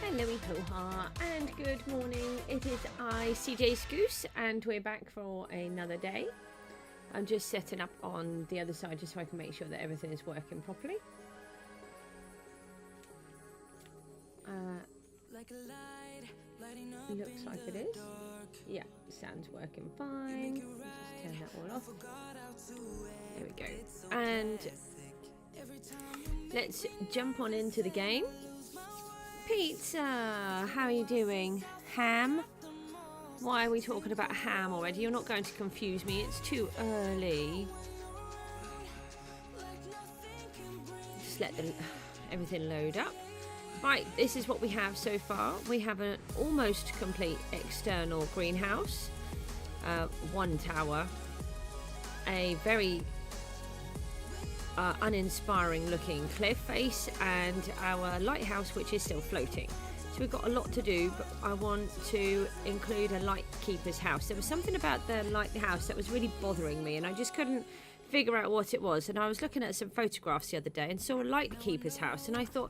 Hello ho-ha and good morning. It is I, CJSGOOSE, and we're back for another day. I'm just setting up on the other side just so I can make sure that everything is working properly. Looks like it is. Yeah, sound's working fine. Just turn that all off. There we go. And let's jump on into the game. Pizza, how are you doing? Ham? Why are we talking about ham already? You're not going to confuse me. It's too early. Just let everything load up. Right, this is what we have so far. We have an almost complete external greenhouse, one tower, a very uninspiring looking cliff face, and our lighthouse, which is still floating. So we've got a lot to do, but I want to include a Lightkeeper's house. There was something about the lighthouse that was really bothering me, and I just couldn't figure out what it was. And I was looking at some photographs the other day and saw a Lightkeeper's house, and I thought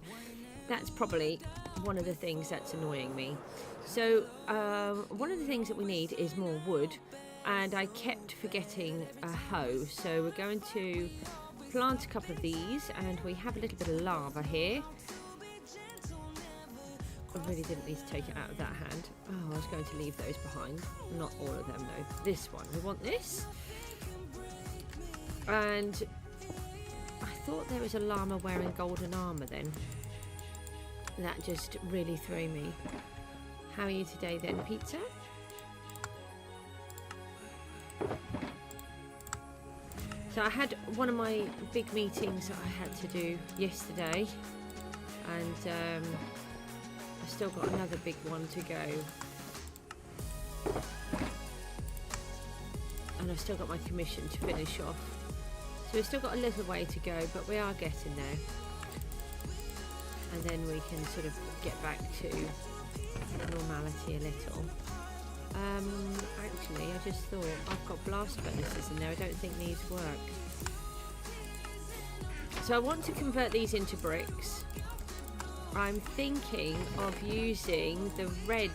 that's probably one of the things that's annoying me. So one of the things that we need is more wood, and I kept forgetting a hoe. So we're going to plant a couple of these, and we have a little bit of lava here. I really didn't need to take it out of that hand. Oh, I was going to leave those behind. Not all of them though. This one, we want this. And I thought there was a llama wearing golden armor then. That just really threw me. How are you today then, Pizza? So I had one of my big meetings that I had to do yesterday, and I've still got another big one to go. And I've still got my commission to finish off. So we've still got a little way to go, but we are getting there. And then we can sort of get back to normality a little. Actually, I just thought I've got blast furnaces in there. I don't think these work. So I want to convert these into bricks. I'm thinking of using the red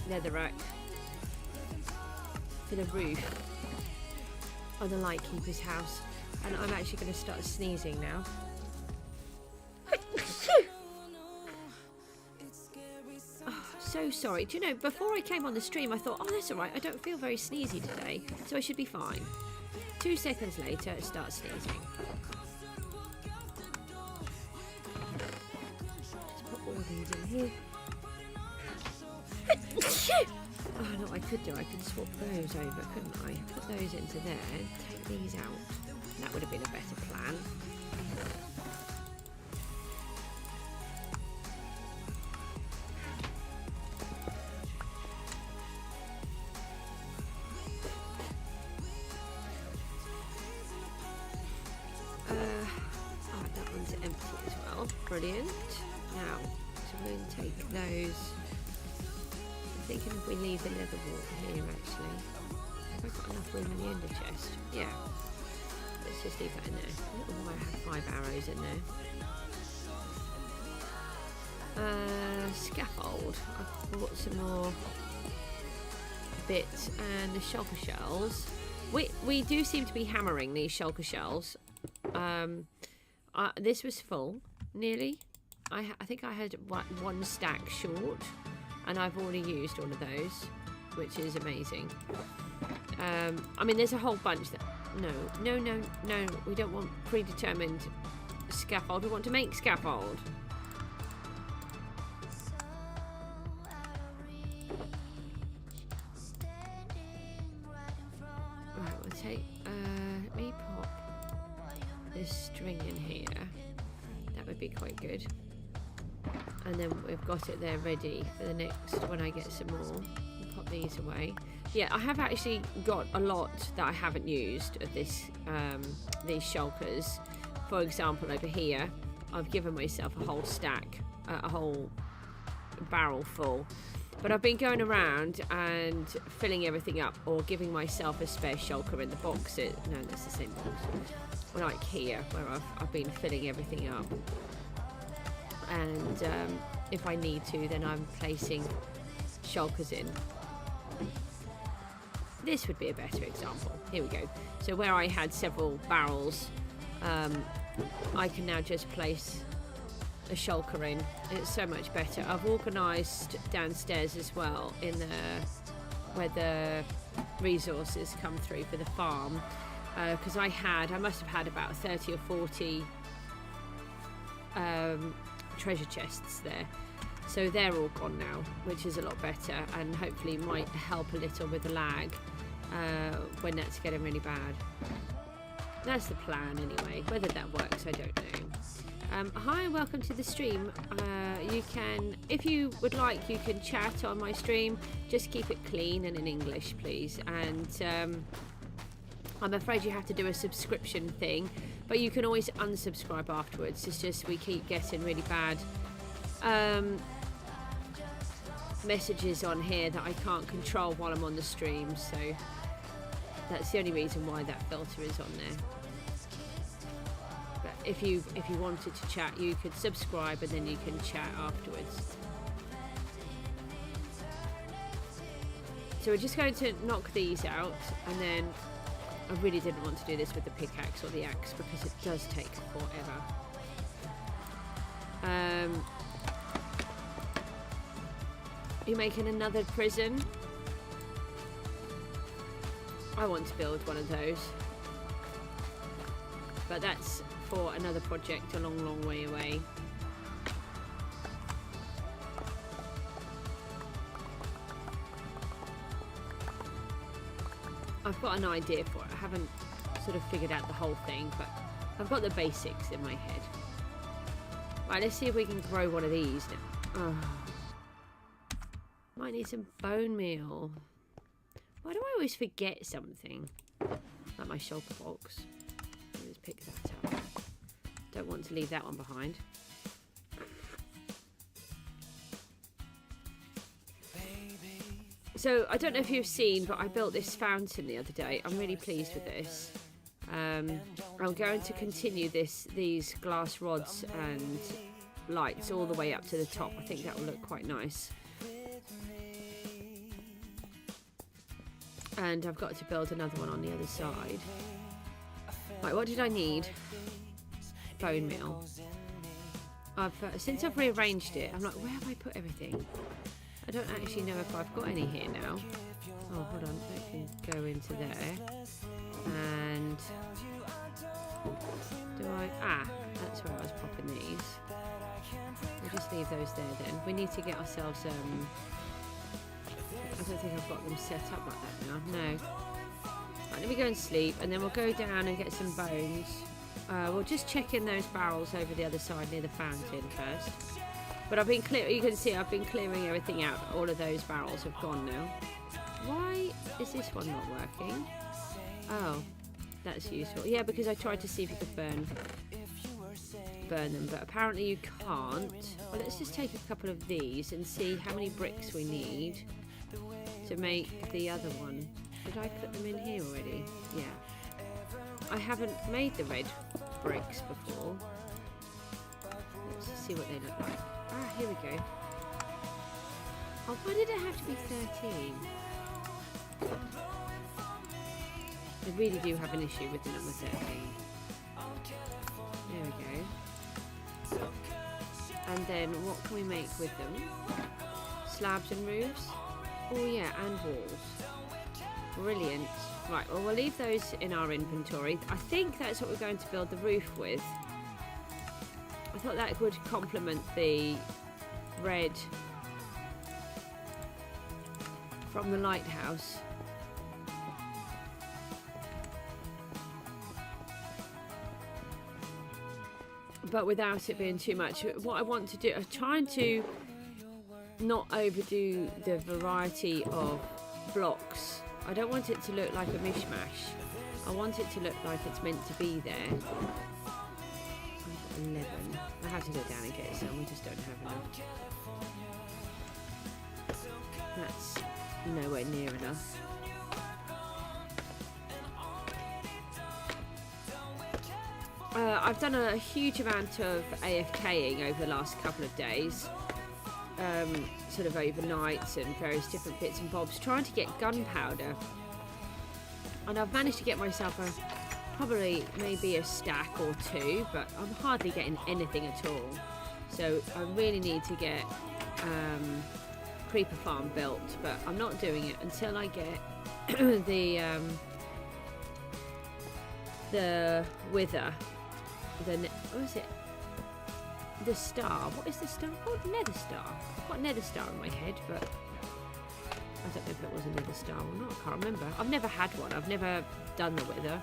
netherrack for the roof on the Lightkeeper's house. And I'm actually going to start sneezing now. Oh, so sorry. Do you know, before I came on the stream, I thought, oh, that's all right. I don't feel very sneezy today, so I should be fine. 2 seconds later, I start sneezing. Just put all these in here. Oh, no, I could do. I could swap those over, couldn't I? Put those into there. Take these out. That would have been a better plan. Oh, that one's empty as well. Brilliant. Now, so we're going to take those. I'm thinking if we leave the leather wall here, actually. Have I got enough room in the ender chest? Yeah. Let's just leave that in there. I don't know why I have 5 arrows in there. Scaffold. I've bought some more bits, and the shulker shells. We do seem to be hammering these shulker shells. This was full, nearly. I think I had 1 stack short, and I've already used all of those, which is amazing. I mean, there's a whole bunch that... No, we don't want predetermined scaffold. We want to make scaffold. Right, we'll take, let me pop this string in here. That would be quite good. And then we've got it there ready for the next, when I get some more. We'll pop these away. Yeah, I have actually got a lot that I haven't used of this, these shulkers. For example, over here, I've given myself a whole stack, a whole barrel full. But I've been going around and filling everything up, or giving myself a spare shulker in the boxes. No, that's the same box. Like here, where I've been filling everything up. and if I need to, then I'm placing shulkers in. This would be a better example. Here we go. So where I had several barrels, I can now just place a shulker in. It's so much better. I've organised downstairs as well in where the resources come through for the farm, because I must have had about 30 or 40 treasure chests there. So they're all gone now, which is a lot better, and hopefully might help a little with the lag when that's getting really bad. That's the plan anyway. Whether that works, I don't know. Hi, welcome to the stream. You can, if you would like, you can chat on my stream. Just keep it clean and in English, please. And I'm afraid you have to do a subscription thing, but you can always unsubscribe afterwards. It's just we keep getting really bad messages on here that I can't control while I'm on the stream, so that's the only reason why that filter is on there. But if you wanted to chat, you could subscribe and then you can chat afterwards. So we're just going to knock these out, and then I really didn't want to do this with the pickaxe or the axe because it does take forever. You making another prison? I want to build one of those, but that's for another project a long way away. I've got an idea for it. I haven't sort of figured out the whole thing, but I've got the basics in my head. Right, let's see if we can grow one of these now. Oh. Might need some bone meal. Why do I always forget something? Like my shulker box. Let me just pick that up. Don't want to leave that one behind. So, I don't know if you've seen, but I built this fountain the other day. I'm really pleased with this. I'm going to continue these glass rods and lights all the way up to the top. I think that will look quite nice. And I've got to build another one on the other side. Right, what did I need? Bone meal. Since I've rearranged it, I'm like, where have I put everything? I don't actually know if I've got any here now. Oh, hold on, I can go into there. And do I? Ah, that's where I was popping these. We'll just leave those there then. We need to get ourselves I don't think I've got them set up like that now. No. Right, let me go and sleep, and then we'll go down and get some bones. We'll just check in those barrels over the other side near the fountain first. But I've been clear. You can see I've been clearing everything out. All of those barrels have gone now. Why is this one not working? Oh, that's useful. Yeah, because I tried to see if you could burn them, but apparently you can't. Well, let's just take a couple of these and see how many bricks we need to make the other one. Did I put them in here already? Yeah. I haven't made the red bricks before. Let's see what they look like. Ah, here we go. Oh, why did it have to be 13? I really do have an issue with the number 13. There we go. And then what can we make with them? Slabs and roofs? Oh yeah, and walls. Brilliant. Right, well we'll leave those in our inventory. I think that's what we're going to build the roof with. I thought that would complement the red from the lighthouse. But without it being too much. What I want to do, I'm trying to not overdo the variety of blocks. I don't want it to look like a mishmash. I want it to look like it's meant to be there. I've got 11. I have to go down and get some. We just don't have enough. That's nowhere near enough. I've done a huge amount of AFKing over the last couple of days, sort of overnights and various different bits and bobs, trying to get gunpowder. And I've managed to get myself probably maybe a stack or two, but I'm hardly getting anything at all. So I really need to get creeper farm built, but I'm not doing it until I get the wither. What is it? The star. What is the star called? Nether star. I've got nether star in my head, but I don't know if it was a nether star or not. I can't remember. I've never had one. I've never done the wither,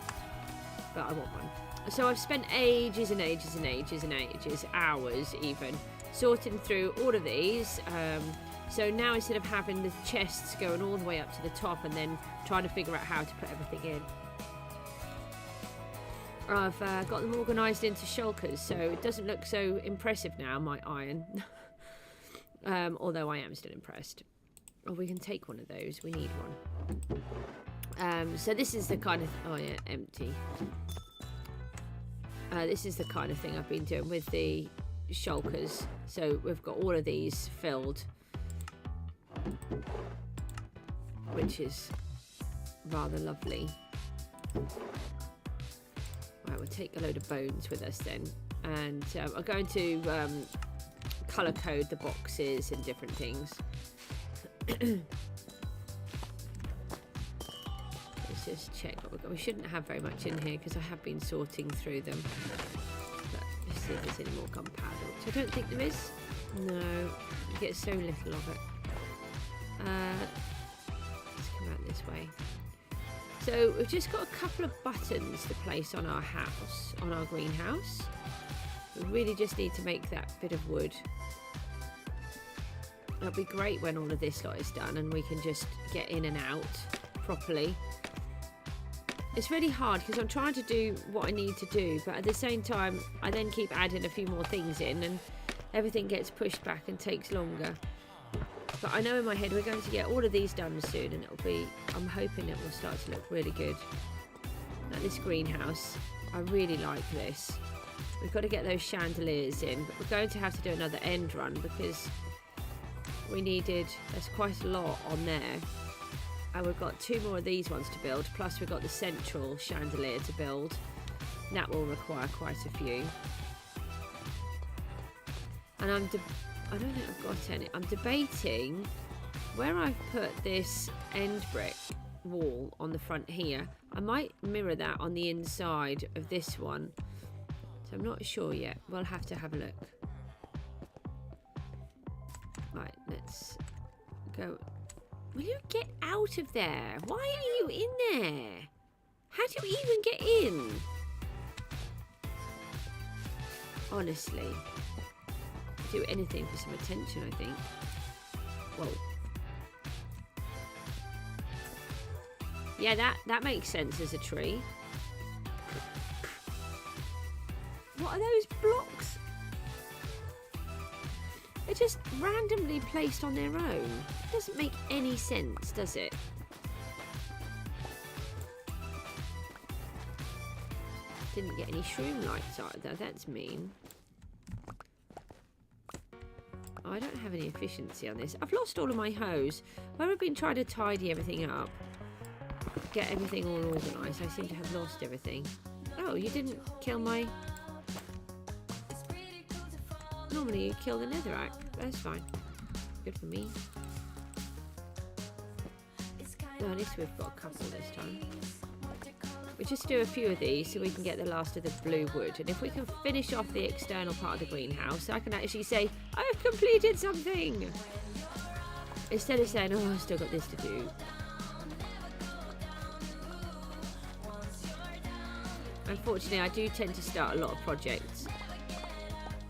but I want one. So I've spent ages and ages and ages and ages, hours even, sorting through all of these. So now instead of having the chests going all the way up to the top and then trying to figure out how to put everything in, I've got them organised into shulkers, so it doesn't look so impressive now, my iron. Although I am still impressed. Oh, we can take one of those. We need one. So this is the kind of... Oh, yeah, empty. This is the kind of thing I've been doing with the shulkers. So we've got all of these filled, which is rather lovely. Right, we'll take a load of bones with us then, and I'm going to colour code the boxes and different things. Let's just check what we've got. We shouldn't have very much in here because I have been sorting through them. But let's see if there's any more gunpowder, which I don't think there is. No, you get so little of it. Let's come out this way. So we've just got a couple of buttons to place on our house, on our greenhouse. We really just need to make that bit of wood. That'll be great when all of this lot is done and we can just get in and out properly. It's really hard because I'm trying to do what I need to do, but at the same time I then keep adding a few more things in and everything gets pushed back and takes longer. But I know in my head we're going to get all of these done soon, and it'll be, I'm hoping it will start to look really good. Now this greenhouse, I really like this. We've got to get those chandeliers in, but we're going to have to do another end run because there's quite a lot on there. And we've got 2 more of these ones to build, plus we've got the central chandelier to build. That will require quite a few. And I don't think I've got any. I'm debating where I've put this end brick wall on the front here. I might mirror that on the inside of this one. So I'm not sure yet. We'll have to have a look. Right, let's go. Will you get out of there? Why are you in there? How do you even get in? Honestly. Do anything for some attention, I think. Whoa. Yeah, that makes sense as a tree. What are those blocks? They're just randomly placed on their own. It doesn't make any sense, does it? Didn't get any shroom lights either. That's mean. I don't have any efficiency on this. I've lost all of my hose. Where I've been trying to tidy everything up, get everything all organised, I seem to have lost everything. Oh, you didn't kill my... Normally you kill the netherrack. That's fine. Good for me. Well, at least we've got a couple this time. We just do a few of these so we can get the last of the blue wood, and if we can finish off the external part of the greenhouse, I can actually say I've completed something instead of saying, oh, I've still got this to do. Unfortunately, I do tend to start a lot of projects.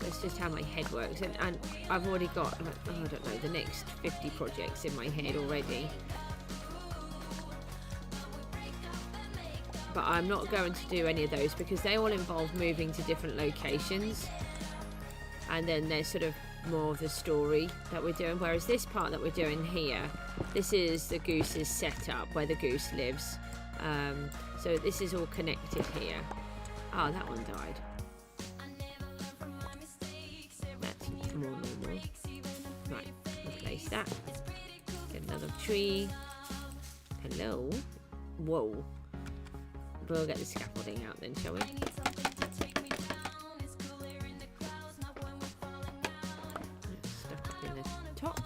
That's just how my head works, and I've already got, I don't know, the next 50 projects in my head already. But I'm not going to do any of those because they all involve moving to different locations, and then there's sort of more of the story that we're doing, whereas this part that we're doing here, this is the goose's setup where the goose lives. So this is all connected here. Oh, that one died. Finish that. Get another tree. Hello. Whoa. We'll get the scaffolding out then, shall we? Stuck up in the top.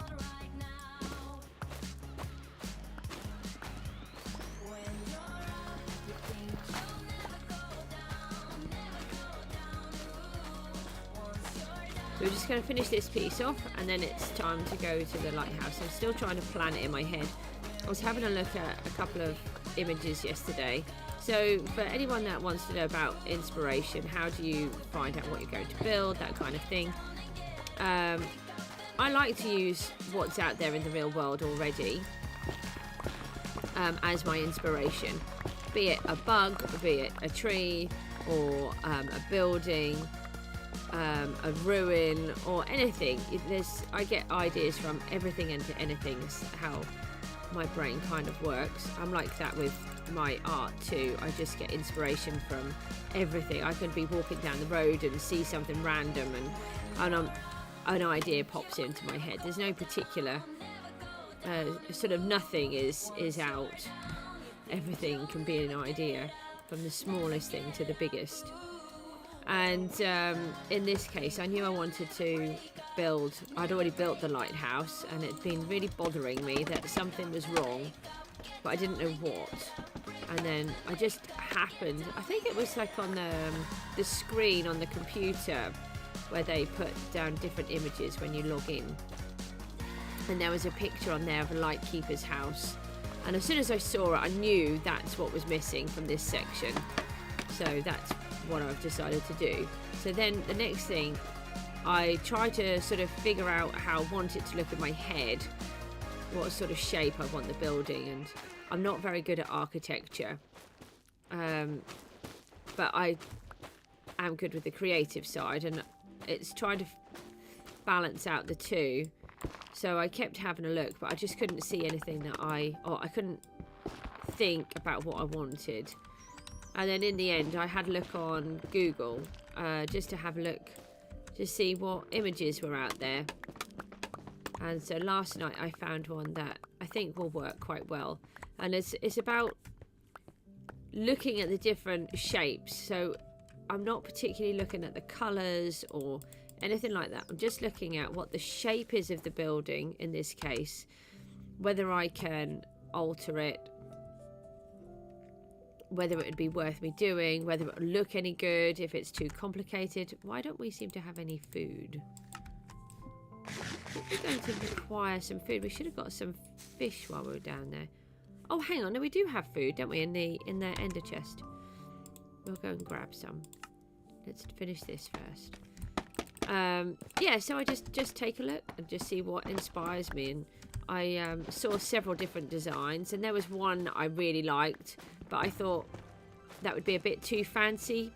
We're just going to finish this piece off and then it's time to go to the lighthouse. I'm still trying to plan it in my head. I was having a look at a couple of images yesterday. So for anyone that wants to know about inspiration, how do you find out what you're going to build, that kind of thing. I like to use what's out there in the real world already as my inspiration. Be it a bug, be it a tree, or a building, a ruin, or anything. I get ideas from everything and anything. Is how my brain kind of works. I'm like that with my art too. I just get inspiration from everything. I could be walking down the road and see something random, and an idea pops into my head. There's no particular sort of nothing is out. Everything can be an idea, from the smallest thing to the biggest. And in this case, I knew I wanted to build. I'd already built the lighthouse, and it'd been really bothering me that something was wrong, but I didn't know what. And then I just happened, I think it was like on the screen on the computer where they put down different images when you log in, and there was a picture on there of a Lightkeeper's house, and as soon as I saw it, I knew that's what was missing from this section. So that's what I've decided to do. So then the next thing, I try to sort of figure out how I want it to look in my head, what sort of shape I want the building. And I'm not very good at architecture, but I am good with the creative side, and it's trying to balance out the two. So I kept having a look, but I just couldn't see anything that I couldn't think about what I wanted. And then in the end, I had a look on Google just to have a look to see what images were out there. And so last night I found one that I think will work quite well. And it's about looking at the different shapes. So I'm not particularly looking at the colours or anything like that. I'm just looking at what the shape is of the building in this case, whether I can alter it, whether it would be worth me doing, whether it would look any good, if it's too complicated. Why don't we seem to have any food? We're going to require some food. We should have got some fish while we were down there. Oh, hang on. No, we do have food, don't we, in the ender chest. We'll go and grab some. Let's finish this first. Yeah, so I just take a look and just see what inspires me. And I saw several different designs, and there was one I really liked, but I thought that would be a bit too fancy.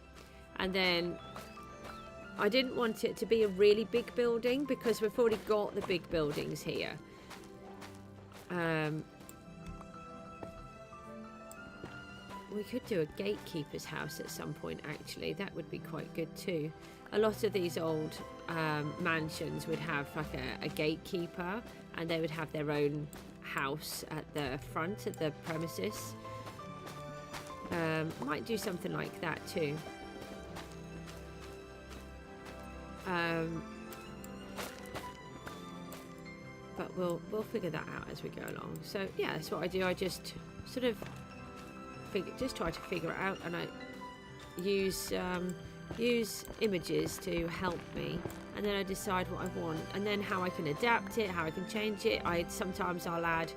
And then I didn't want it to be a really big building because we've already got the big buildings here. We could do a gatekeeper's house at some point, actually. That would be quite good too. A lot of these old mansions would have like a gatekeeper, and they would have their own house at the front of the premises. Might do something like that too. But we'll figure that out as we go along. So yeah, that's what I do. I just sort of try to figure it out, and I use images to help me, and then I decide what I want, and then how I can adapt it, how I can change it. Sometimes I'll add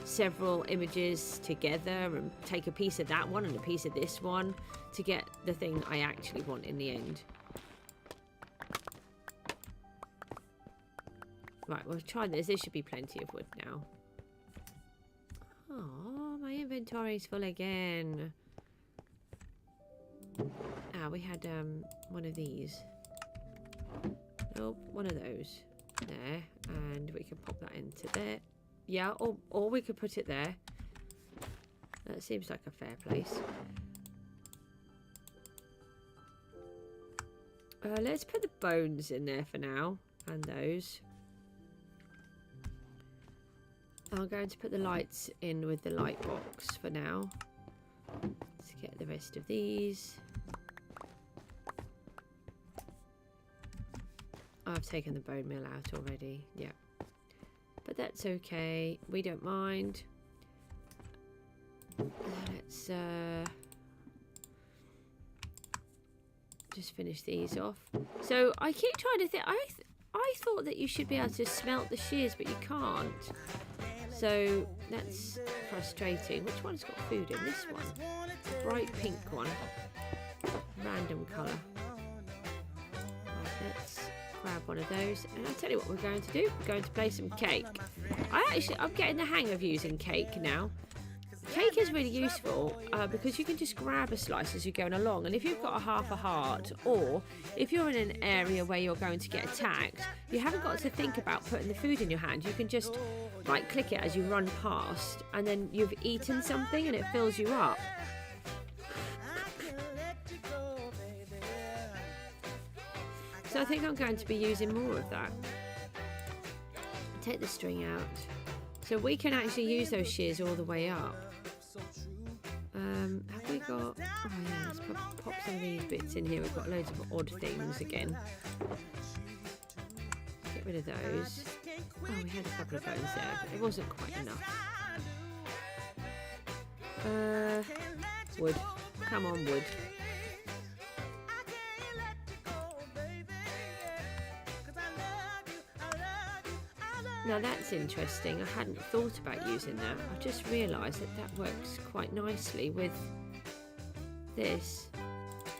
several images together and take a piece of that one and a piece of this one to get the thing I actually want in the end. Right, we'll try this. There should be plenty of wood now. Oh, my inventory's full again. Ah, we had one of these. Nope, one of those. There, and we can pop that into there. Yeah, or we could put it there. That seems like a fair place. Let's put the bones in there for now, and those. I'm going to put the lights in with the light box for now. Let's get the rest of these. I've taken the bone meal out already, yeah. But that's okay, we don't mind. Let's just finish these off. So I keep trying to think, I thought that you should be able to smelt the shears, but you can't. So that's frustrating. Which one's got food in? This one. The bright pink one. Random colour. Right, let's grab one of those. And I'll tell you what we're going to do. We're going to play some cake. I'm getting the hang of using cake now. Cake is really useful because you can just grab a slice as you're going along, and if you've got a half a heart, or if you're in an area where you're going to get attacked, you haven't got to think about putting the food in your hand. You can just right click it as you run past, and then you've eaten something and it fills you up. So I think I'm going to be using more of that. Take the string out so we can actually use those shears all the way up. Have we got... Oh yeah, let's pop some of these bits in here. We've got loads of odd things again. Get rid of those. Oh, we had a couple of bones there, but it wasn't quite enough. Wood. Come on, wood. Now that's interesting. I hadn't thought about using that. I've just realised that that works quite nicely with this.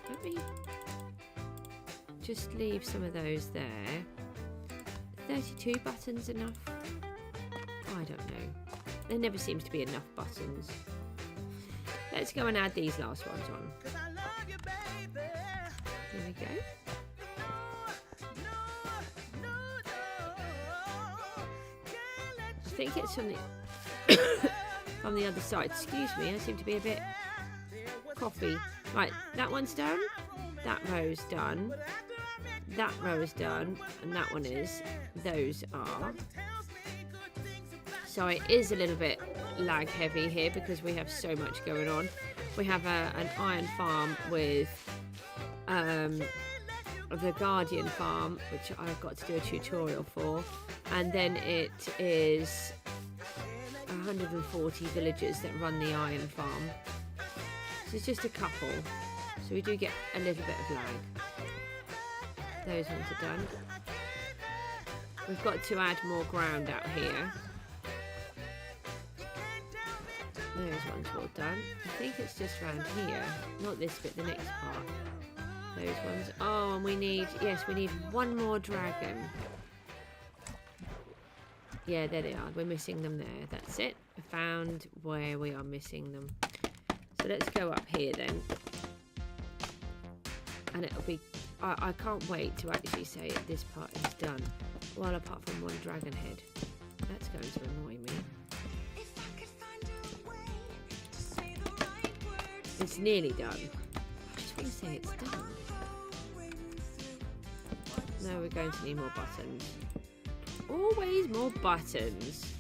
Let me just leave some of those there. 32 buttons enough? I don't know. There never seems to be enough buttons. Let's go and add these last ones on. There we go. I think it's from the other side. Excuse me, I seem to be a bit coffee. Right, that one's done. That row's done. That row is done, and that one is. Those are. So it is a little bit lag heavy here because we have so much going on. We have an iron farm with the Guardian farm, which I've got to do a tutorial for, and then it is 140 villagers that run the iron farm. So it's just a couple, so we do get a little bit of lag. Those ones are done. We've got to add more ground out here. Those ones are all done. I think it's just around here, not this bit, the next part. Those ones. Oh, and we need, yes, we need one more dragon. Yeah, there they are. We're missing them there. That's it. I found where we are missing them. So let's go up here then. And it'll be... I can't wait to actually say this part is done. Well, apart from one dragon head. That's going to annoy me. It's nearly done. I just want to say it's done. No, we're going to need more buttons. Always more buttons.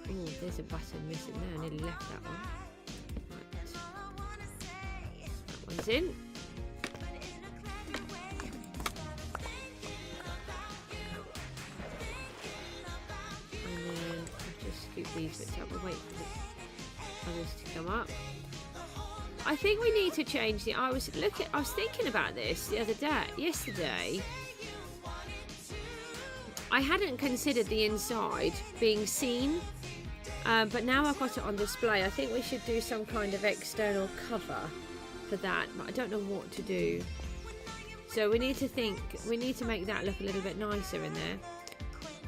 Oh, there's a button missing there. I nearly left that one. Right. That one's in. And then I'll just scoop these bits up and wait for the others to come up. I think we need to change the... I was thinking about this the other day, yesterday. I hadn't considered the inside being seen, but now I've got it on display. I think we should do some kind of external cover for that, but I don't know what to do. So we need to think, we need to make that look a little bit nicer in there.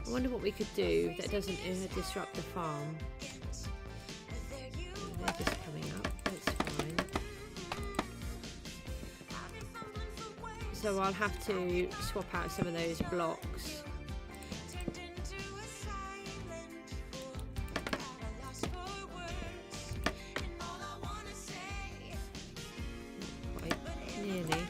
I wonder what we could do that doesn't disrupt the farm. They're just coming up, that's fine. So I'll have to swap out some of those blocks. Quite nearly.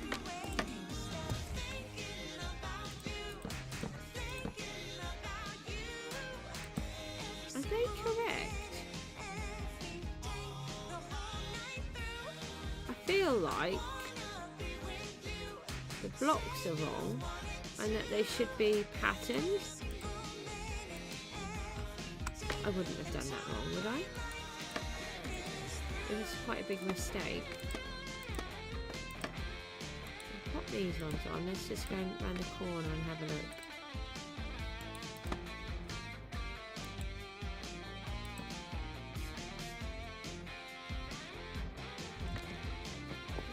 feel like the blocks are wrong and that they should be patterned. I wouldn't have done that wrong, would I? It was quite a big mistake. I'll pop these ones on. Let's just go around the corner and have a look.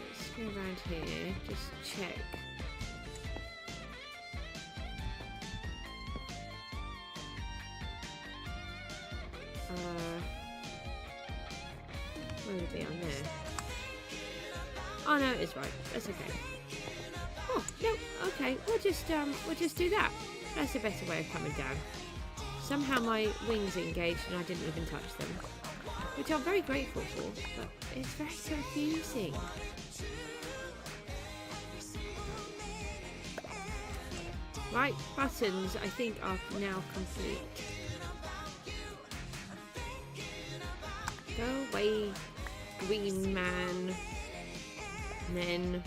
Let's go around here, just check. Where would it be on there? Oh no, it's right. That's okay. Oh no, okay. We'll just do that. That's a better way of coming down. Somehow my wings engaged and I didn't even touch them, which I'm very grateful for. But it's very confusing. Right, buttons I think are now complete. Go away, green man, men,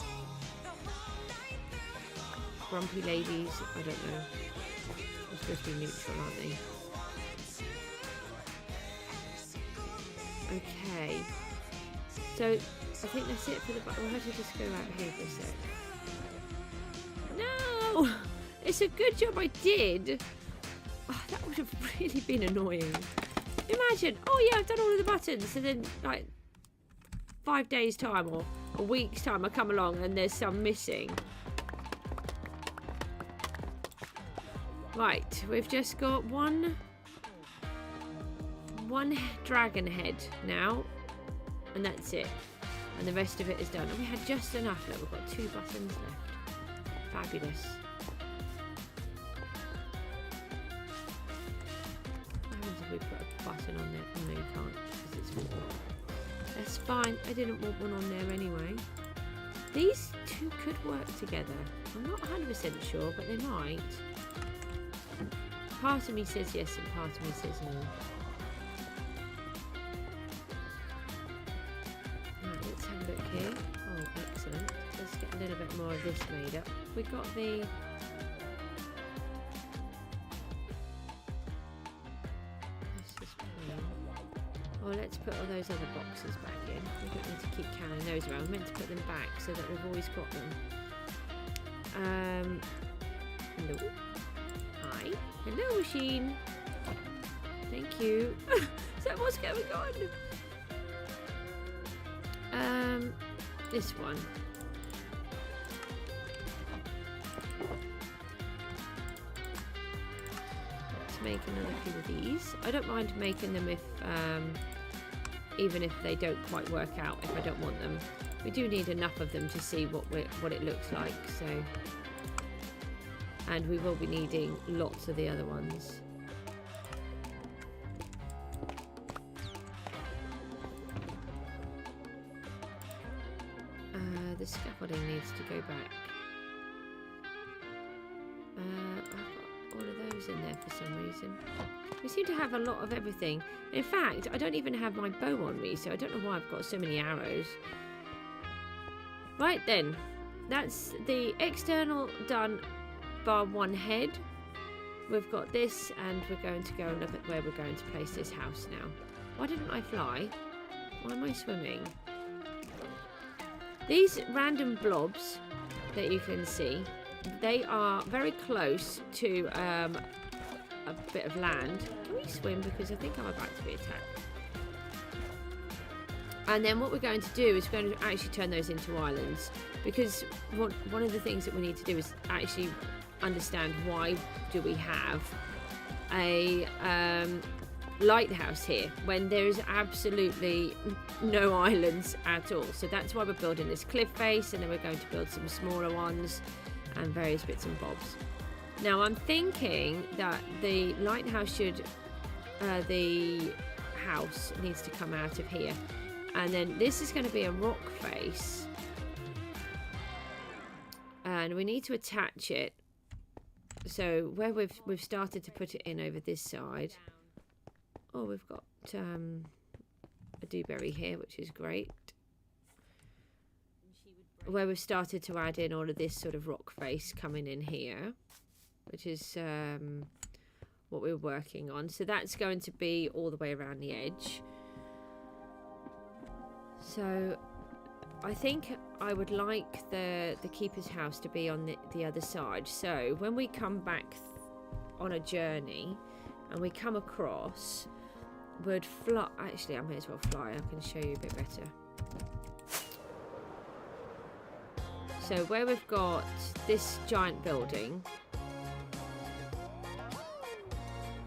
grumpy ladies, I don't know. They're supposed to be neutral, aren't they? Okay. So, I think that's it for the button. We'll have to just go out here for a sec. No! It's a good job I did. Oh, that would have really been annoying. Imagine, oh yeah, I've done all of the buttons, and then like 5 days time or a week's time I come along and there's some missing. Right, we've just got one dragon head now, and that's it. And the rest of it is done. And we had just enough. Look, we've got 2 buttons left. Fabulous. We put a button on there. Oh no, you can't because it's full. That's fine. I didn't want one on there anyway. These two could work together. I'm not 100% sure, but they might. Part of me says yes and part of me says no. Right, let's have a look here. Oh, excellent. Let's get a little bit more of this made up. We got the... Oh, let's put all those other boxes back in. We don't need to keep carrying those around. We're meant to put them back so that we've always got them. Hello. Hi. Hello, machine. Thank you. So what's going on? This one. Let's make another few of these. I don't mind making them if even if they don't quite work out, if I don't want them. We do need enough of them to see what it looks like, so. And we will be needing lots of the other ones. The scaffolding needs to go back. I've got all of those in there for some reason. We seem to have a lot of everything. In fact, I don't even have my bow on me, so I don't know why I've got so many arrows. Right then, that's the external done bar one head. We've got this, and we're going to go and look at where we're going to place this house now. Why didn't I fly? Why am I swimming? These random blobs that you can see, they are very close to a bit of land. Can we swim? Because I think I'm about to be attacked. And then what we're going to do is we're going to actually turn those into islands, because one of the things that we need to do is actually understand why do we have a lighthouse here when there is absolutely no islands at all. So that's why we're building this cliff face, and then we're going to build some smaller ones and various bits and bobs. Now I'm thinking that the lighthouse should the house needs to come out of here, and then this is going to be a rock face, and we need to attach it. So where we've started to put it in over this side. Oh, we've got a dewberry here, which is great. where we've started to add in all of this sort of rock face coming in here, which is what we're working on. So that's going to be all the way around the edge. So I think I would like the keeper's house to be on the other side. So when we come back on a journey and we come across, would fly. Actually, I may as well fly. I can show you a bit better. So where we've got this giant building,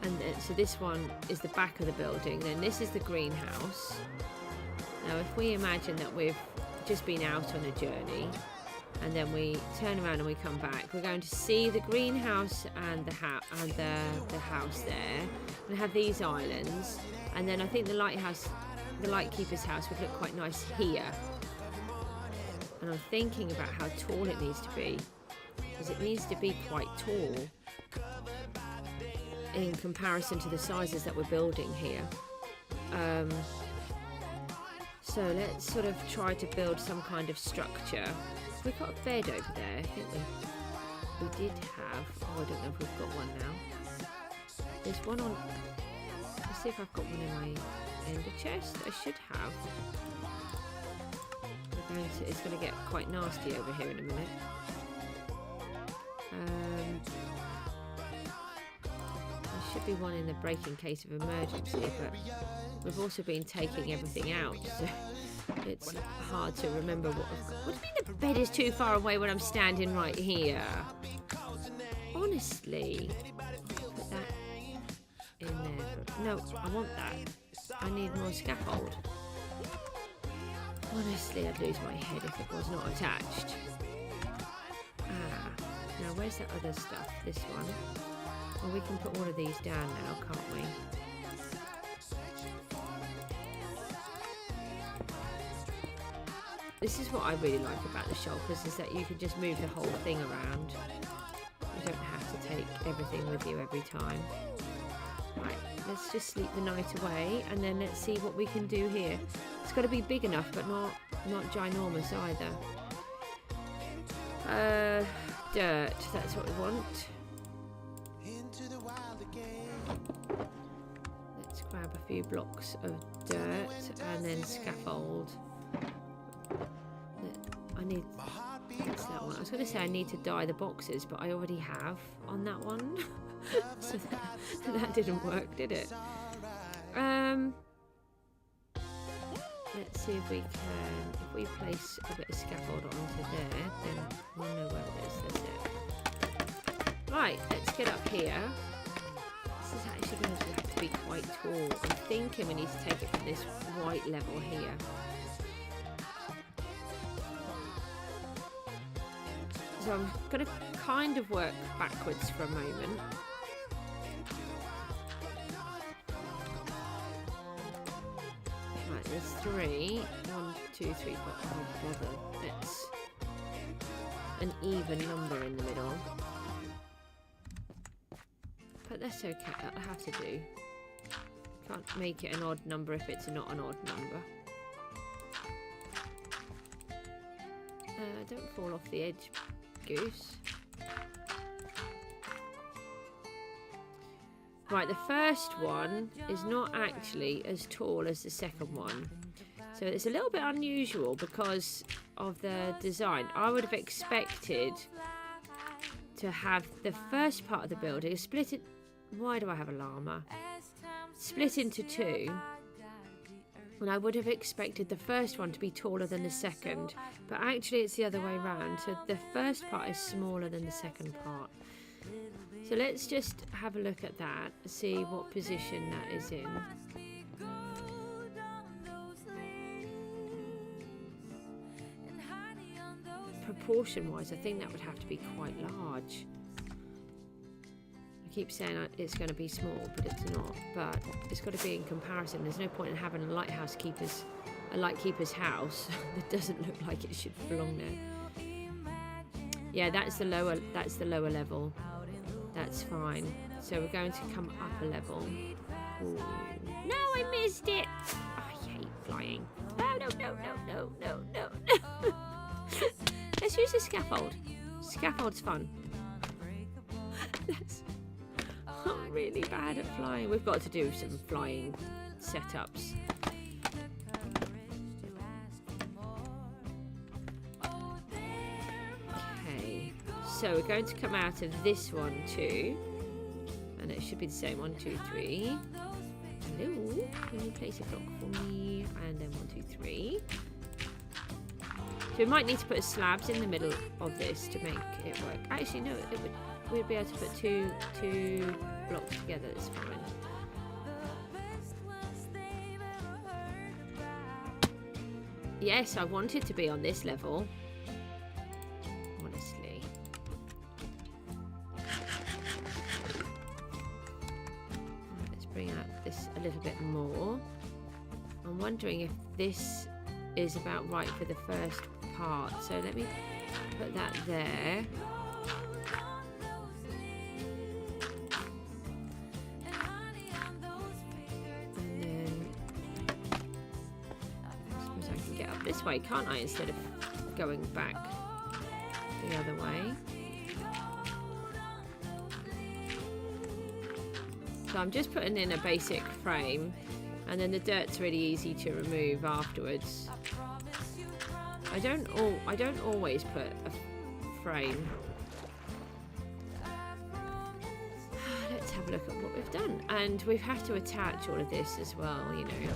and then, so this one is the back of the building, then this is the greenhouse. Now if we imagine that we've just been out on a journey and then we turn around and we come back, we're going to see the greenhouse and the house there, and have these islands, and then I think the lighthouse, the Lightkeeper's house, would look quite nice here. And I'm thinking about how tall it needs to be, because it needs to be quite tall in comparison to the sizes that we're building here. So let's sort of try to build some kind of structure. We've got a bed over there, I think we did have. Oh, I don't know if we've got one now. There's one on. Let's see if I've got one in my ender chest. I should have. It's going to get quite nasty over here in a minute. There should be one in the break in case of emergency, but we've also been taking everything out, so it's hard to remember what I've got. What do you mean the bed is too far away when I'm standing right here? Honestly. Put that in there. No, I want that. I need more scaffold. Honestly, I'd lose my head if it was not attached. Now where's that other stuff? This one. Well, we can put one of these down now, can't we? This is what I really like about the shulkers, is that you can just move the whole thing around. You don't have to take everything with you every time. Right, let's just sleep the night away, and then let's see what we can do here. It's got to be big enough, but not ginormous either. Dirt, that's what we want. Let's grab a few blocks of dirt and then scaffold. I need, that's that one. I was going to say I need to dye the boxes, but I already have on that one. So that didn't work, did it? Let's see if we can, if we place a bit of scaffold onto there, then we'll know where it is. That's it. Right, let's get up here. This is actually going to have to be quite tall. I'm thinking we need to take it from this white level here. So I'm going to kind of work backwards for a moment. Right, there's 3. 1, 2, 3, 4. Oh, bother. It's an even number in the middle. But that's okay. That'll have to do. Can't make it an odd number if it's not an odd number. Don't fall off the edge, Goose. Right, the first one is not actually as tall as the second one. So it's a little bit unusual because of the design. I would have expected to have the first part of the building split it. Why do I have a llama? Split into 2. And I would have expected the first one to be taller than the second, but actually it's the other way around. So the first part is smaller than the second part. So let's just have a look at that, see what position that is in. Proportion-wise, I think that would have to be quite large. I keep saying it's going to be small, but it's not. But it's got to be in comparison. There's no point in having a Lightkeeper's house that doesn't look like it should belong there. Yeah, that's the lower level. That's fine. So we're going to come up a level. Ooh. No, I missed it. Oh, I hate flying. No. scaffold. Scaffold's fun. I'm really bad at flying. We've got to do some flying setups. Okay, so we're going to come out of this one too, and it should be the same. 1, 2, 3. Hello, can you place a block for me? And then 1, 2, 3. So we might need to put slabs in the middle of this to make it work. Actually, no, we'd be able to put two blocks together. It's fine. Yes, I wanted to be on this level. Honestly. Let's bring out this a little bit more. I'm wondering if this is about right for the first part. So let me put that there. This way, can't I, instead of going back the other way? So I'm just putting in a basic frame, and then the dirt's really easy to remove afterwards. I don't always put a frame. Let's have a look at what we've done, and we have to attach all of this as well, you know.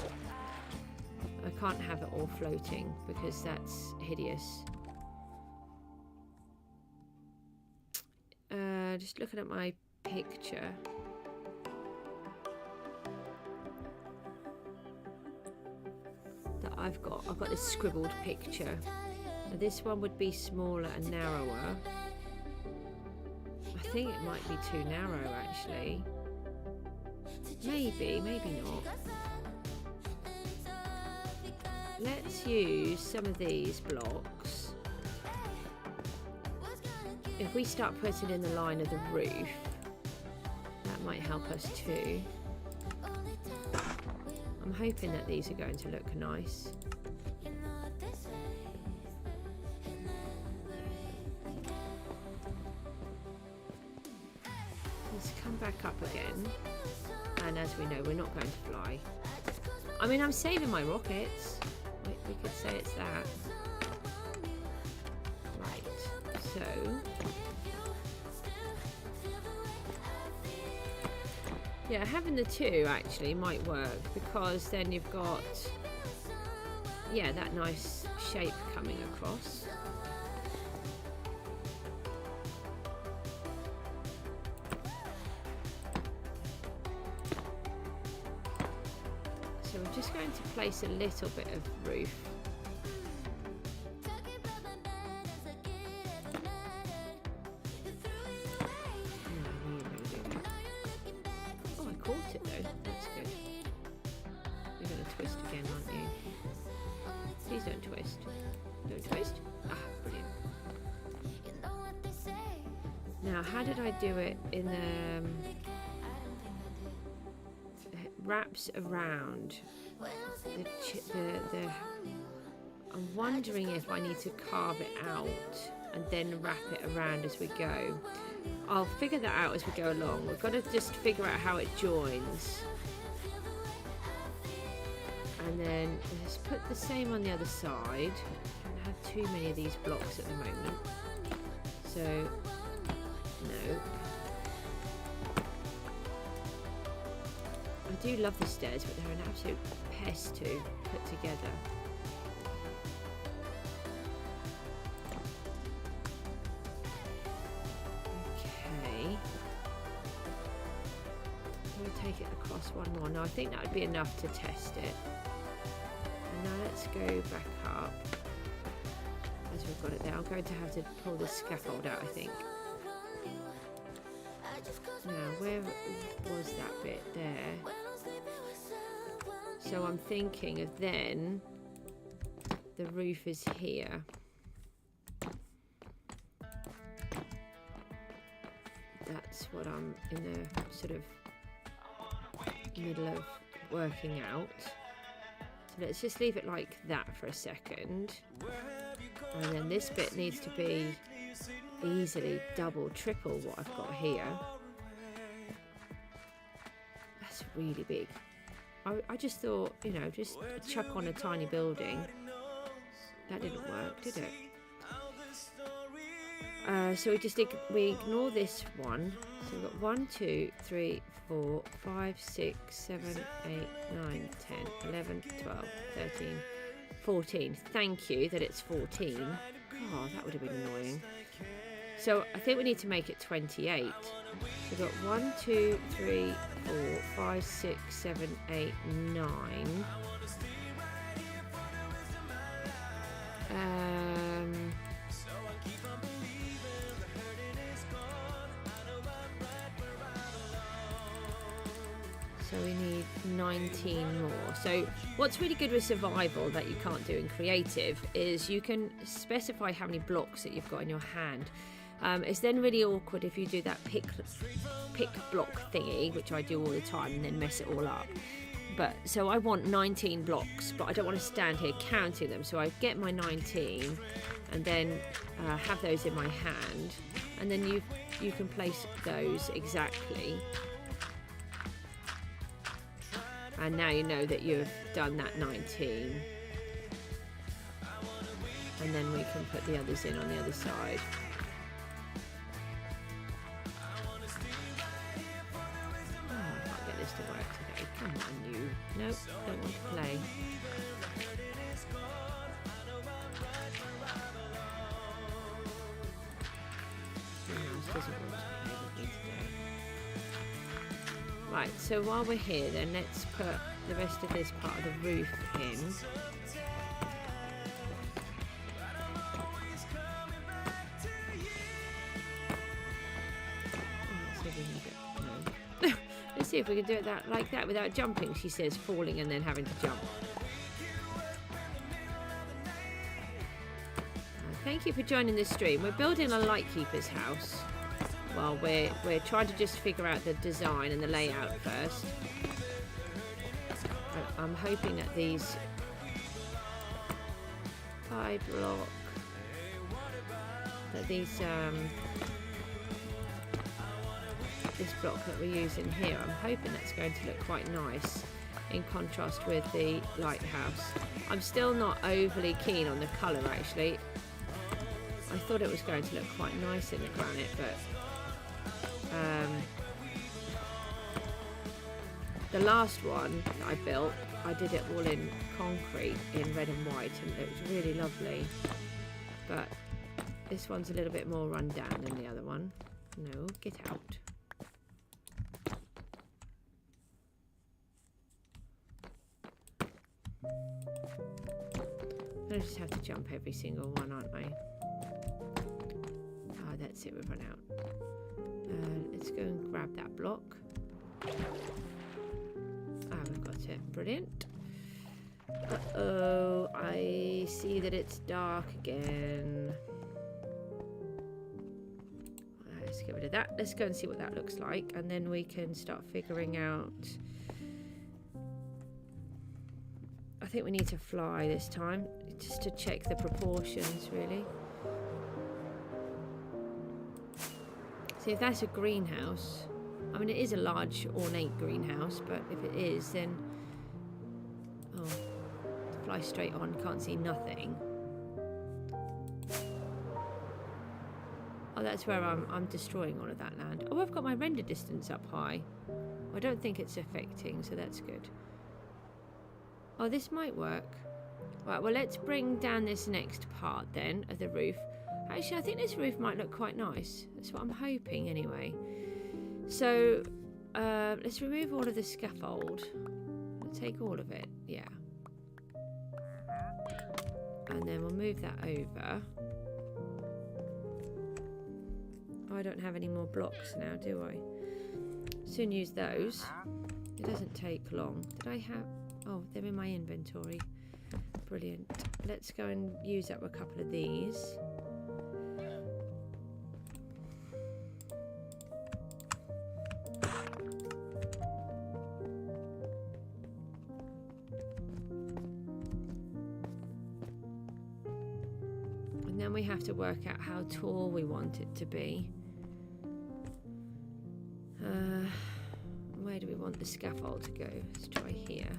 I can't have it all floating because that's hideous. Just looking at my picture. That I've got this scribbled picture. Now this one would be smaller and narrower. I think it might be too narrow actually. Maybe not. Let's use some of these blocks. If we start putting in the line of the roof, that might help us too. I'm hoping that these are going to look nice. Let's come back up again. And as we know, we're not going to fly. I mean, I'm saving my rockets. We could say it's that. Right, so yeah, having the two actually might work, because then you've got, yeah, that nice shape coming across. So we're just going to place a little bit of roof. Oh, I caught it though. That's good. You're going to twist again, aren't you? Please don't twist. Don't twist. Ah, brilliant. Now, how did I do it in the... wraps around I'm wondering if I need to carve it out and then wrap it around as we go. I'll figure that out as we go along. We've got to just figure out how it joins, and then let's put the same on the other side. I don't have too many of these blocks at the moment, so no. I do love the stairs, but they're an absolute pest to put together. Okay. I'm going to take it across one more. Now I think that would be enough to test it. And now let's go back up. As we've got it there, I'm going to have to pull the scaffold out, I think. Now, where was that bit there? So I'm thinking of then the roof is here. That's what I'm in the sort of middle of working out. So let's just leave it like that for a second. And then this bit needs to be easily double, triple what I've got here. That's really big. I just thought, you know, just chuck on a tiny building. That didn't work, did it? So we ignore this one. So we've got 1, 2, 3, 4, 5, 6, 7, 8, 9, 10, 11, 12, 13, 14. Thank you that it's 14. Oh, that would have been annoying. So I think we need to make it 28. So we've got 1, 2, 3, 4, 5, 6, 7, 8, 9. So we need 19 more. So what's really good with survival that you can't do in creative is you can specify how many blocks that you've got in your hand. It's then really awkward if you do that pick block thingy, which I do all the time, and then mess it all up. But so I want 19 blocks, but I don't want to stand here counting them. So I get my 19 and then have those in my hand, and then you can place those exactly. And now you know that you've done that 19. And then we can put the others in on the other side. Oh, I can't get this to work today. Come on, you. Nope, don't want to play. Doesn't want to play with me today. Right, so while we're here then, let's put the rest of this part of the roof in. Let's see if we can do it like that without jumping, she says, falling and then having to jump. Thank you for joining the stream. We're building a Lightkeeper's house. Well, we're trying to just figure out the design and the layout first. I'm hoping that these 5 block, that these this block that we're using here, I'm hoping that's going to look quite nice in contrast with the lighthouse. I'm still not overly keen on the colour actually. I thought it was going to look quite nice in the granite, but the last one that I built, I did it all in concrete in red and white, and it was really lovely. But this one's a little bit more run down than the other one. No, get out. I just have to jump every single one, aren't I? Oh, that's it, we've run out. Let's go and grab that block. Ah, we've got it. Brilliant. Uh-oh, I see that it's dark again. Let's get rid of that. Let's go and see what that looks like, and then we can start figuring out. I think we need to fly this time, just to check the proportions, really. See, if that's a greenhouse, I mean, it is a large, ornate greenhouse, but if it is, then... Oh, fly straight on, can't see nothing. Oh, that's where I'm destroying all of that land. Oh, I've got my render distance up high. I don't think it's affecting, so that's good. Oh, this might work. Right, well, let's bring down this next part then of the roof. Actually, I think this roof might look quite nice. That's what I'm hoping anyway. So, let's remove all of the scaffold. We'll take all of it, yeah. And then we'll move that over. Oh, I don't have any more blocks now, do I? Soon use those. It doesn't take long. Did I have... Oh, they're in my inventory. Brilliant. Let's go and use up a couple of these. And And then we have to work out how tall we want it to be. Where do we want the scaffold to go? Let's try here.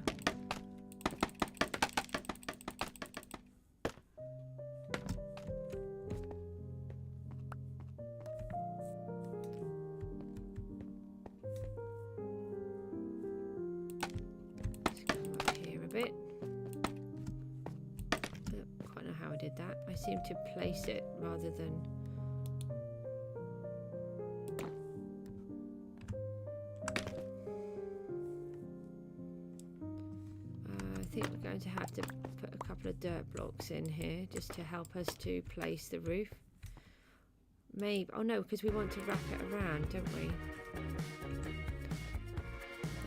Let's come up here a bit. I don't quite know how I did that. I seem to place it rather than... I think we're going to have to put a couple of dirt blocks in here just to help us to place the roof. Maybe, oh no, because we want to wrap it around, don't we?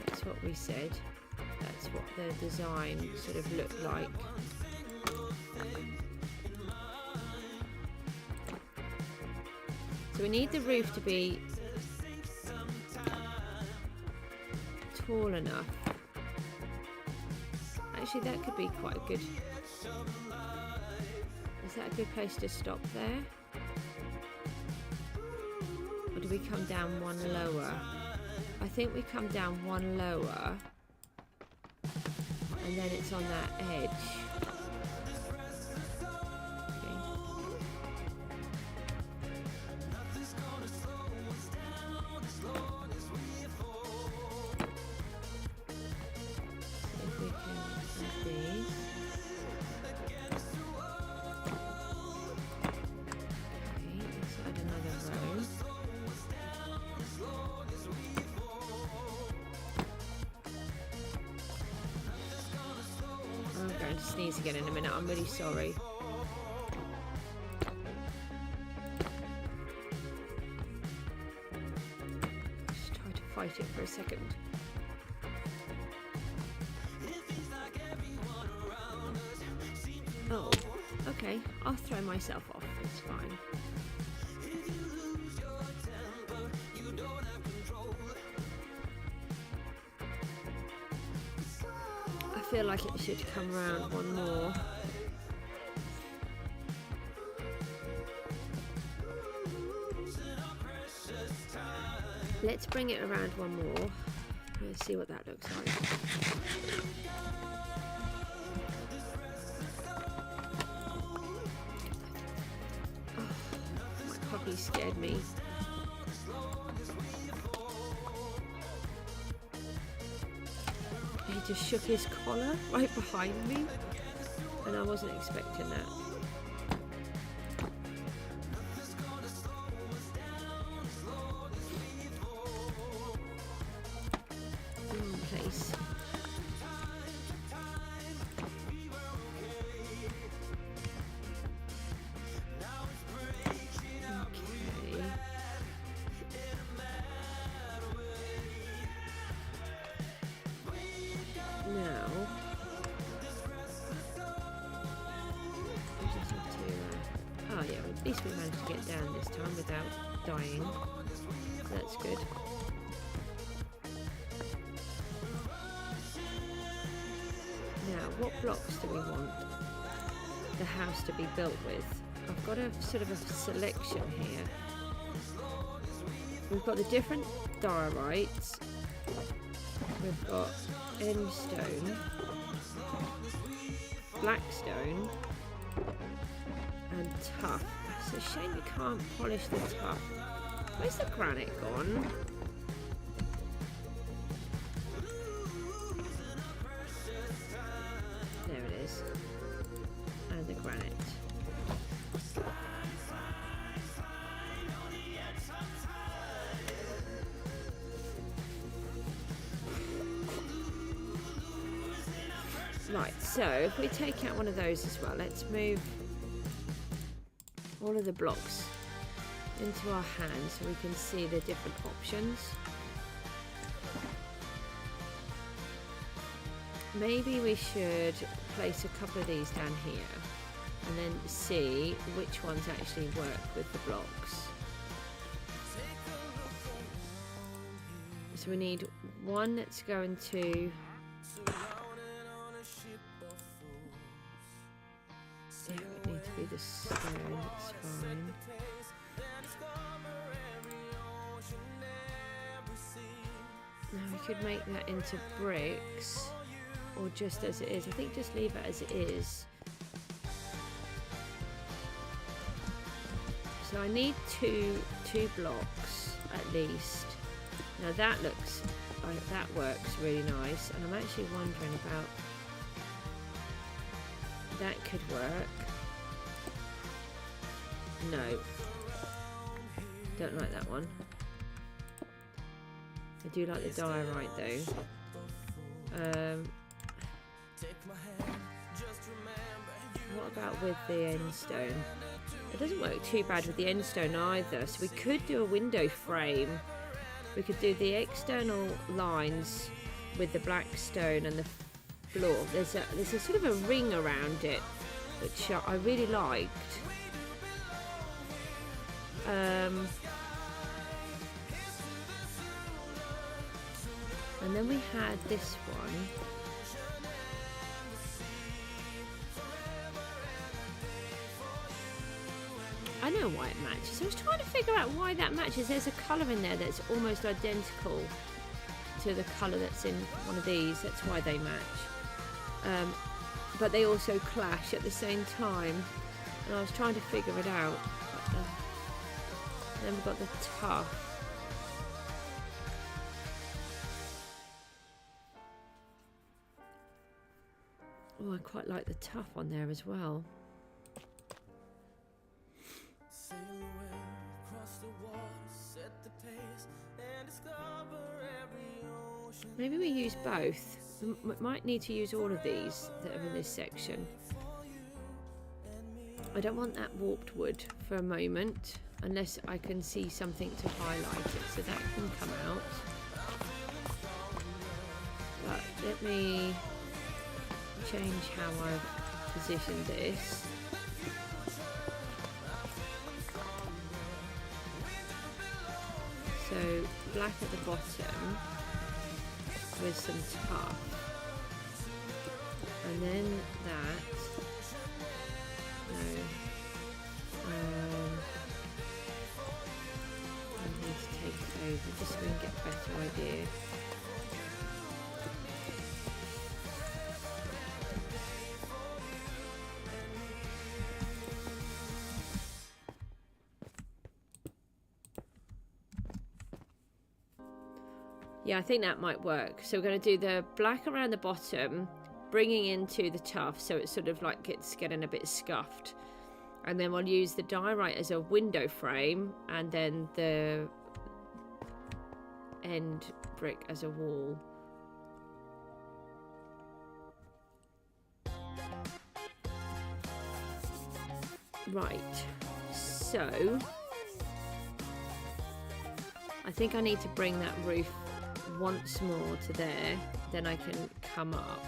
That's what we said. That's what the design sort of looked like. So we need the roof to be tall enough. Actually, that could be quite a good... Is that a good place to stop there? Or do we come down one lower? I think we come down one lower. And then it's on that edge. Sneeze again in a minute, I'm really sorry. Just try to fight it for a second. Oh, okay, I'll throw myself off, it's fine. I feel like it should come around one more. Let's bring it around one more. Let's see what that looks like. Oh, my puppy scared me. He just shook his collar right behind me, and I wasn't expecting that. Place. Okay. Now, we just have to, oh yeah, at least we managed to get down this time without dying. That's good. Now, what blocks do we want the house to be built with? I've got a sort of a selection here. We've got the different diorites. We've got endstone, blackstone, and tuff. It's a shame you can't polish the tuff. Where's the granite gone? There it is. And the granite. Right, so if we take out one of those as well, let's move all of the blocks into our hands so we can see the different options. Maybe we should place a couple of these down here and then see which ones actually work with the blocks. So we need one that's going to... Yeah, it would need to be the stone, that's fine. Now we could make that into bricks, or just as it is. I think just leave it as it is. So I need two blocks at least. Now that looks like that works really nice, and I'm actually wondering about that could work. No, don't like that one. I do like the diorite though. What about with the end stone? It doesn't work too bad with the end stone either, so we could do a window frame. We could do the external lines with the black stone and the floor. There's a sort of a ring around it, which I really liked. And then we had this one. I know why it matches. I was trying to figure out why that matches. There's a colour in there that's almost identical to the colour that's in one of these. That's why they match. But they also clash at the same time. And I was trying to figure it out. Then we've got the tuff. Oh, I quite like the tuff on there as well. Maybe we use both. We might need to use all of these that are in this section. I don't want that warped wood for a moment, unless I can see something to highlight it, so that can come out. But let me change how I've positioned this. So black at the bottom with some tuff, and then that. No, I need to take it over just so we can get a better idea. Yeah, I think that might work. So we're going to do the black around the bottom, bringing into the tuff, so it's sort of like it's getting a bit scuffed. And then we'll use the diorite as a window frame, and then the end brick as a wall. Right, so I think I need to bring that roof once more to there, then I can come up.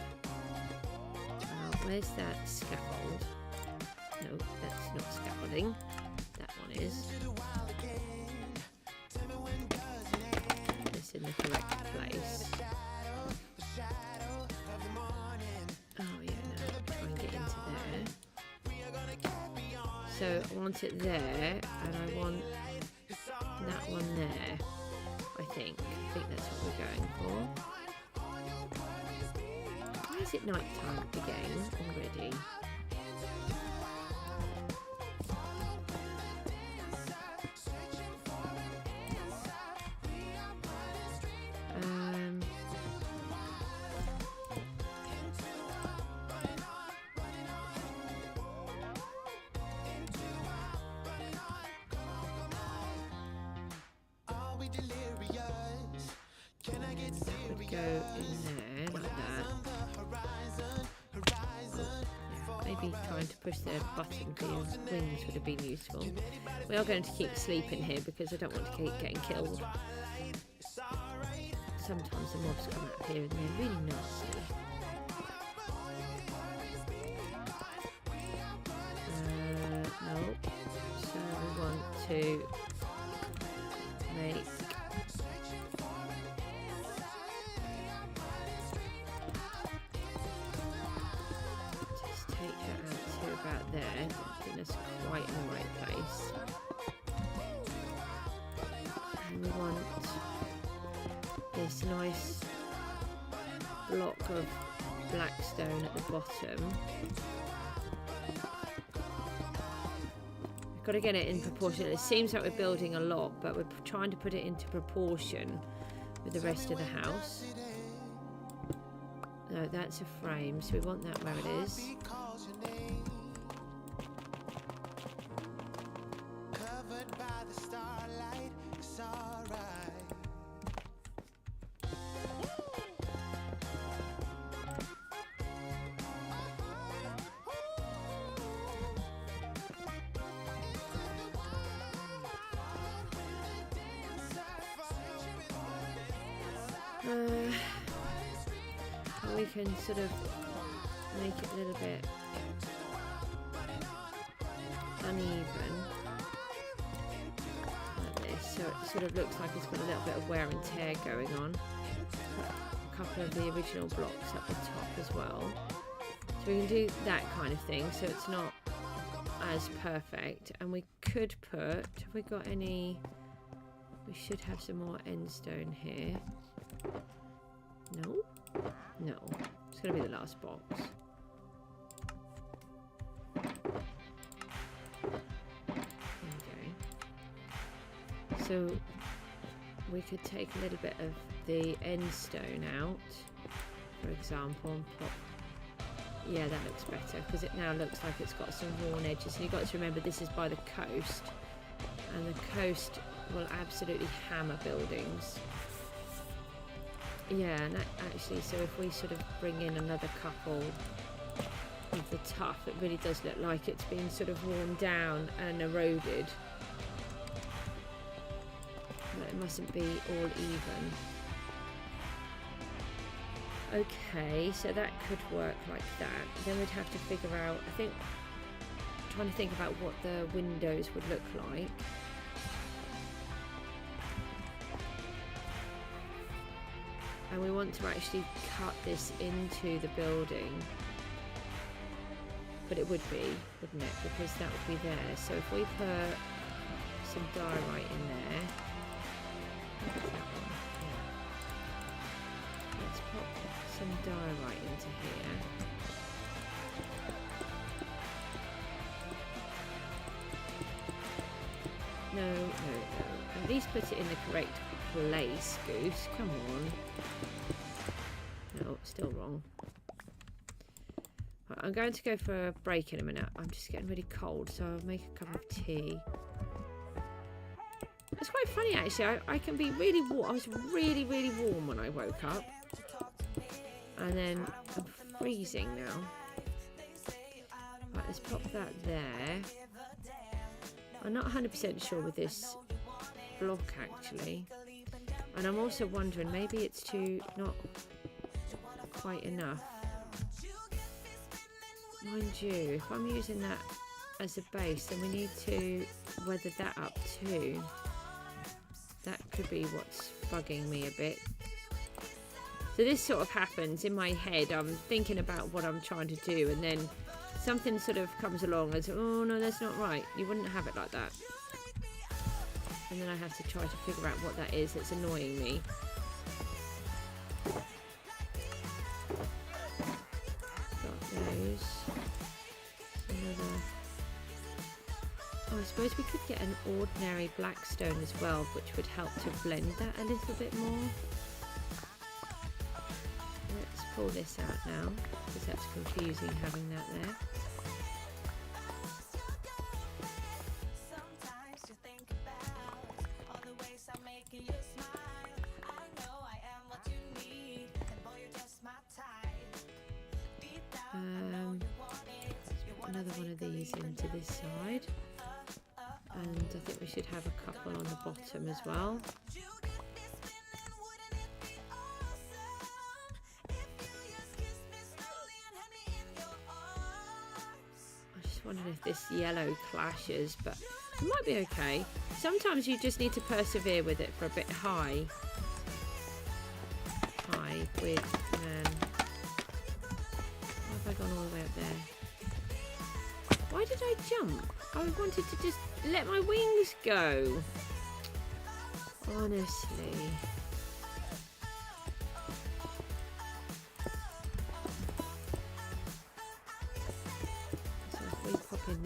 Where's that scaffold? No, that's not scaffolding. That one is. It's in the correct place. Oh yeah, no, try and get into there. So I want it there, and I want that one there. I think that's what we're going for. Why is it night time again already? Go in there like that. Maybe trying to push the button for your wings would have been useful. We are going to keep sleeping here because I don't want to keep getting killed. Sometimes the mobs come out here and they're really nasty. No. So we want to make there. I think that's nice block of black stone at the bottom. We've got to get it in proportion. It seems like we're building a lot, but we're trying to put it into proportion with the rest of the house. No, that's a frame, so we want that where it is. We can sort of make it a little bit uneven like this, so it sort of looks like it's got a little bit of wear and tear going on. Put a couple of the original blocks at the top as well, so we can do that kind of thing, so it's not as perfect. And we could put, have we got any, we should have some more end stone here. No? No. It's going to be the last box. Okay. So we could take a little bit of the end stone out, for example, and put, yeah, that looks better, because it now looks like it's got some worn edges. And you've got to remember this is by the coast, and the coast will absolutely hammer buildings. Yeah, and actually, so if we sort of bring in another couple of the tuff, it really does look like it's been sort of worn down and eroded. But it mustn't be all even. Okay, so that could work like that. Then we'd have to figure out, I think, trying to think about what the windows would look like. And we want to actually cut this into the building. But it would be, wouldn't it? Because that would be there. So if we put some diorite in there. That one? Yeah. Let's pop some diorite into here. No. At least put it in the correct place, Goose. Come on. No, still wrong. Right, I'm going to go for a break in a minute. I'm just getting really cold, so I'll make a cup of tea. It's quite funny, actually. I can be really warm. I was really, really warm when I woke up. And then I'm freezing now. Right, let's pop that there. I'm not 100% sure with this block, actually. And I'm also wondering, maybe it's not quite enough. Mind you, if I'm using that as a base, then we need to weather that up too. That could be what's bugging me a bit. So this sort of happens in my head. I'm thinking about what I'm trying to do, and then something sort of comes along and says, oh no, that's not right. You wouldn't have it like that. And then I have to try to figure out what that is that's annoying me. Got those. Another. Oh, I suppose we could get an ordinary black stone as well, which would help to blend that a little bit more. Let's pull this out now, because that's confusing having that there. Another one of these into this side, and I think we should have a couple on the bottom as well. I just wondered if this yellow clashes, but it might be okay. Sometimes you just need to persevere with it for a bit high with why have I gone all the way up there? Why did I jump? I wanted to just let my wings go. Honestly.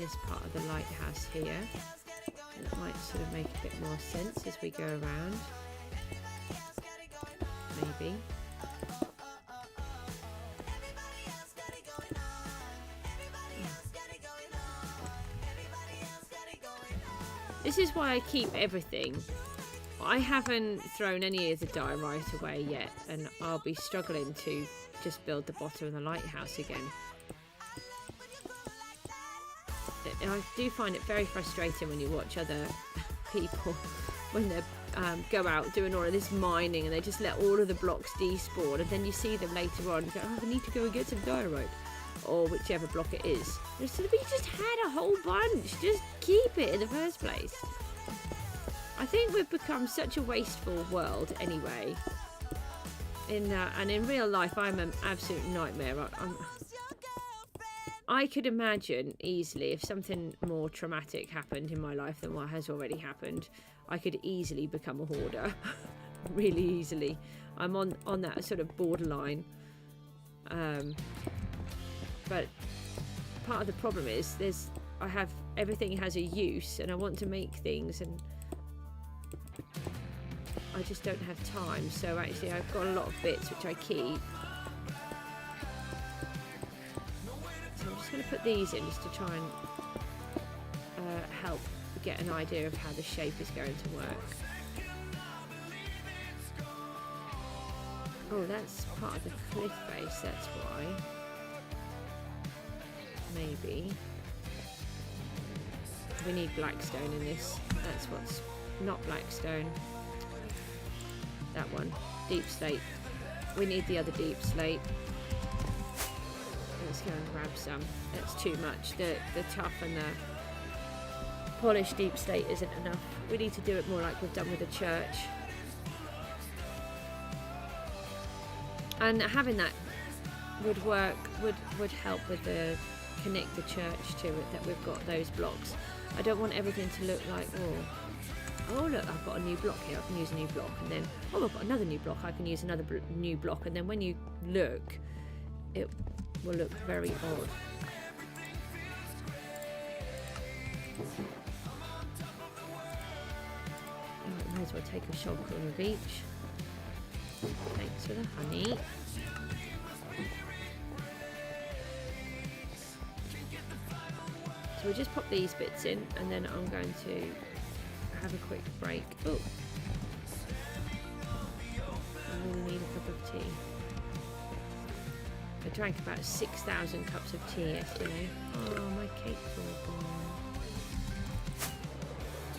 this part of the lighthouse here. It might sort of make a bit more sense as we go around. Maybe. This is why I keep everything. I haven't thrown any of the diorite away yet, and I'll be struggling to just build the bottom of the lighthouse again. I do find it very frustrating when you watch other people when they go out doing all of this mining and they just let all of the blocks despawn, and then you see them later on and go, oh, I need to go and get some diorite, or whichever block it is. You just had a whole bunch, just keep it in the first place. I think we've become such a wasteful world anyway. And in real life, I'm an absolute nightmare. I could imagine easily if something more traumatic happened in my life than what has already happened, I could easily become a hoarder. Really easily. I'm on that sort of borderline. But part of the problem is everything has a use, and I want to make things, and I just don't have time. So actually I've got a lot of bits which I keep. So I'm just going to put these in just to try and help get an idea of how the shape is going to work. Oh, that's part of the cliff face, that's why. Maybe. We need blackstone in this. That's what's not blackstone. That one. Deep slate. We need the other deep slate. Let's go and grab some. That's too much. The tough and the polished deep slate isn't enough. We need to do it more like we've done with the church. And having that would work, would help with the connect the church to it, that we've got those blocks. I don't want everything to look like, oh look, I've got a new block here, I can use a new block, and then, oh, I've got another new block, I can use another new block, and then when you look, it will look very odd. Oh, might as well take a shot on the beach. Thanks for the honey. So we'll just pop these bits in, and then I'm going to have a quick break. Oh, I really need a cup of tea. I drank about 6,000 cups of tea yesterday. Oh, my cake's all gone.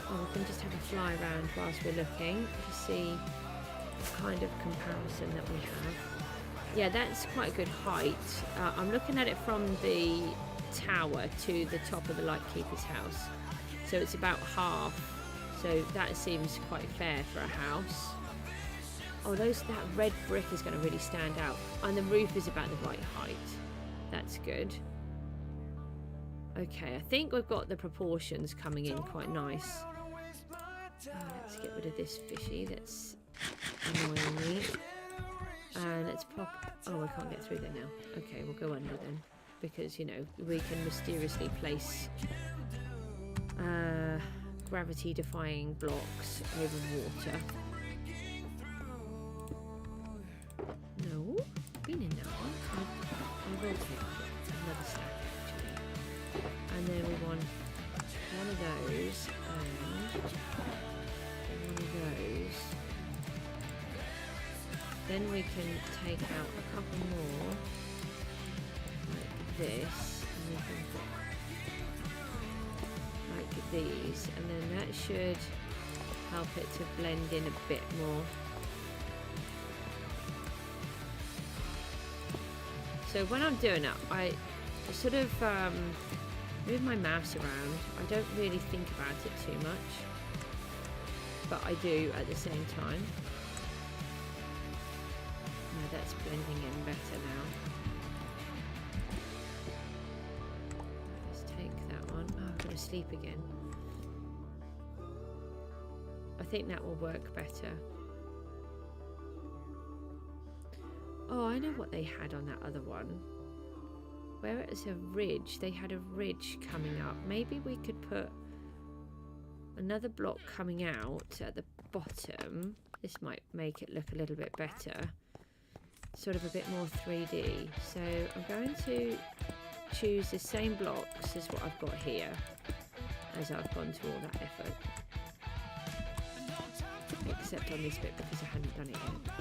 Oh, we can just have a fly around whilst we're looking to see the kind of comparison that we have. Yeah, that's quite a good height. I'm looking at it from the tower to the top of the Lightkeeper's house. So it's about half. So that seems quite fair for a house. Oh, that red brick is going to really stand out. And the roof is about the right height. That's good. Okay, I think we've got the proportions coming in quite nice. Let's get rid of this fishy that's annoying me. And let's pop... Oh, I can't get through there now. Okay, we'll go under then. Because, you know, we can mysteriously place gravity-defying blocks over water. No, been in that one. I'll rotate another stack actually. And then we want one of those and one of those. Then we can take out a couple more like this, and we can put like these, and then that should help it to blend in a bit more. So when I'm doing it, I sort of move my mouse around. I don't really think about it too much, but I do at the same time. Now that's blending in better now. Let's take that one. Oh, I've got to sleep again. I think that will work better. Oh, I know what they had on that other one. where it's a ridge, they had a ridge coming up. Maybe we could put another block coming out at the bottom. This might make it look a little bit better, sort of a bit more 3D. So I'm going to choose the same blocks as what I've got here, as I've gone to all that effort, except on this bit because I hadn't done it yet.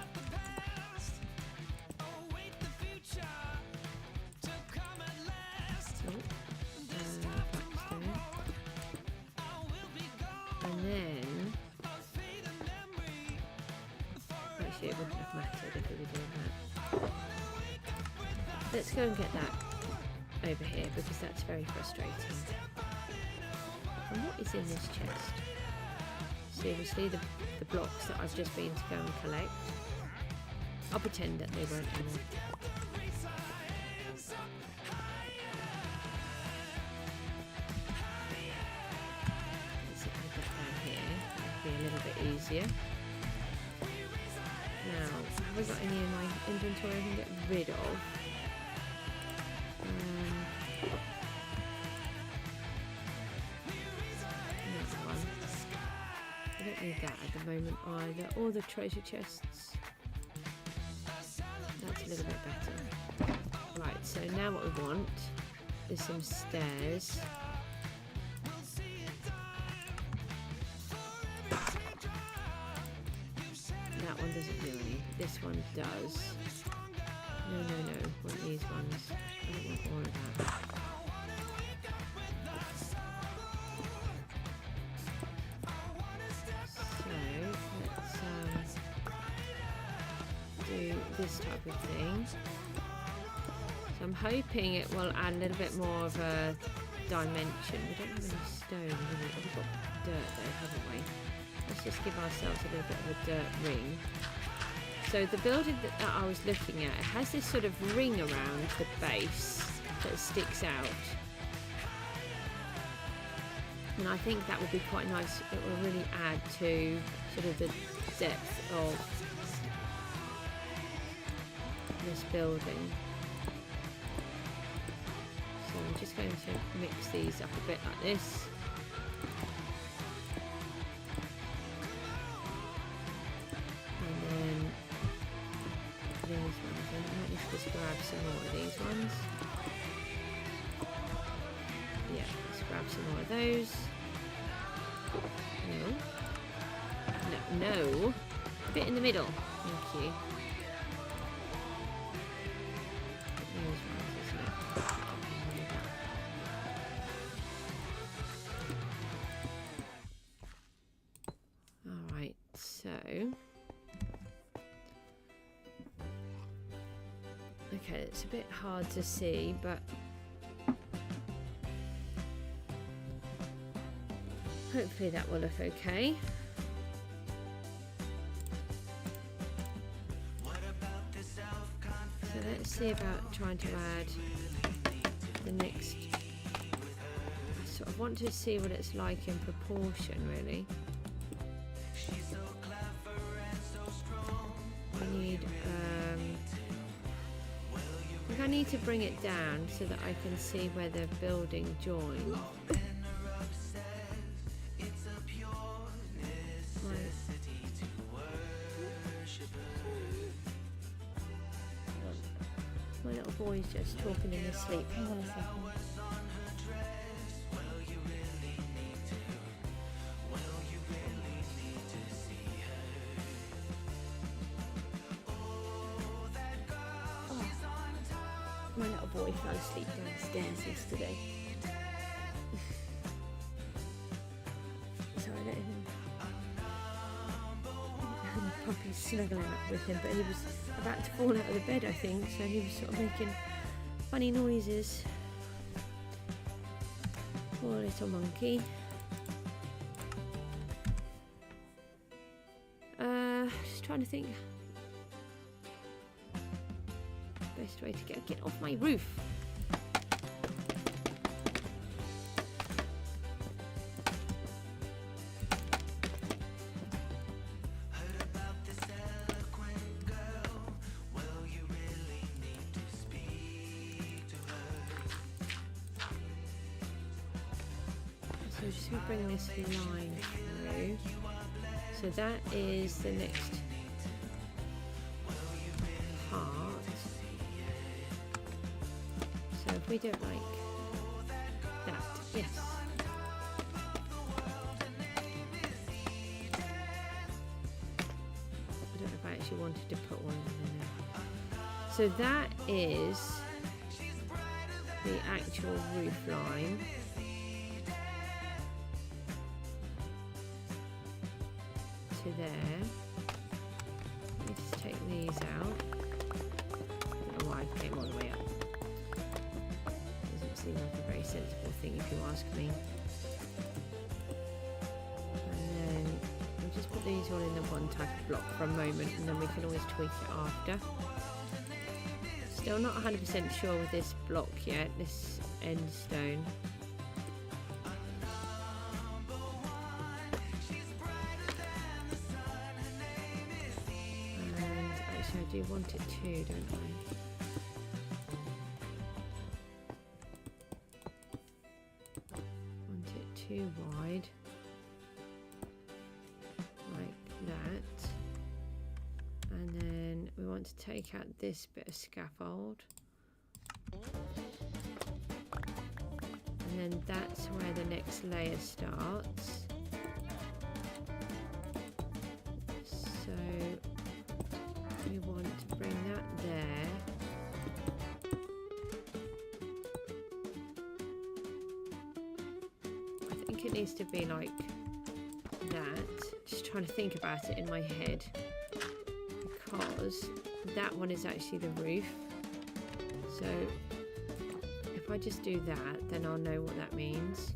And then, actually it wouldn't have mattered if we were doing that. Let's go and get that over here because that's very frustrating. And what is in this chest? Seriously, the blocks that I've just been to go and collect. I'll pretend that they weren't in there. A little bit easier. Now, have I got any in my inventory I can get rid of? That one. I don't need that at the moment either. Or the treasure chests. That's a little bit better. Right, so now what we want is some stairs. That one doesn't do any. This one does. No, want these ones. I don't want all of that. So let's do this type of thing. So I'm hoping it will add a little bit more of a dimension. We don't have any stone, do we? We've got dirt though, haven't we? Let's just give ourselves a little bit of a dirt ring. So the building that I was looking at, it has this sort of ring around the base that sticks out. And I think that would be quite nice. It will really add to sort of the depth of this building. So I'm just going to mix these up a bit like this. These ones, I might just grab some more of these ones. Yeah, let's grab some more of those. No. A bit in the middle. Thank you. Those ones, isn't it? Alright, so okay, it's a bit hard to see, but hopefully that will look okay. So let's see about trying to add the next. I sort of want to see what it's like in proportion, really. I need I need to bring it down so that I can see where the building joins. My little boy's just talking in his sleep. Hang on a second. My little boy fell asleep downstairs yesterday. So I let him and the puppy snuggle out with him, but he was about to fall out of the bed, I think, so he was sort of making funny noises. Poor little monkey. Just trying to think. Best way to get off my roof. So just going to bring this line through. So that is the next part. So if we do it like that, yes. I don't know if I actually wanted to put one in there. So that is the actual roof line. To there. Let me just take these out. I don't know why I came all the way up. Doesn't seem like a very sensible thing if you ask me. And then we'll just put these all in the one type of block for a moment, and then we can always tweak it after. Still not 100% sure with this block yet, this end stone. And actually I do want it too, don't I? Want it too wide. Like that. And then we want to take out this bit of scaffold. And then that's where the next layer starts. So we want to bring that there. I think it needs to be like that. Just trying to think about it in my head. Because that one is actually the roof. So if I just do that, then I'll know what that means.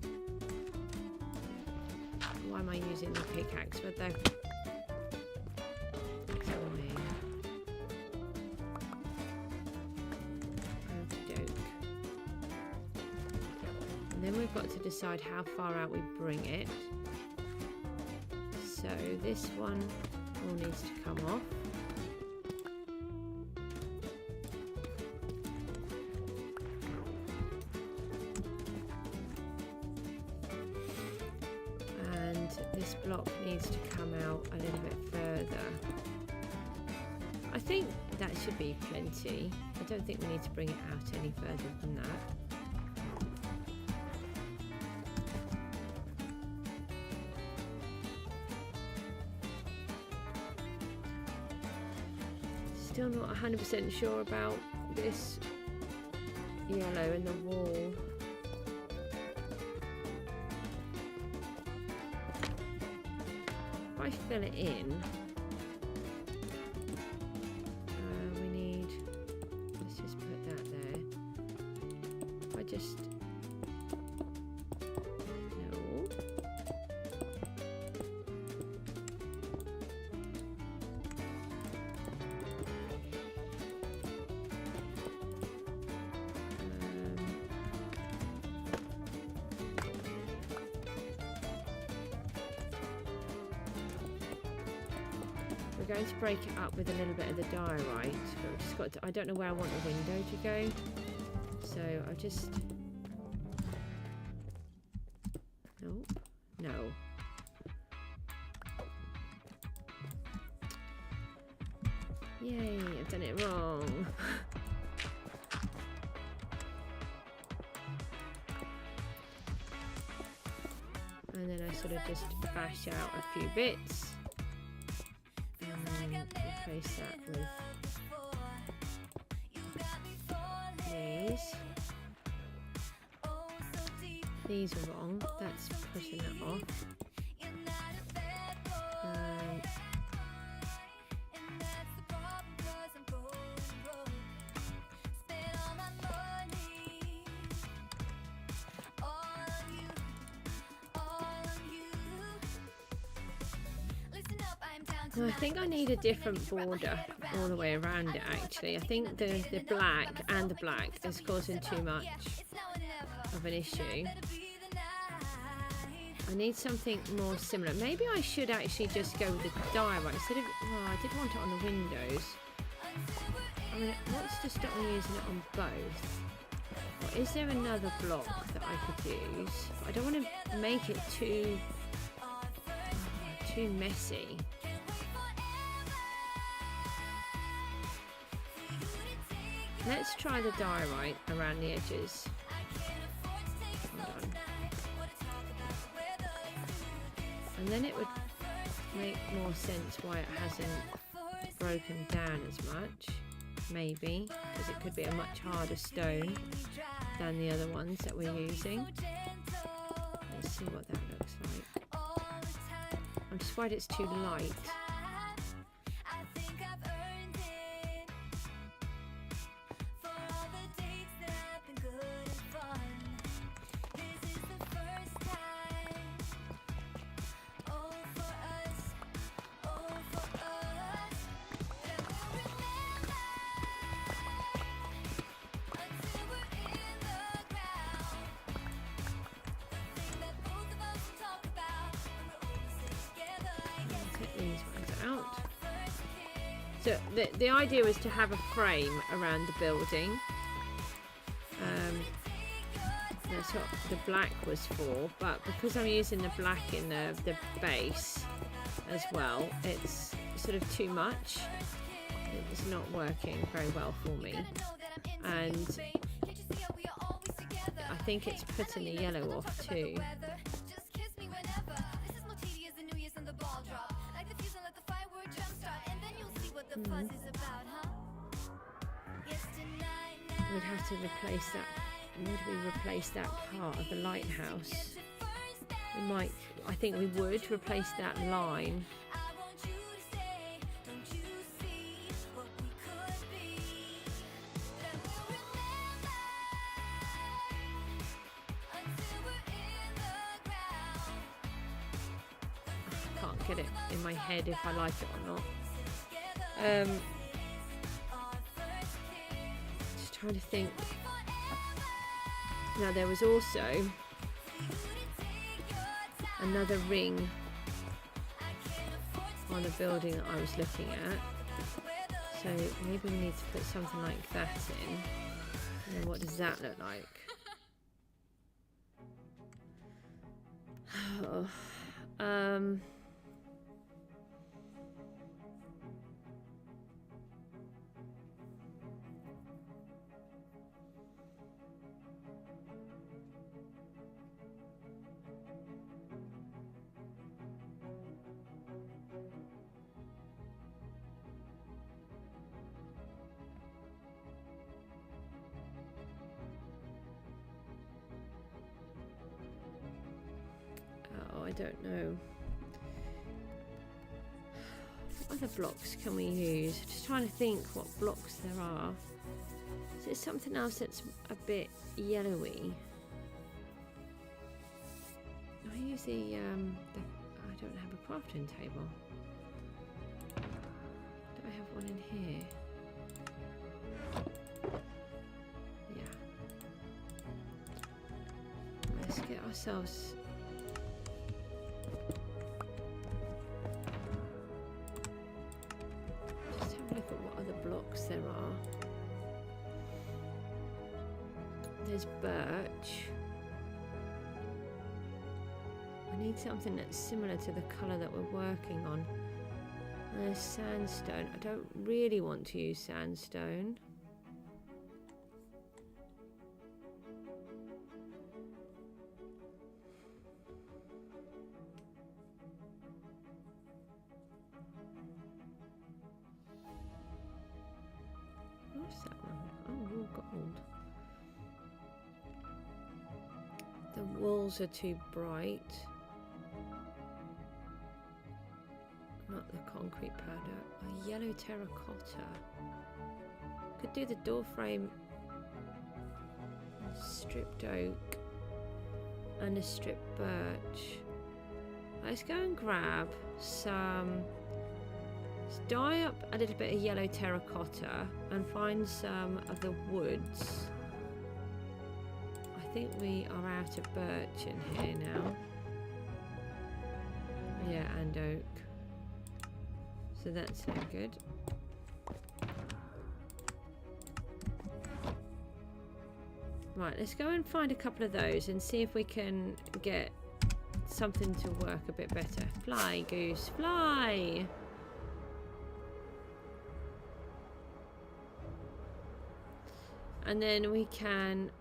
Why am I using the pickaxe? But though, that's annoying. Okey-doke. And then we've got to decide how far out we bring it. So this one all needs to come off. This block needs to come out a little bit further. I think that should be plenty. I don't think we need to bring it out any further than that. Still not 100% sure about this yellow in the wall. If I fill it in, we need, let's just put that there. If I just, no. We're going to break it up with a little bit of the diorite, but we've just got to, I don't know where I want the window to go, so I'll just, no. Yay, I've done it wrong. And then I sort of just bash out a few bits. Replace that with these. These are wrong. That's pushing that off. I think I need a different border all the way around it actually. I think the black and the black is causing too much of an issue. I need something more similar. Maybe I should actually just go with the diorite instead of, oh, I did want it on the windows. I mean, what's to stop me using it on both? is there another block that I could use? I don't want to make it too messy. Let's try the diorite around the edges. Hold on. And then it would make more sense why it hasn't broken down as much. Maybe, because it could be a much harder stone than the other ones that we're using. Let's see what that looks like. I'm just worried it's too light. So the idea was to have a frame around the building. That's what the black was for, but because I'm using the black in the base as well, it's sort of too much. It's not working very well for me, and I think it's putting the yellow off too. We'd have to replace that. Would we replace that part of the lighthouse? We might. I think we would replace that line. I can't get it in my head if I like it or not. Just trying to think. Now there was also another ring on the building that I was looking at, so maybe we need to put something like that in. And then what does that look like? I don't know. What other blocks can we use? Just trying to think what blocks there are. Is there something else that's a bit yellowy? I use the I don't have a crafting table. Do I have one in here? Yeah. Let's get ourselves. Blocks there are. There's birch. I need something that's similar to the colour that we're working on. And there's sandstone. I don't really want to use sandstone. What's that one? Oh, raw gold. The walls are too bright. Not the concrete powder. A yellow terracotta. Could do the door frame. Stripped oak. And a stripped birch. Let's go and grab some. Let's dye up a little bit of yellow terracotta and find some of the woods. I think we are out of birch in here now. Yeah, and oak. So that's no good. Right, let's go and find a couple of those and see if we can get something to work a bit better. Fly, goose, fly! And then we can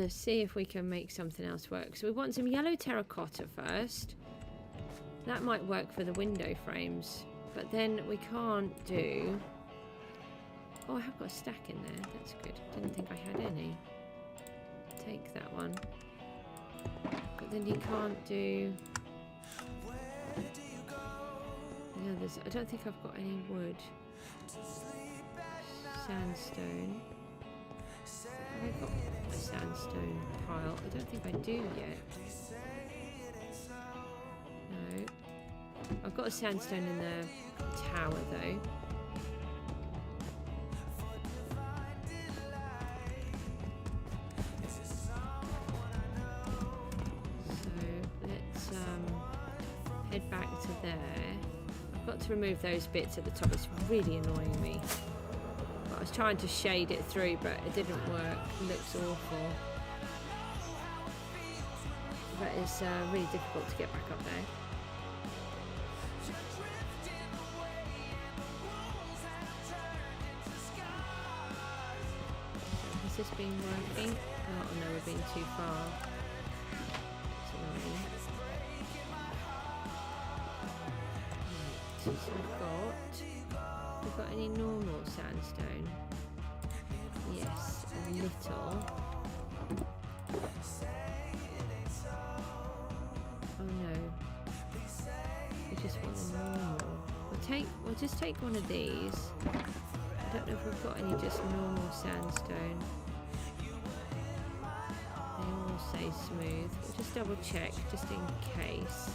see if we can make something else work. So we want some yellow terracotta first. That might work for the window frames. But then we can't do... Oh, I have got a stack in there. That's good. Didn't think I had any. Take that one. But then you can't do the others. I don't think I've got any wood. Sandstone. Have I got a sandstone pile? I don't think I do yet. No. I've got a sandstone in the tower though. Head back to there. I've got to remove those bits at the top. It's really annoying me. But I was trying to shade it through, but it didn't work. It looks awful. But it's really difficult to get back up there. Has this been working? Oh no, we've been too far. It's annoying. So we've got any normal sandstone? Yes, a little. Oh no, we just want the normal. We'll just take one of these. I don't know if we've got any just normal sandstone. They all say smooth. We'll just double check just in case.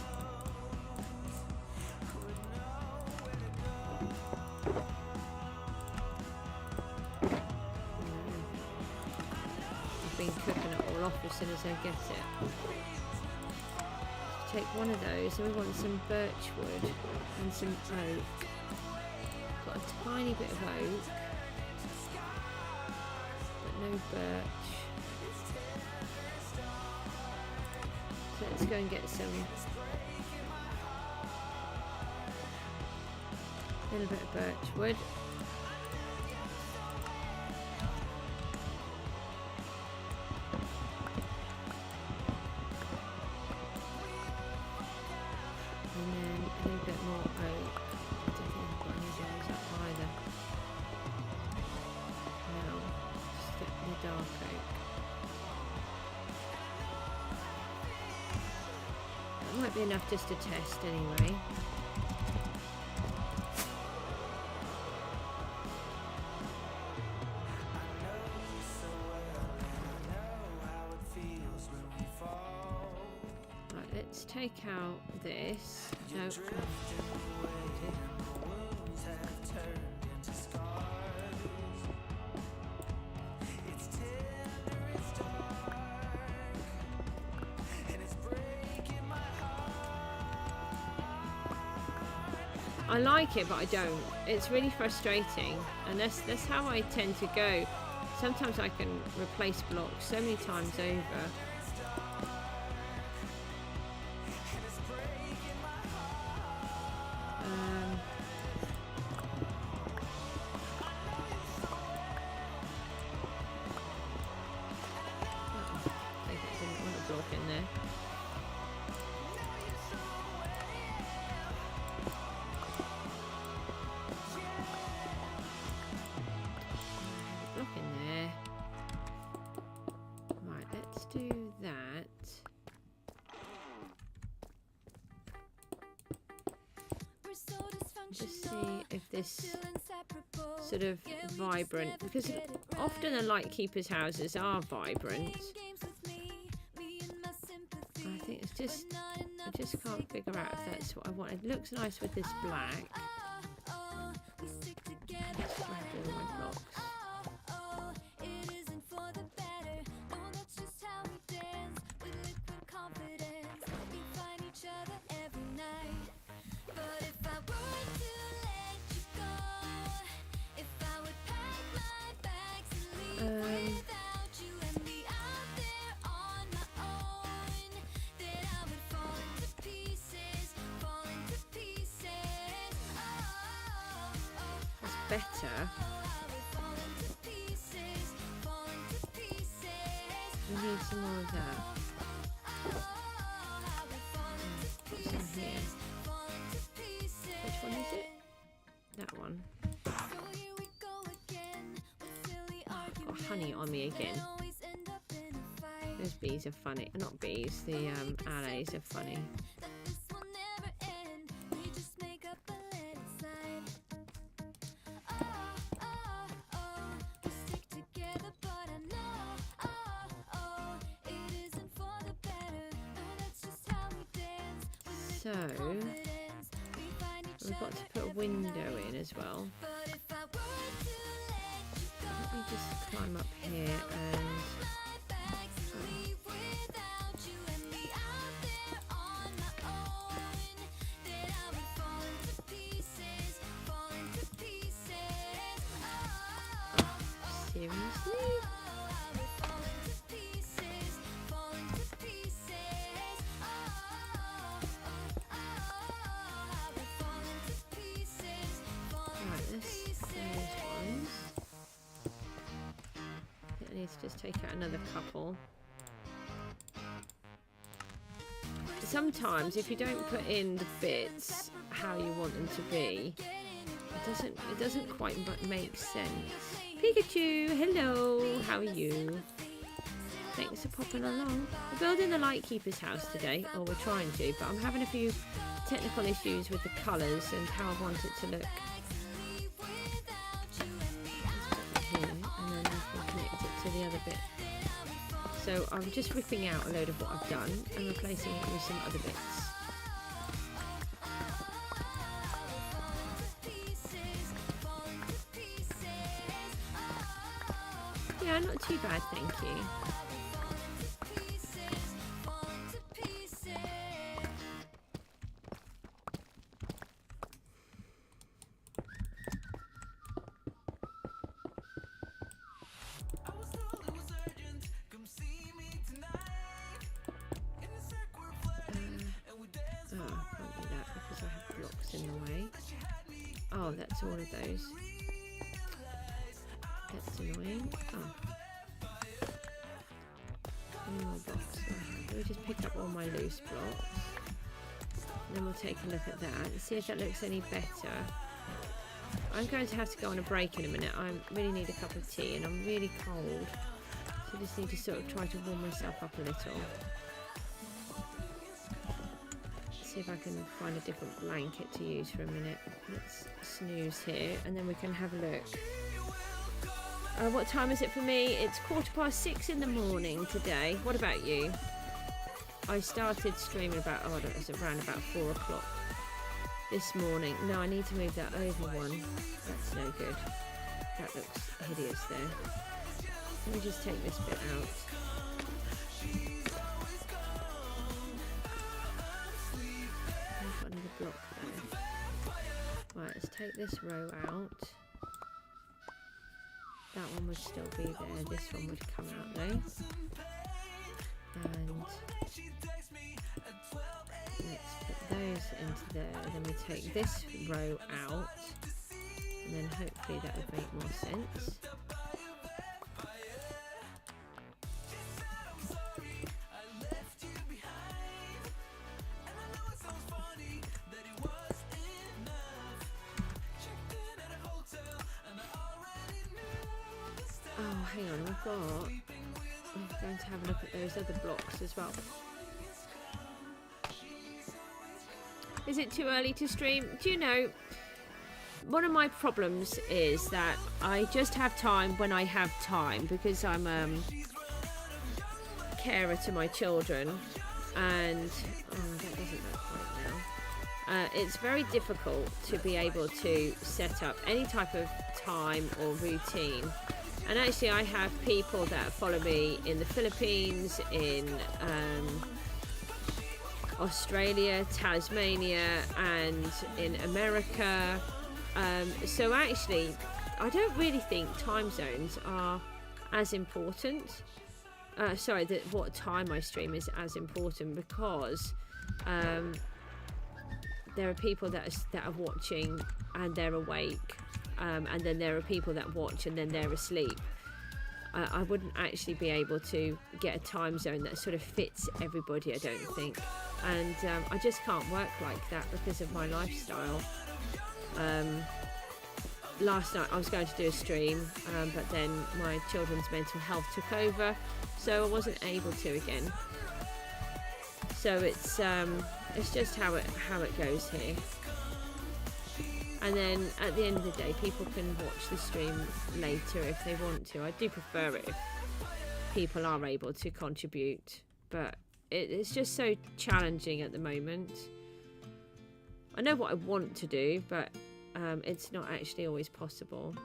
Been cooking it all off as soon as I get it. Take one of those, and we want some birch wood and some oak. Got a tiny bit of oak, but no birch. So let's go and get some little bit of birch wood. Might be enough just to test anyway. Right, let's take out this. No. I like it, but I don't. It's really frustrating, and that's how I tend to go. Sometimes I can replace blocks so many times over. I didn't want a block in there. Just see if this sort of vibrant, because often the Lightkeeper's houses are vibrant. I think it's just, I just can't figure out if that's what I want. It looks nice with this black. Let's grab all my blocks. better. We need some more of that. Put some here. Which one is it? That one. Oh, I've got honey on me again. Those bees are funny. Not bees, the allies are funny. So we've got to put a window in as well. Let me just climb up here and seriously? To just take out another couple. Sometimes if you don't put in the bits how you want them to be, it doesn't quite make sense. Pikachu, hello, how are you? Thanks for popping along. We're building the Lightkeeper's house today, or we're trying to, but I'm having a few technical issues with the colours and how I want it to look. The other bit. So I'm just ripping out a load of what I've done and replacing it with some other bits. Yeah, not too bad, thank you. Oh, that's all of those. That's annoying. Oh. One more box. Let me just pick up all my loose blocks. And then we'll take a look at that and see if that looks any better. I'm going to have to go on a break in a minute. I really need a cup of tea and I'm really cold. So I just need to sort of try to warm myself up a little. See if I can find a different blanket to use for a minute. Let's snooze here and then we can have a look. What time is it for me? It's 6:15 in the morning today. What about you? I started streaming about, it was around about 4 o'clock this morning. No, I need to move that over one. That's no good. That looks hideous there. Let me just take this bit out. Block there. Right, let's take this row out. That one would still be there. This one would come out though. And let's put those into there. Then we take this row out. And then hopefully that would make more sense. Oh, hang on, I'm going to have a look at those other blocks as well. Is it too early to stream? Do you know, one of my problems is that I just have time when I have time because I'm a carer to my children and that doesn't look right now. It's very difficult to be able to set up any type of time or routine. And actually I have people that follow me in the Philippines, in Australia, Tasmania, and in America. So actually, I don't really think time zones are as important. Sorry, what time I stream is as important because there are people that are watching and they're awake and then there are people that watch and then they're asleep. I wouldn't actually be able to get a time zone that sort of fits everybody, I don't think. And I just can't work like that because of my lifestyle. Last night I was going to do a stream, but then my children's mental health took over, so I wasn't able to again. So it's just how it goes here. And then at the end of the day, people can watch the stream later if they want to. I do prefer it if people are able to contribute, but it's just so challenging at the moment. I know what I want to do, but it's not actually always possible.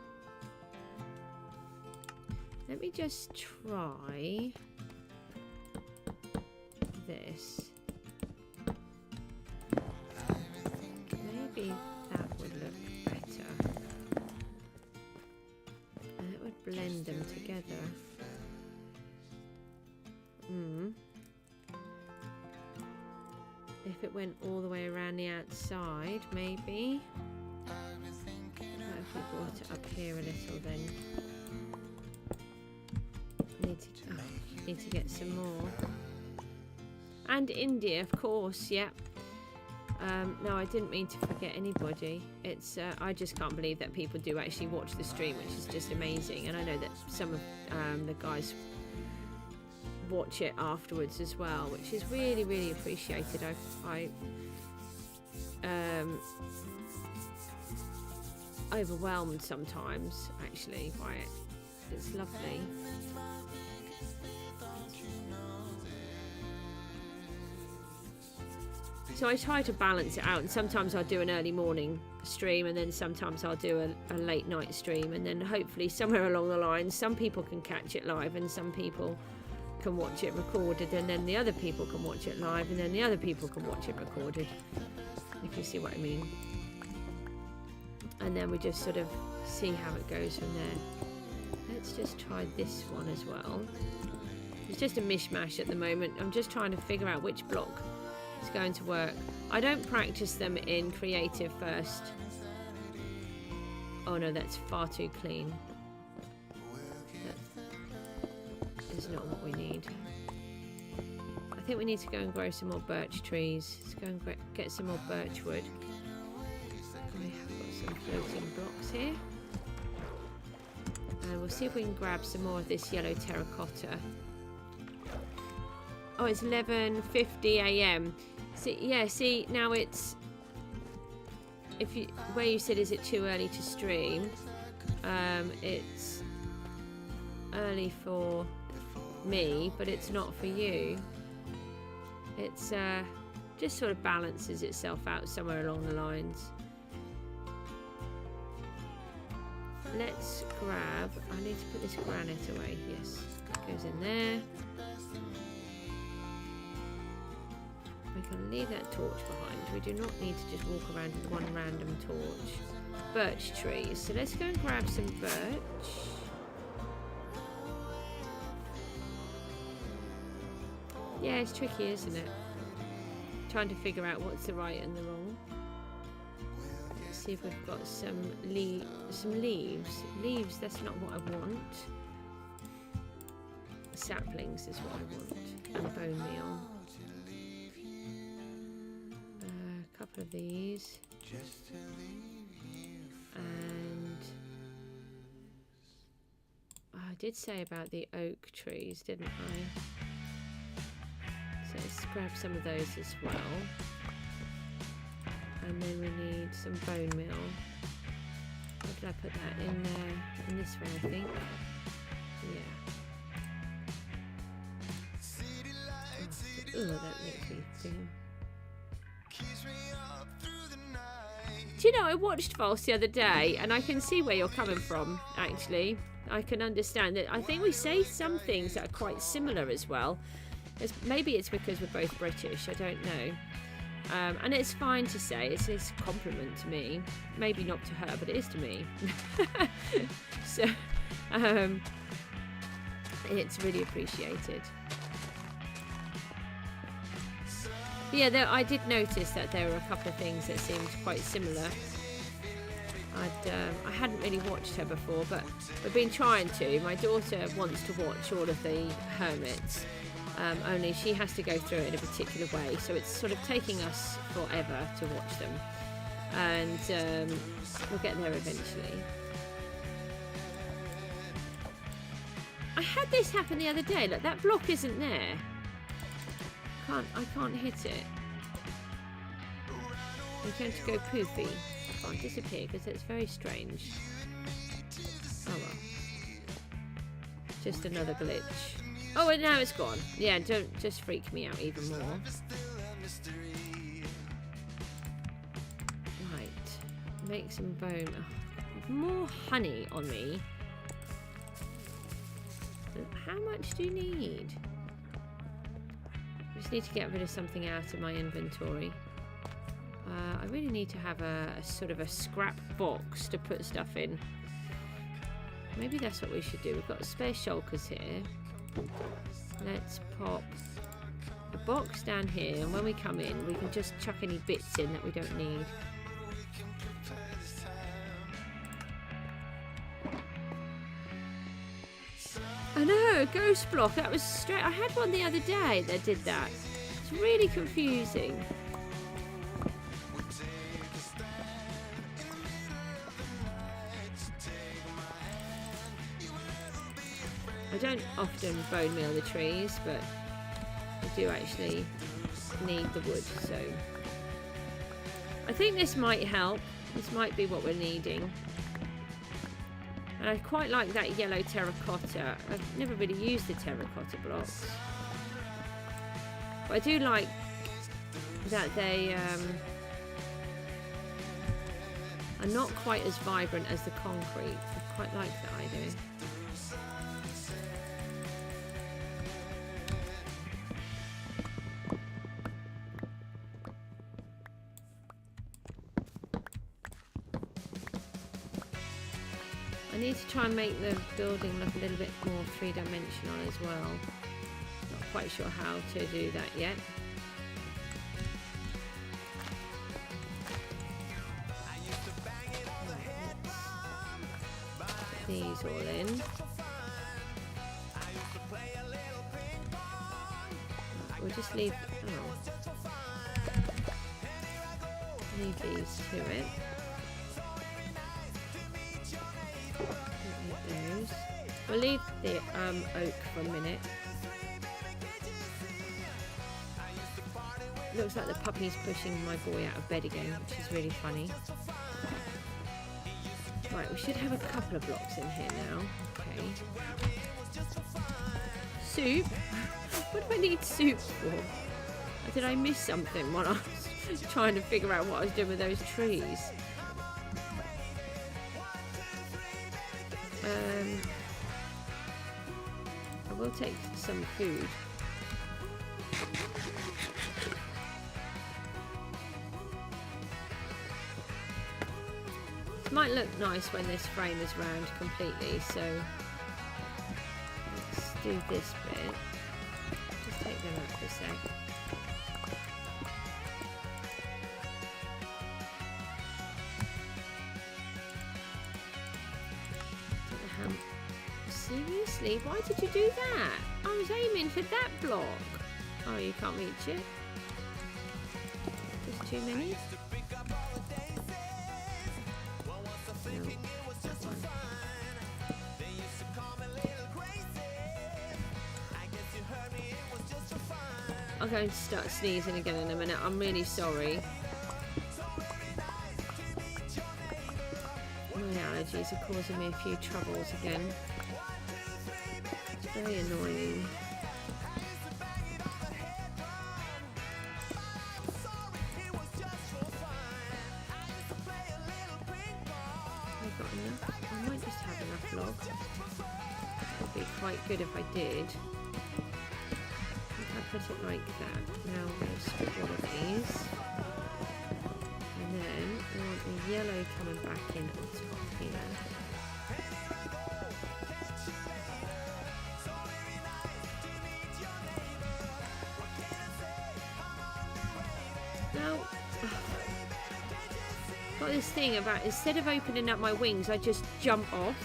Let me just try this. Maybe that would look better. And it would blend them together. If it went all the way around the outside, maybe. If we brought it up here a little, then need to get some more. And India, of course, yeah. No, I didn't mean to forget anybody. It's I just can't believe that people do actually watch the stream, which is just amazing. And I know that some of the guys watch it afterwards as well, which is really, really appreciated. Overwhelmed sometimes actually by it. It's lovely. So I try to balance it out, and sometimes I'll do an early morning stream, and then sometimes I'll do a late night stream, and then hopefully somewhere along the line some people can catch it live and some people can watch it recorded, and then the other people can watch it live, and then the other people can watch it recorded, if you see what I mean. And then we just sort of see how it goes from there. Let's just try this one as well. It's just a mishmash at the moment. I'm just trying to figure out which block is going to work. I don't practice them in creative first. Oh no, that's far too clean. That is not what we need. I think we need to go and grow some more birch trees. Let's go and get some more birch wood. We have got some floating blocks here. And we'll see if we can grab some more of this yellow terracotta. Oh, it's 11:50 a.m. See, now it's where you said, is it too early to stream? It's early for me, but it's not for you. It's just sort of balances itself out somewhere along the lines. Let's grab, I need to put this granite away. Yes, it goes in there. We can leave that torch behind. We do not need to just walk around with one random torch. Birch trees. So let's go and grab some birch. Yeah, it's tricky, isn't it? Trying to figure out what's the right and the wrong. Let's see if we've got some leaves. Leaves, that's not what I want. Saplings is what I want. And bone meal. A couple of these. And I did say about the oak trees, didn't I? So let's grab some of those as well. And then we need some bone meal. Where did I put that? In there, in this one, I think. Yeah. Oh, that makes me feel. Do you know, I watched False the other day, and I can see where you're coming from, actually. I can understand that. I think we say some things that are quite similar as well. Maybe it's because we're both British, I don't know. And it's fine to say, it's a compliment to me. Maybe not to her, but it is to me. So, it's really appreciated. But yeah, I did notice that there were a couple of things that seemed quite similar. I hadn't really watched her before, but I've been trying to. My daughter wants to watch all of the hermits, only she has to go through it in a particular way, so it's sort of taking us forever to watch them, and we'll get there eventually. I had this happen the other day. Look, that block isn't there. I can't hit it. It's going to go poofy. I can't disappear because it's very strange. Oh well. Just another glitch. Oh, and now it's gone. Yeah, don't just freak me out even more. Right. Make some bone. Oh, more honey on me. How much do you need? I just need to get rid of something out of my inventory. I really need to have a sort of a scrap box to put stuff in. Maybe that's what we should do. We've got spare shulkers here. Let's pop a box down here, and when we come in, we can just chuck any bits in that we don't need. I know, ghost block. That was straight. I had one the other day that did that. It's really confusing. I don't often bone meal the trees, but I do actually need the wood, so I think this might help. This might be what we're needing. And I quite like that yellow terracotta. I've never really used the terracotta blocks, but I do like that they are not quite as vibrant as the concrete. I quite like that idea. I need to try and make the building look a little bit more three-dimensional as well. Not quite sure how to do that yet. Put these all in. We'll just leave. Leave these to it. We'll leave the oak for a minute. Looks like the puppy's pushing my boy out of bed again, which is really funny. Right, we should have a couple of blocks in here now. Okay. Soup? What do I need soup for? Did I miss something while I was trying to figure out what I was doing with those trees? I will take some food. It might look nice when this frame is round completely, so let's do this bit. Just take them out for a sec. Seriously? Why did you do that? I was aiming for that block. Oh, you can't reach it? Just too many? No, that one. I'm going to start sneezing again in a minute. I'm really sorry. My allergies are causing me a few troubles again. Very annoying. I've got enough. I might just have enough logs. Would be quite good if I did. If I put it like that. Now I'm going to strip one of these. And then I want the yellow coming back in at the top here. got this thing about instead of opening up my wings, I just jump off.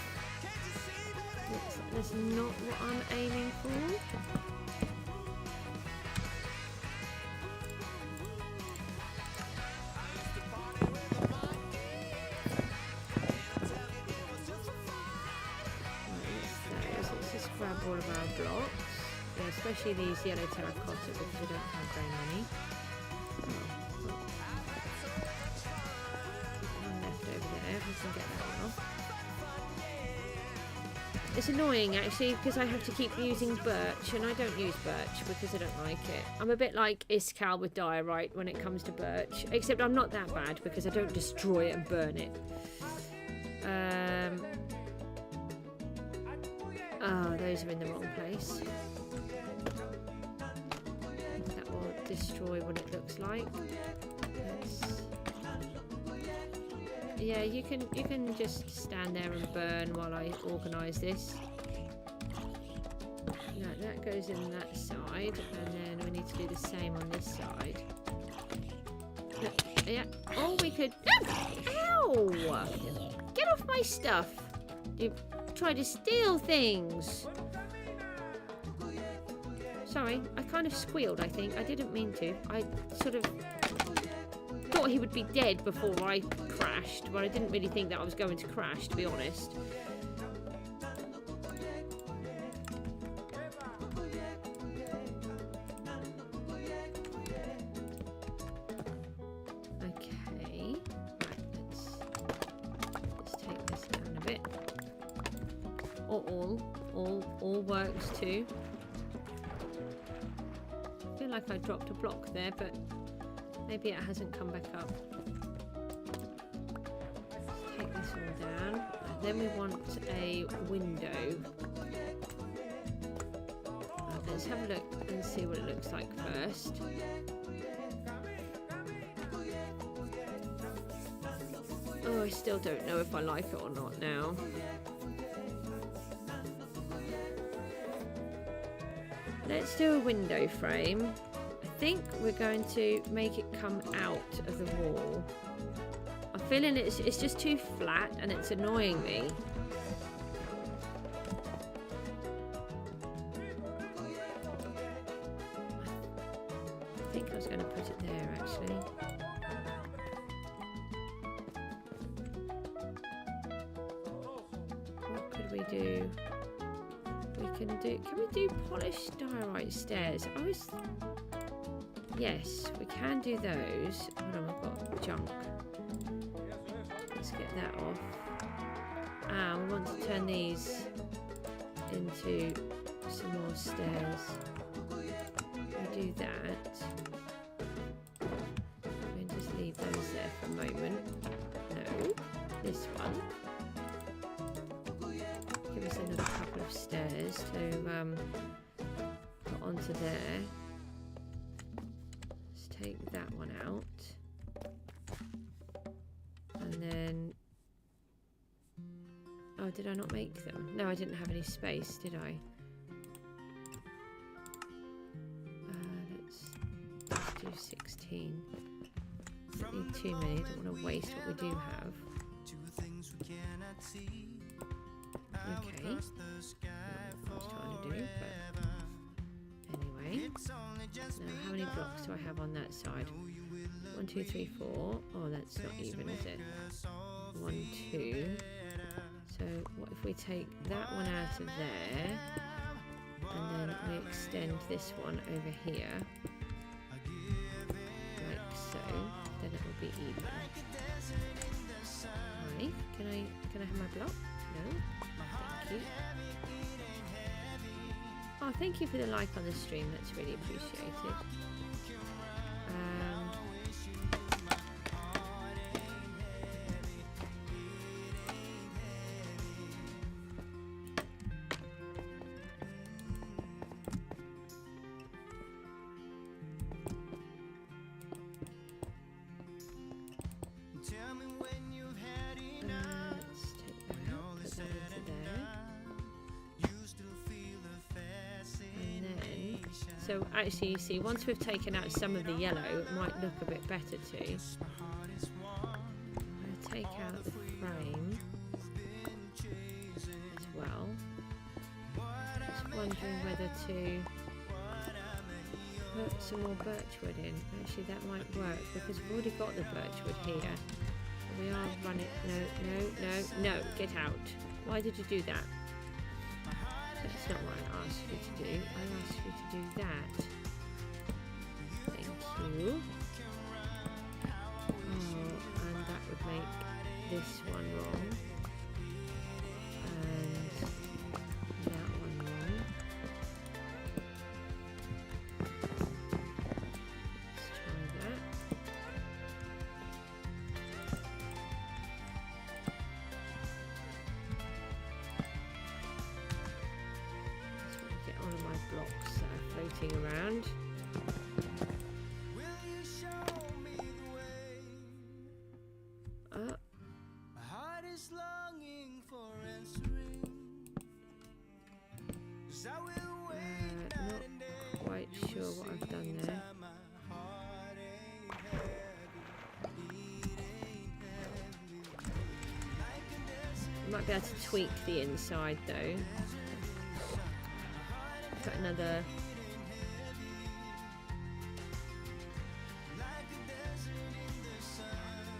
That's not what I'm aiming for. Let's just grab all of our blocks. Yeah, especially these yellow terracotta because we don't have very many. One left over there, we can get that one off. It's annoying actually because I have to keep using birch and I don't use birch because I don't like it. I'm a bit like Iskal with diorite when it comes to birch, except I'm not that bad because I don't destroy it and burn it. Oh, those are in the wrong place. That will destroy what it looks like. Yeah, you can just stand there and burn while I organise this. No, that goes in that side, and then we need to do the same on this side. Yeah. Oh, we could. Ow! Get off my stuff! You try to steal things. Sorry, I kind of squealed. I think I didn't mean to. I sort of thought he would be dead before I crashed, but I didn't really think that I was going to crash, to be honest. Okay, right, let's take this down a bit. Or all works too. I feel like I dropped a block there, but maybe it hasn't come back up. Let's take this all down. And then we want a window. Let's have a look and see what it looks like first. Oh, I still don't know if I like it or not now. Let's do a window frame. I think we're going to make it come out of the wall. I'm feeling it's just too flat and it's annoying me. I think I was going to put it there actually. What could we do? Can we do polished diorite stairs? Yes, we can do those. Hold on, we've got junk. Let's get that off. And we want to turn these into some more stairs. We do that. We'll just leave those there for a moment. No, this one. Give us another couple of stairs to put onto there. Let's take that one out. And then... Oh, did I not make them? No, I didn't have any space, did I? Let's do 16. Don't need too many, don't want to waste what we do have. Okay, not what I was trying to do, but anyway. Now, how many blocks do I have on that side? 1, 2, 3, 4. Oh, that's not even, is it? 1, 2. So, what if we take that one out of there, and then we extend this one over here, like so. Then it will be even. Right? Can I have my block? No. Thank you. Oh, thank you for the like on the stream. That's really appreciated. So actually, you see, once we've taken out some of the yellow, it might look a bit better too. Where's wondering whether to put some more birchwood in. Actually, that might work because we've already got the birchwood here. We are running. No, get out. Why did you do that? That's not what I asked you to do. I asked you to do that. Thank you. Oh, and that would make this one wrong. And that one wrong. Let's try that. Get all of my blocks that are floating around. Not quite sure what I've done there. Might be able to tweak the inside though. Got another.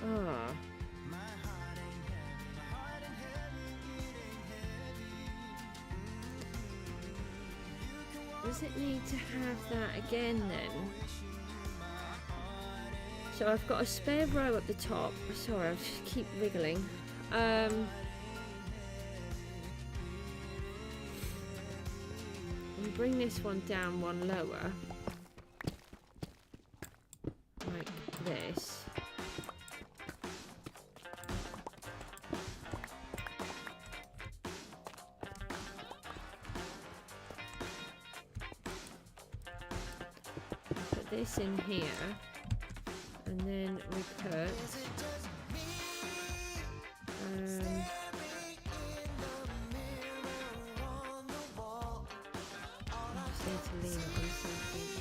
Ah. Does it need to have that again then? So I've got a spare row at the top. Sorry, I'll just keep wriggling. And bring this one down one lower. Like this. This in here, and then we put I just need to lean it on something.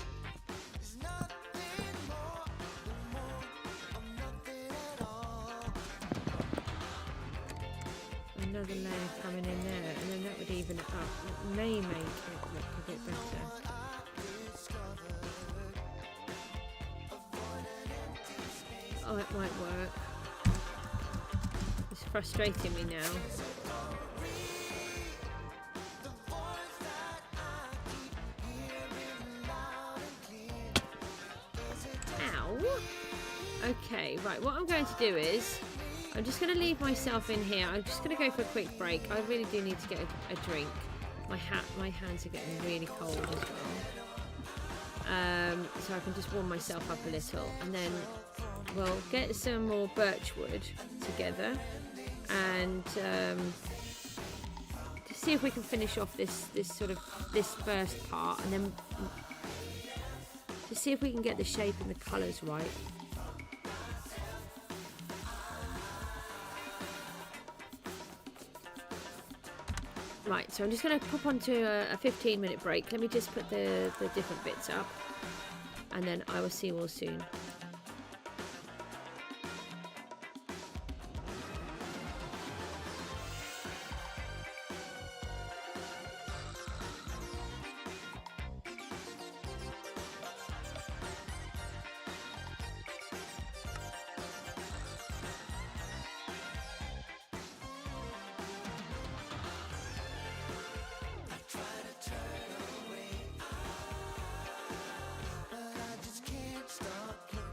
Another layer coming in there, and then that would even it up. It may make it look a bit better. Oh, it might work. It's frustrating me now. Ow! Okay, right, what I'm going to do is I'm just going to leave myself in here. I'm just going to go for a quick break. I really do need to get a drink. My hands are getting really cold as well. So I can just warm myself up a little, and then we'll get some more birchwood together and just see if we can finish off this first part, and then just see if we can get the shape and the colours right. Right, so I'm just going to pop onto a 15-minute break. Let me just put the different bits up, and then I will see you all soon. Stop.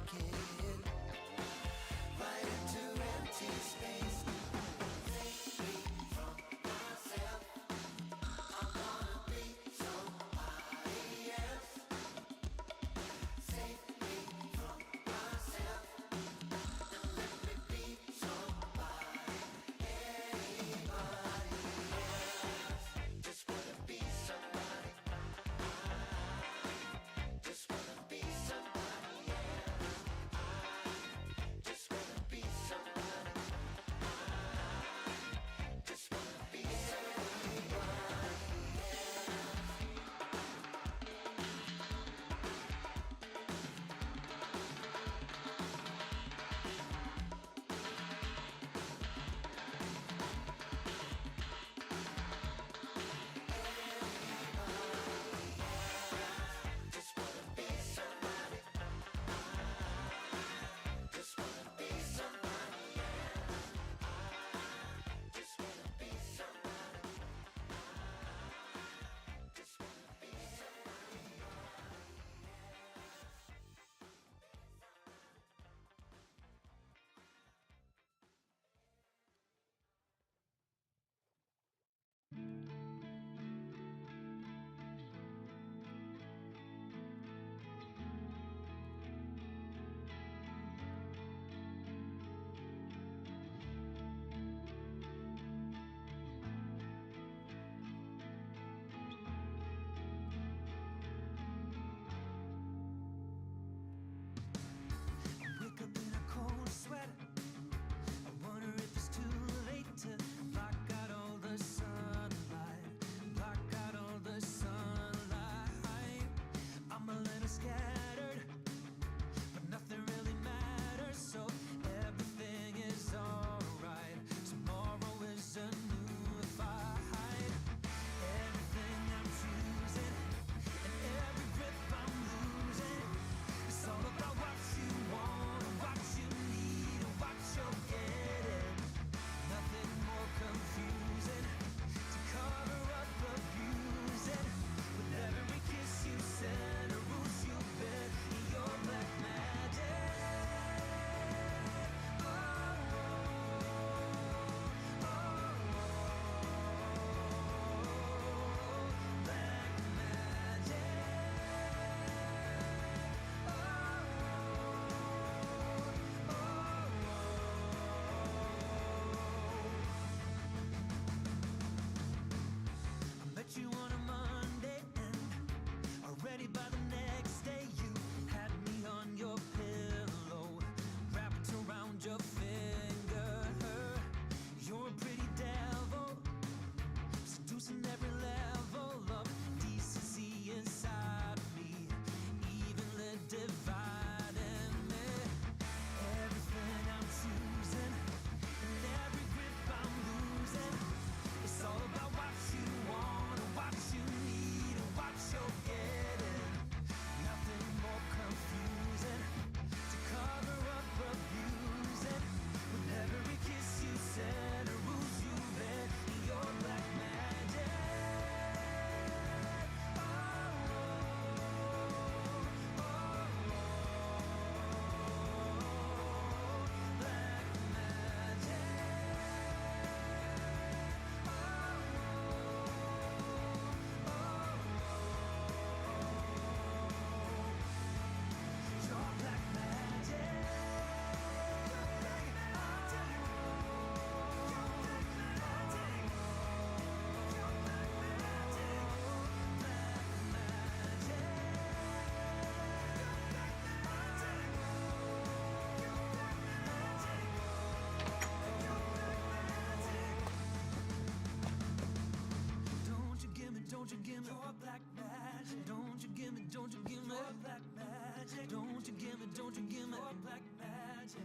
give me, don't you give me more black magic.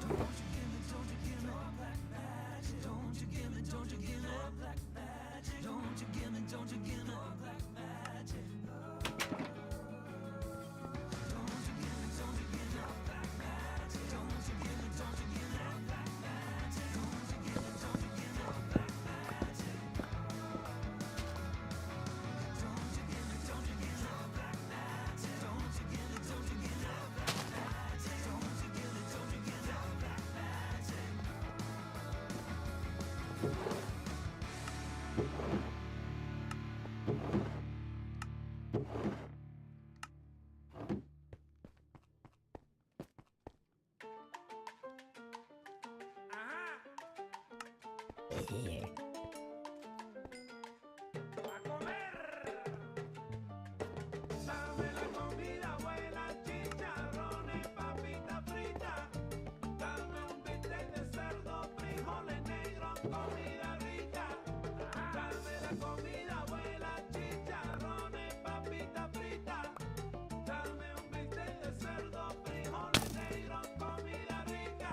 Don't you give me, don't you give me more black magic. Don't you give me, don't you give me more black magic. Don't you give me, don't you give me more black magic. Don't you give me, don't you give me more black magic. Don't you give me, don't you give me more black magic. Don't you give me, don't you give me more black magic. Don't you give me, don't you give me more black magic. Don't you give me, don't you give me more black magic. Don't you give me, don't you give me more black magic. A comer. Dame la comida buena, chicharrones, papita frita. Dame un bistec de cerdo, frijoles negros, comida rica. Dame la comida buena, chicharrones, papita frita. Dame un bistec de cerdo, frijoles negros, comida rica.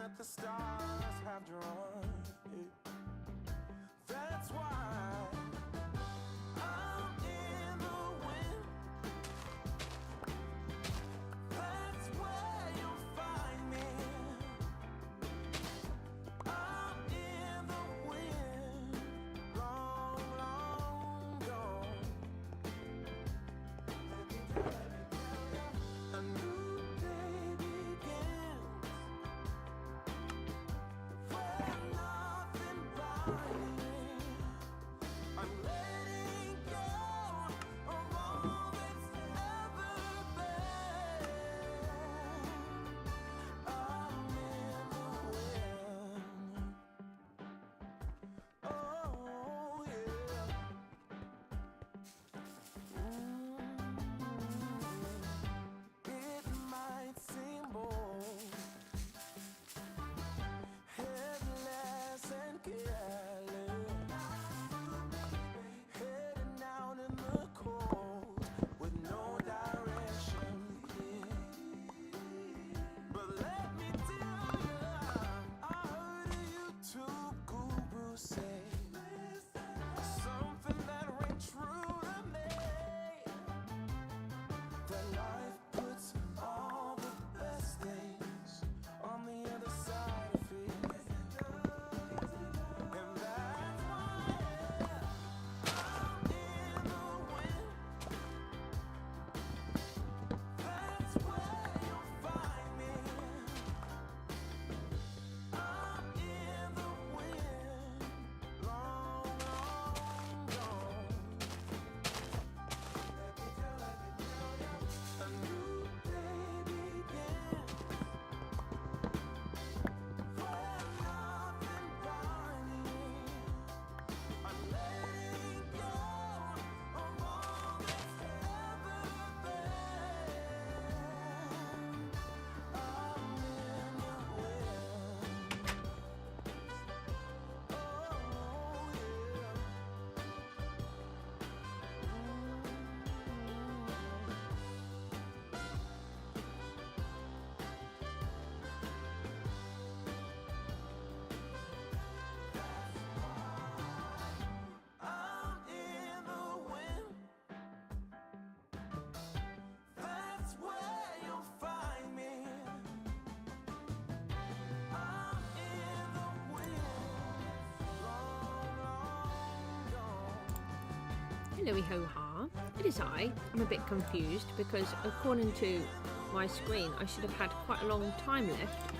that the stars have drawn. That's why I'm in the wind. That's where you'll find me. I'm in the wind, long, long gone. A new day begins where nothing binds me. I'm letting go of all that's ever been. I'm in the wind. Oh yeah. It might seem bold, headless and careless, heading out in the cold with no direction. But let me tell you, I heard a YouTube guru say something that rang true to me, that life puts all the best things on the other side of it. And that's why I'm in the wind. That's where you'll find me. I'm in the wind, long, long gone. A new day begins where nothing binds me. I'm letting go of all that's ever been. I'm in the wind. Oh yeah. I'm in the wind. That's where you'll find me. I'm in the wind, long, long gone. Hello, ho-ha. It is I. I'm a bit confused because according to my screen I should have had quite a long time left,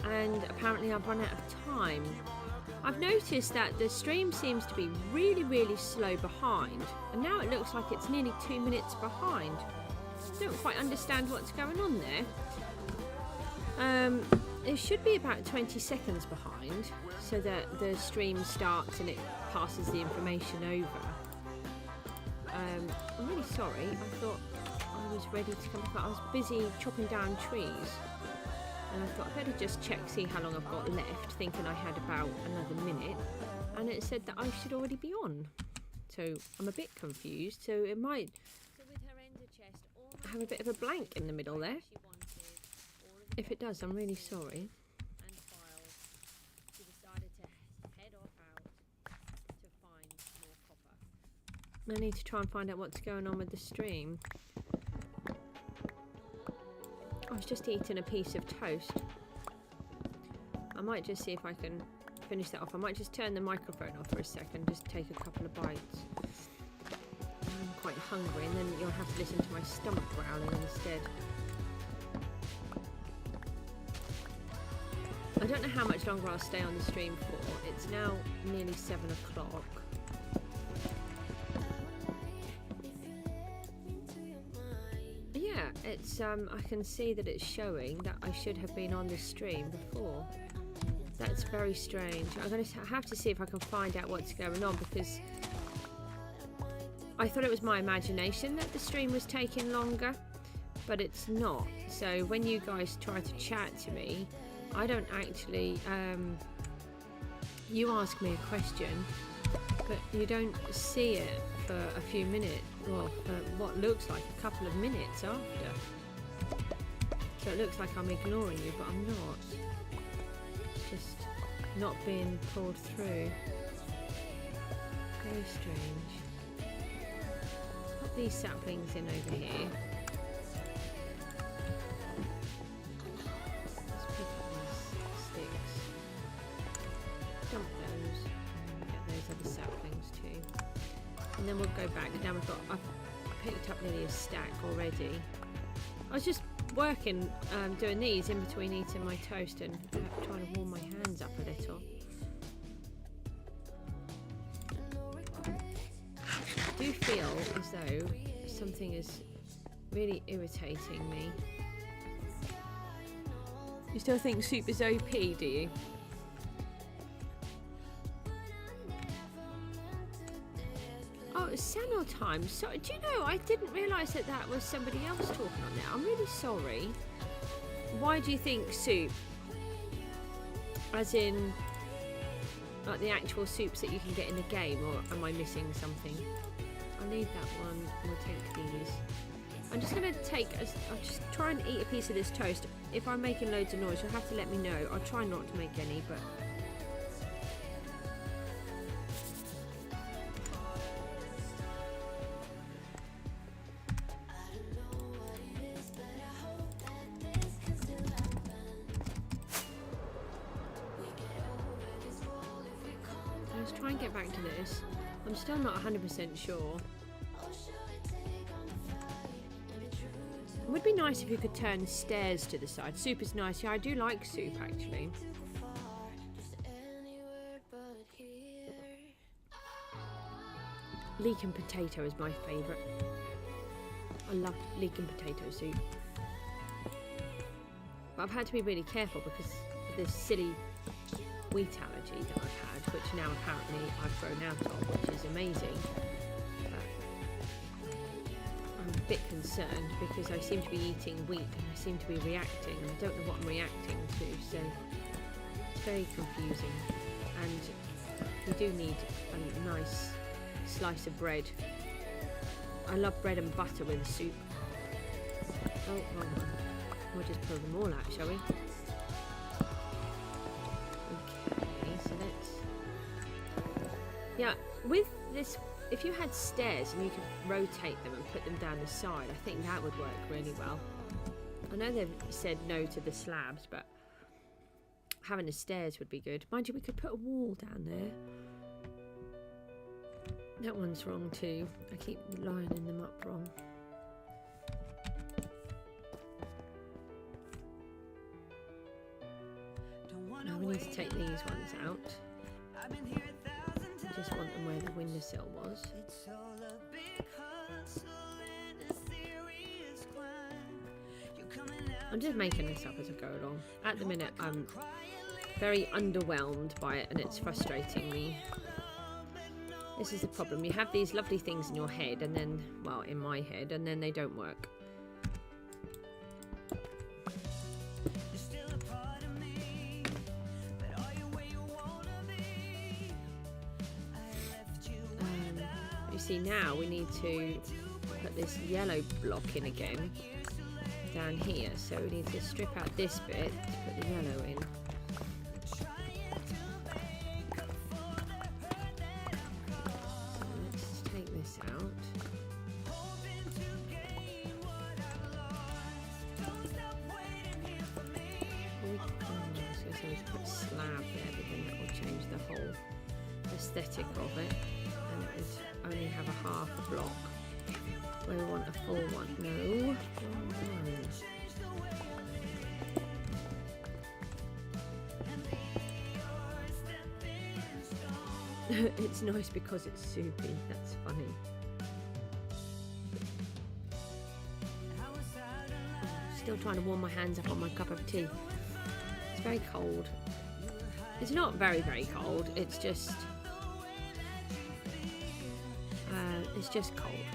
and apparently I've run out of time. I've noticed that the stream seems to be really slow behind, and now it looks like it's nearly 2 minutes behind. Don't quite understand what's going on there. It should be about 20 seconds behind so that the stream starts and it passes the information over. I'm really sorry. I thought I was ready to come back. I was busy chopping down trees, and I thought I'd better just check, see how long I've got left, thinking I had about another minute, and it said that I should already be on. So I'm a bit confused. So it might have a bit of a blank in the middle there. If it does, I'm really sorry. I need to try and find out what's going on with the stream. I was just eating a piece of toast. I might just see if I can finish that off. I might just turn the microphone off for a second, just take a couple of bites. I'm quite hungry, and then you'll have to listen to my stomach growling instead. I don't know how much longer I'll stay on the stream for. It's now nearly 7 o'clock. Yeah, it's I can see that it's showing that I should have been on the stream before. That's very strange. I'm going to have to see if I can find out what's going on, because I thought it was my imagination that the stream was taking longer, but it's not. So when you guys try to chat to me, I don't actually, you ask me a question, but you don't see it for a few minutes, well, for what looks like a couple of minutes after. So So it looks like I'm ignoring you, but I'm not. It's just not being pulled through. Very strange. Put these saplings in over here. Let's pick up these sticks. Dump those. Get those other saplings too. And then we'll go back. Now I've picked up nearly a stack already. I was just working, doing these in between eating my toast and trying to warm my hands up a little. I do feel as though something is really irritating me. You still think soup is OP, do you? Oh, it's Sano time. So, do you know, I didn't realise that that was somebody else talking on there. I'm really sorry. Why do you think soup? As in, like the actual soups that you can get in the game, or am I missing something? I need that one. We'll take these. I'm just going to I'll just try and eat a piece of this toast. If I'm making loads of noise, you'll have to let me know. I'll try not to make any, but... Let's try and get back to this. I'm still not 100% sure. It would be nice if you could turn stairs to the side. Soup is nice. Yeah, I do like soup actually. Leek and potato is my favourite. I love leek and potato soup. But I've had to be really careful because of this silly wheat allergy that I've had, which now apparently I've grown out of, which is amazing. But I'm a bit concerned because I seem to be eating wheat and I seem to be reacting, and I don't know what I'm reacting to, so it's very confusing. And you do need a nice slice of bread. I love bread and butter with soup. Oh, wrong one. We'll just pull them all out, shall we? Yeah, with this, if you had stairs and you could rotate them and put them down the side, I think that would work really well. I know they've said no to the slabs, but having the stairs would be good. Mind you, we could put a wall down there. That one's wrong too. I keep lining them up wrong. Now we need to take these ones out. I just want them where the windowsill was. I'm just making this up as I go along. At the minute I'm very underwhelmed by it and it's frustrating me. This is the problem. You have these lovely things in your head and then, well, in my head, and then they don't work. See, now we need to put this yellow block in again down here, so we need to strip out this bit to put the yellow in. So let's take this out. So we put a slab there, but then that will change the whole aesthetic of it. And it would only have a half a block where we want a full one. No. It's nice because it's soupy. That's funny. Still trying to warm my hands up on my cup of tea. It's very cold. It's not very, very cold. It's just cold.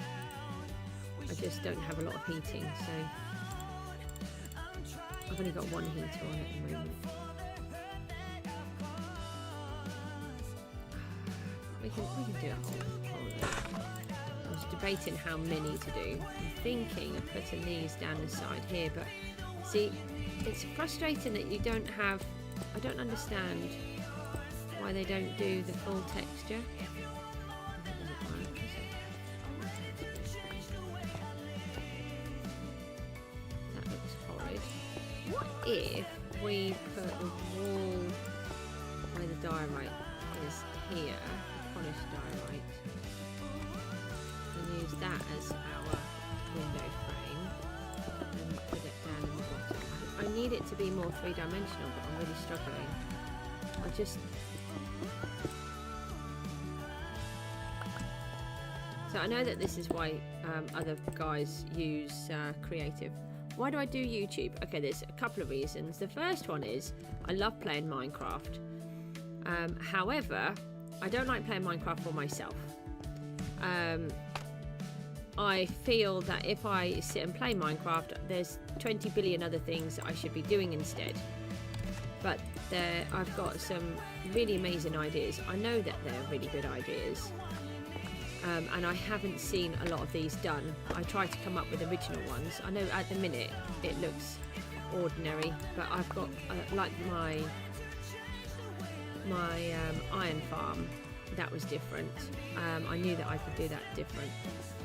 I just don't have a lot of heating, so I've only got one heater on at the moment. We can do a whole load. I was debating how many to do. I'm thinking of putting these down the side here, but See, it's frustrating that you don't have... I don't understand why they don't do the full texture. That doesn't work, does it? That looks horrid. What if we put the wall where the diorite is here, the polished diorite, and use that as our window frame and put it down in the bottom? I need it to be more three-dimensional, but I'm really struggling. I just... So I know that this is why other guys use creative. Why do I do YouTube? Okay, there's a couple of reasons. The first one is I love playing Minecraft. However, I don't like playing Minecraft for myself. I feel that if I sit and play Minecraft, there's 20 billion other things that I should be doing instead. But I've got some really amazing ideas. I know that they're really good ideas. And I haven't seen a lot of these done. I try to come up with original ones. I know at the minute it looks ordinary, but I've got like my iron farm. That was different. I knew that I could do that different,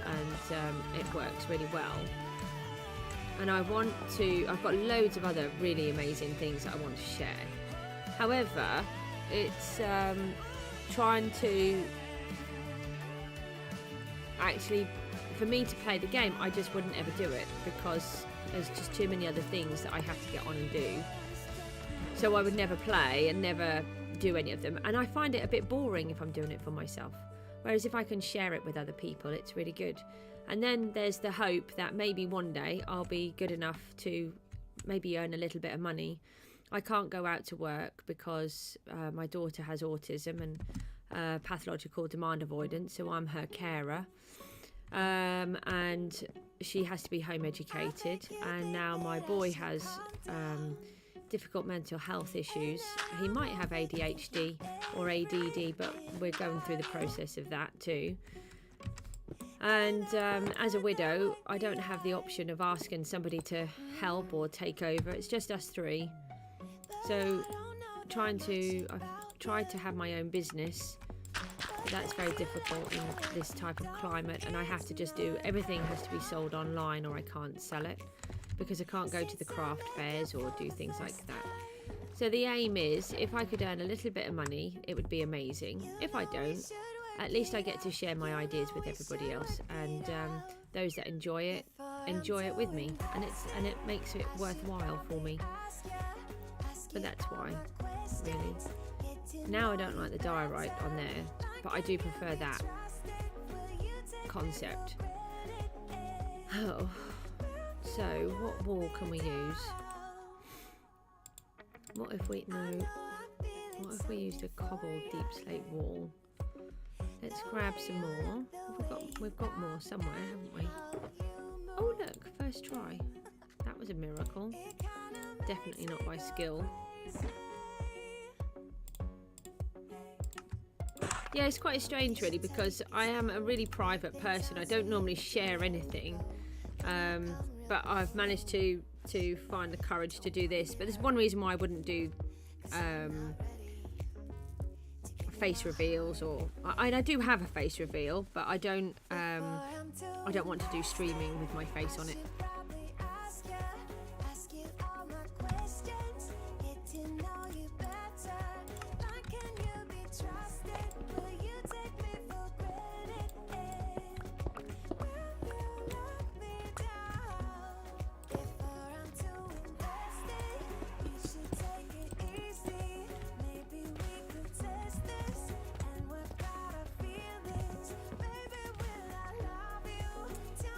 and it works really well. And I've got loads of other really amazing things that I want to share. However, it's trying to actually, for me to play the game, I just wouldn't ever do it because there's just too many other things that I have to get on and do. So I would never play and never do any of them, and I find it a bit boring if I'm doing it for myself. Whereas if I can share it with other people, it's really good. And then there's the hope that maybe one day I'll be good enough to maybe earn a little bit of money. I can't go out to work because my daughter has autism and pathological demand avoidance, so I'm her carer. And she has to be home educated, and now my boy has difficult mental health issues. He might have ADHD or ADD, but we're going through the process of that too. And as a widow, I don't have the option of asking somebody to help or take over. It's just us three. So I've tried to have my own business, but that's very difficult in this type of climate, and I have to just do, everything has to be sold online or I can't sell it because I can't go to the craft fairs or do things like that. So the aim is, if I could earn a little bit of money, it would be amazing. If I don't, at least I get to share my ideas with everybody else, and those that enjoy it with me, and it makes it worthwhile for me. But that's why, really. Now I don't like the diorite on there, but I do prefer that concept. Oh, so what wall can we use? What if we used a cobbled deep slate wall? Let's grab some more. We've got more somewhere, haven't we? Oh look, first try. That was a miracle. Definitely not by skill. Yeah, it's quite strange really, because I am a really private person. I don't normally share anything, but I've managed to find the courage to do this. But there's one reason why I wouldn't do face reveals, or I do have a face reveal, but I don't want to do streaming with my face on it.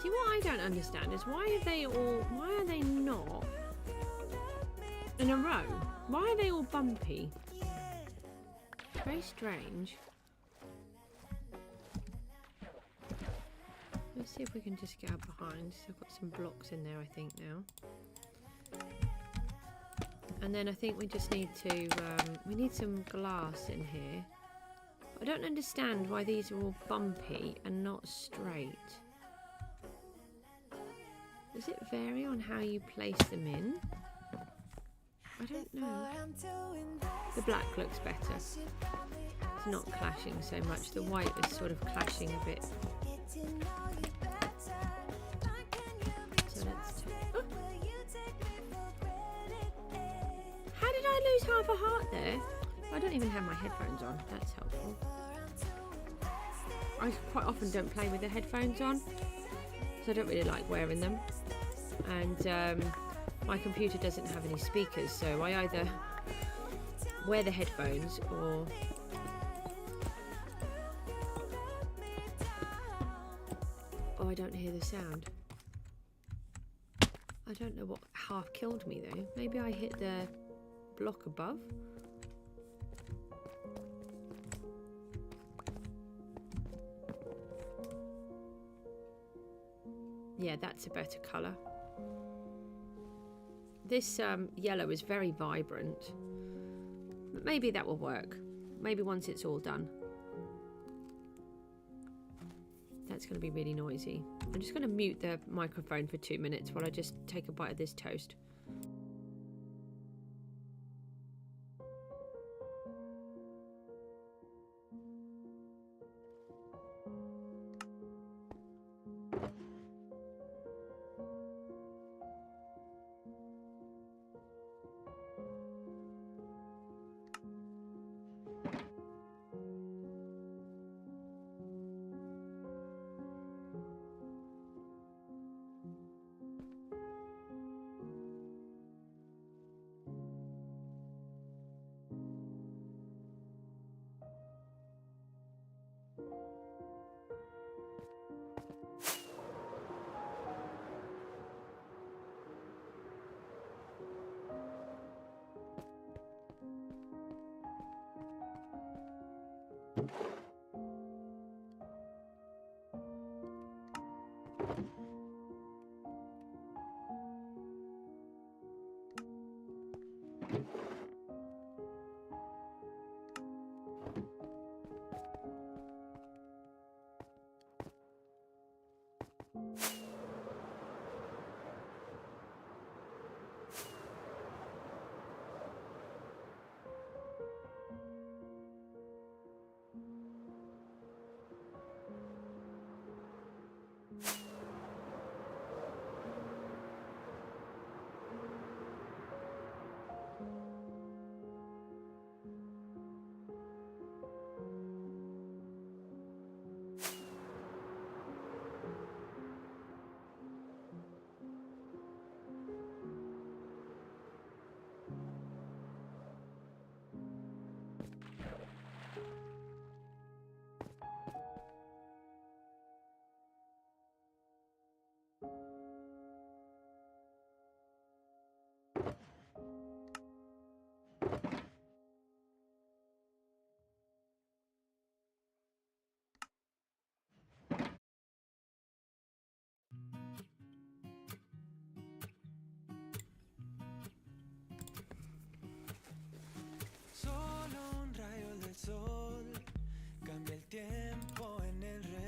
See, what I don't understand is why are they not in a row? Why are they all bumpy? Very strange. Let's see if we can just get up behind. So I've got some blocks in there, I think, now. And then I think we just need to, we need some glass in here. I don't understand why these are all bumpy and not straight. Does it vary on how you place them in? I don't know. The black looks better. It's not clashing so much. The white is sort of clashing a bit. So let's oh. How did I lose half a heart there? I don't even have my headphones on. That's helpful. I quite often don't play with the headphones on, so I don't really like wearing them. And my computer doesn't have any speakers, so I either wear the headphones or I don't hear the sound. I don't know what half killed me though. Maybe I hit the block above. Yeah, that's a better colour. This yellow is very vibrant, but maybe that will work. Maybe once it's all done. That's going to be really noisy. I'm just going to mute the microphone for 2 minutes while I just take a bite of this toast.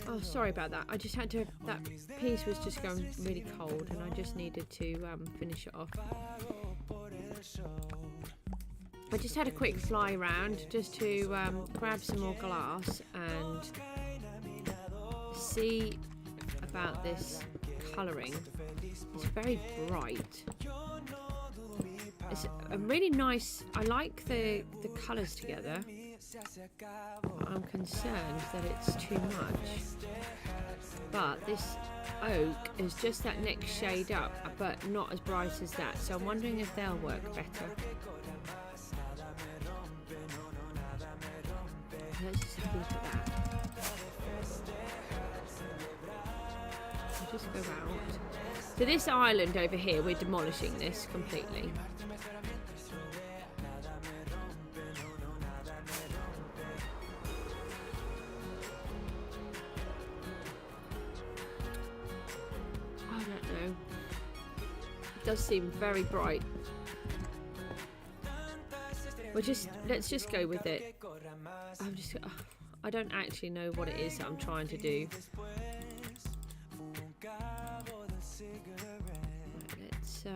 Oh, sorry about that. I just had to, that piece was just going really cold and I just needed to finish it off. I just had a quick fly around just to grab some more glass and see about this colouring. It's very bright. It's a really nice, I like the colours together. I'm concerned that it's too much, but this oak is just that next shade up, but not as bright as that, so I'm wondering if they'll work better. Let's just have a look at that. I'll just go out. So this island over here, we're demolishing this completely. Does seem very bright. Let's just go with it. I don't actually know what it is that I'm trying to do. I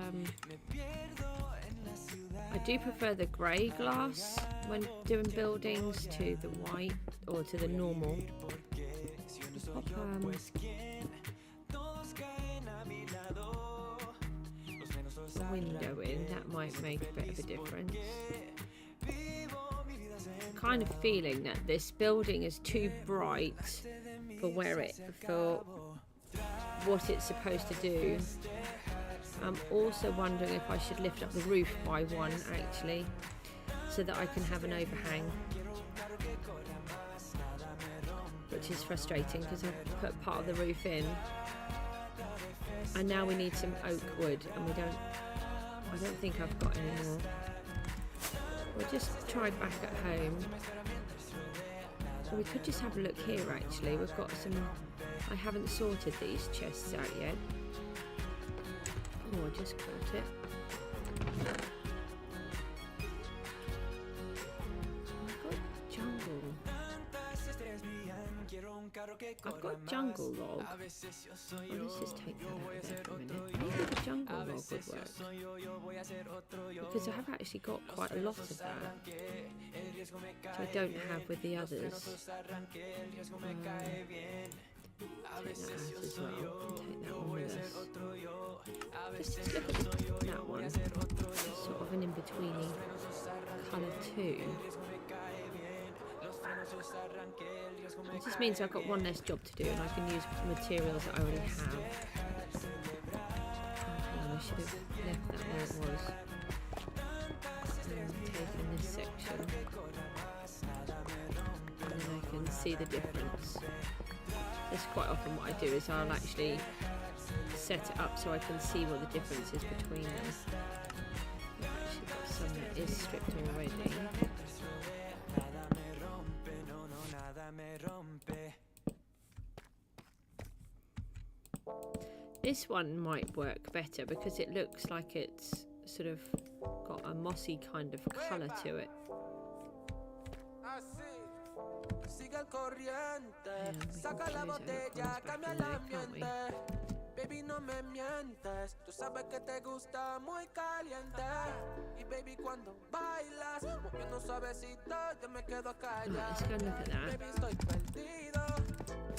do prefer the grey glass when doing buildings to the white or to the normal. Pop a window in, that might make a bit of a difference. I'm kind of feeling that this building is too bright for what it's supposed to do. I'm also wondering if I should lift up the roof by one actually, so that I can have an overhang, which is frustrating because I've put part of the roof in and now we need some oak wood, and I don't think I've got any more. We'll just try back at home. Or we could just have a look here actually. We've got some, I haven't sorted these chests out yet. Oh, I just caught it. I've got jungle log. Oh, let's just take that out of there for a minute. Maybe jungle log would work, because I have actually got quite a lot of that, which I don't have with the others. Take that out as well. Take that one with us. Let's just look at that one. It's sort of an in-betweeny colour too. It just means I've got one less job to do and I can use materials that I already have. Oh, I should have left that where it was. Taken this section. And then I can see the difference. That's quite often what I do, is I'll actually set it up so I can see what the difference is between them. I've actually got some that is stripped already. This one might work better because it looks like it's sort of got a mossy kind of colour to it. Baby, no me mientes, tú sabes que te gusta muy caliente. Y baby, cuando bailas, moviendo suavecito, yo me quedo callado. Let's go and look at that. Baby, estoy perdido,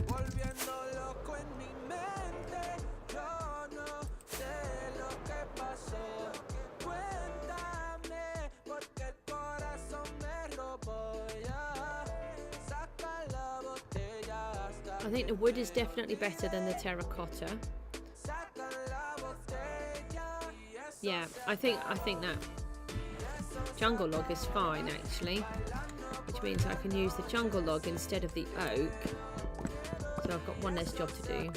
volviendo loco en mi mente. Yo no sé lo que pasó. Cuéntame, porque el corazón me robó ya. Saca la botella hasta. I think the wood is definitely better than the terracotta. Yeah, I think that jungle log is fine actually, which means I can use the jungle log instead of the oak. So I've got one less job to do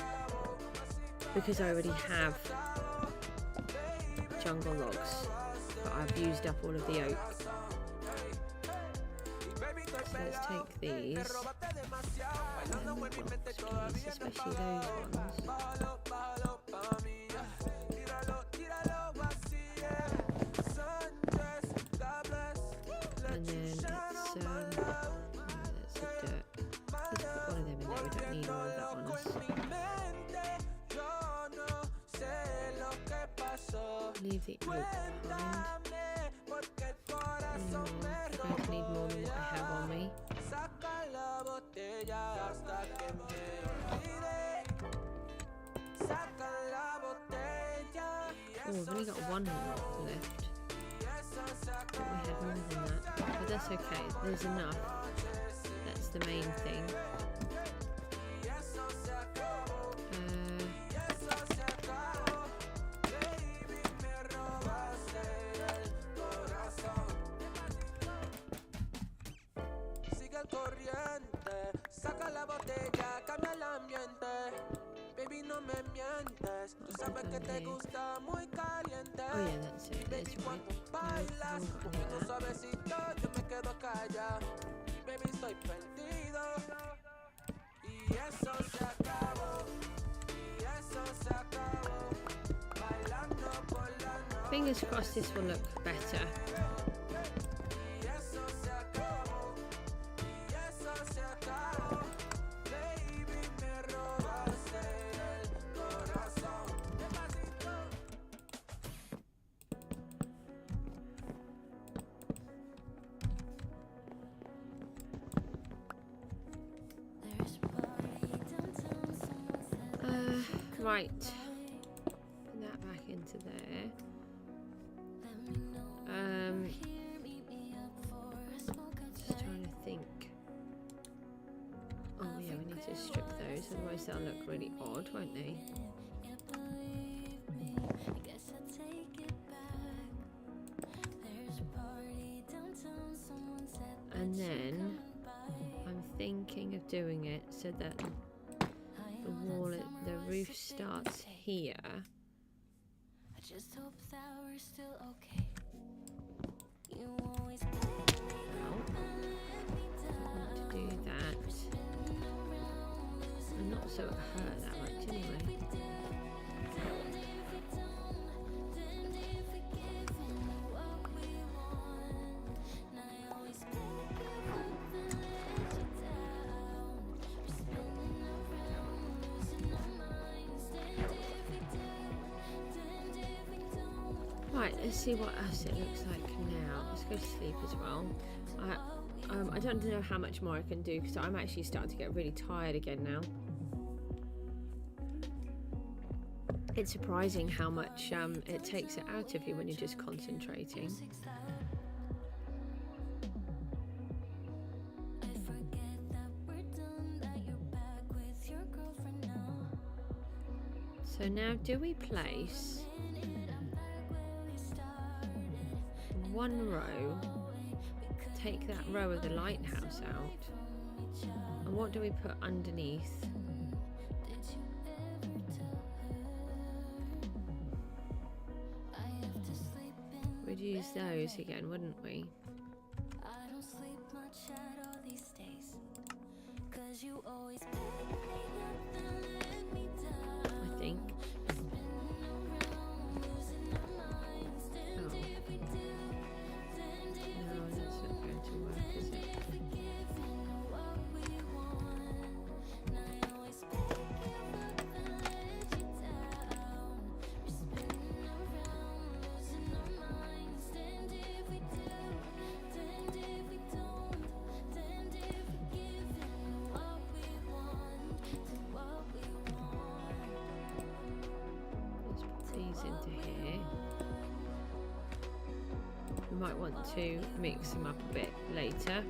because I already have jungle logs, but I've used up all of the oak. So let's take these, especially those ones. And then it's a dirt. Let's put one of them in there, we don't need all of that one. Leave the oak behind. I'm going to need more than what I have on me. Oh, I've only got one rock left. I thought we had more than that, but that's okay, there's enough. That's the main thing. Oh yeah, that's it, that's right. Fingers crossed this will look better. Right. Put that back into there. Just trying to think. Oh yeah, we need to strip those, otherwise they'll look really odd, won't they? And then I'm thinking of doing it so that the wall, the roof starts here. I just hope that we're still okay. You always Now, I want to do that. And not so it hurt that much anyway. Right, let's see what else it looks like now. Let's go to sleep as well. I don't know how much more I can do because I'm actually starting to get really tired again now. It's surprising how much it takes it out of you when you're just concentrating. So now do we place one row, take that row of the lighthouse out, and what do we put underneath? We'd use those again, wouldn't we? I think. Into here. We might want to mix them up a bit later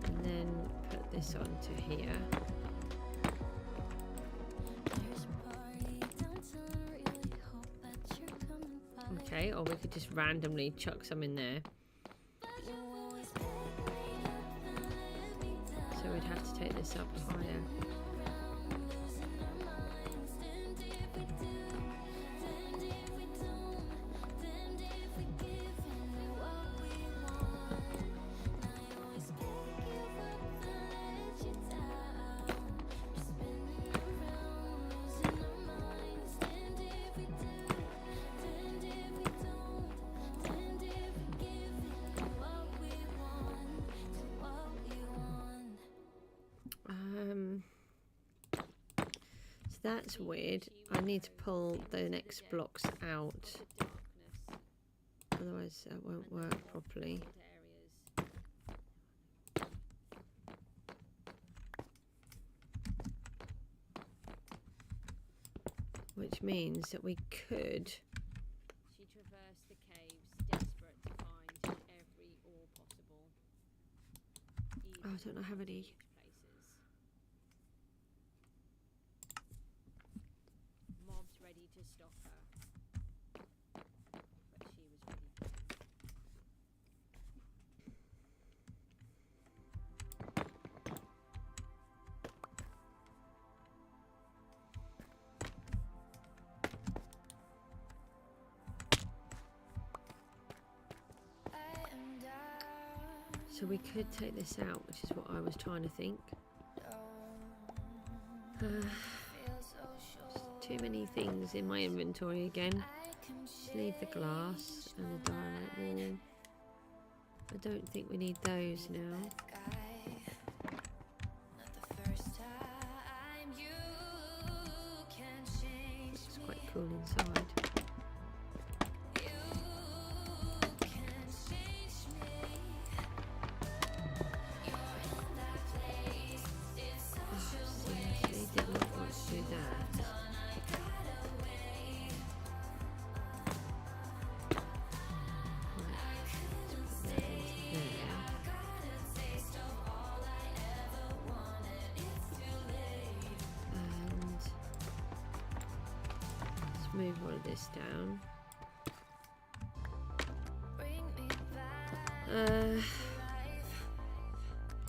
and then put this onto here. Okay, or we could just randomly chuck some in there. So we'd have to take this up higher. That's weird. I need to pull the next blocks out, otherwise that won't work properly. Which means that we could. She traversed the caves, desperate to find every ore possible. Oh, I don't have any. To stop her, but she was ready. So we could take this out, which is what I was trying to think. Too many things in my inventory again. Just leave the glass and the diorite wall. I don't think we need those now. It's quite cool inside. Oh, seriously, did not want to do that. move all of this down.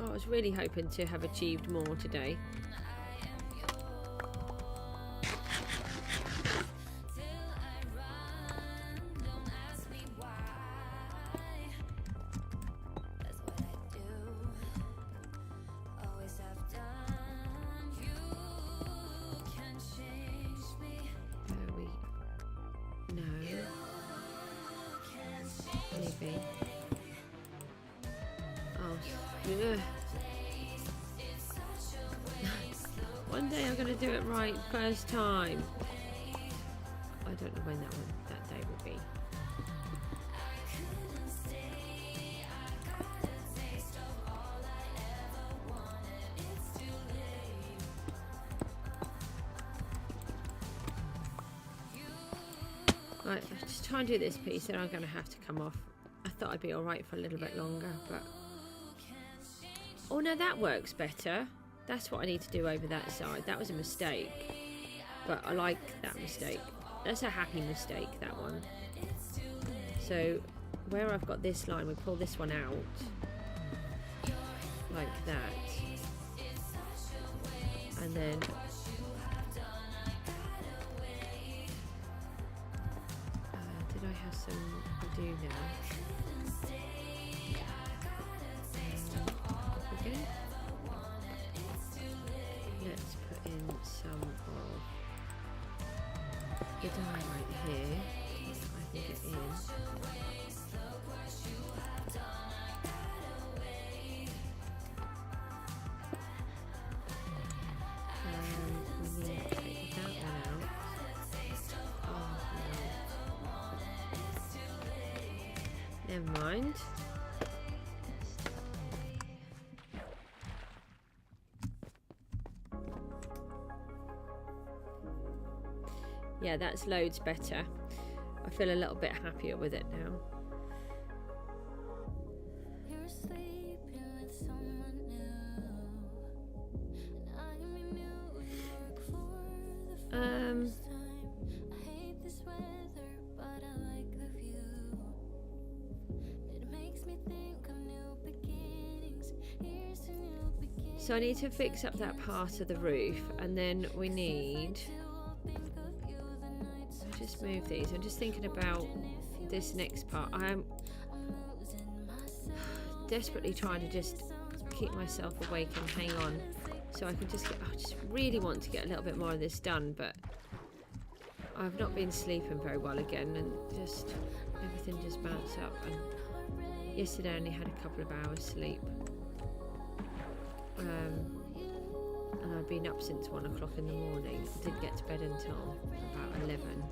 I was really hoping to have achieved more today. One day I'm gonna do it right first time. I don't know when that day will be. Right, just try and do this piece, then I'm gonna have to come off. I thought I'd be alright for a little bit longer, but oh no, that works better. That's what I need to do over that side. That was a mistake, but I like that mistake. That's a happy mistake, that one. So where I've got this line, we pull this one out like that, and then did I have some to do now? Okay. Let's put in some of the dye right here. I can get in. We need to take that one out. Oh no. Never mind. Yeah, that's loads better. I feel a little bit happier with it now. So I need to fix up that part of the roof, and then we need, just move these. I'm just thinking about this next part. I'm desperately trying to just keep myself awake and hang on so I can just get, I just really want to get a little bit more of this done, but I've not been sleeping very well again, and just everything just bounced up. And yesterday I only had a couple of hours sleep, and I've been up since 1 o'clock in the morning. I didn't get to bed until about 11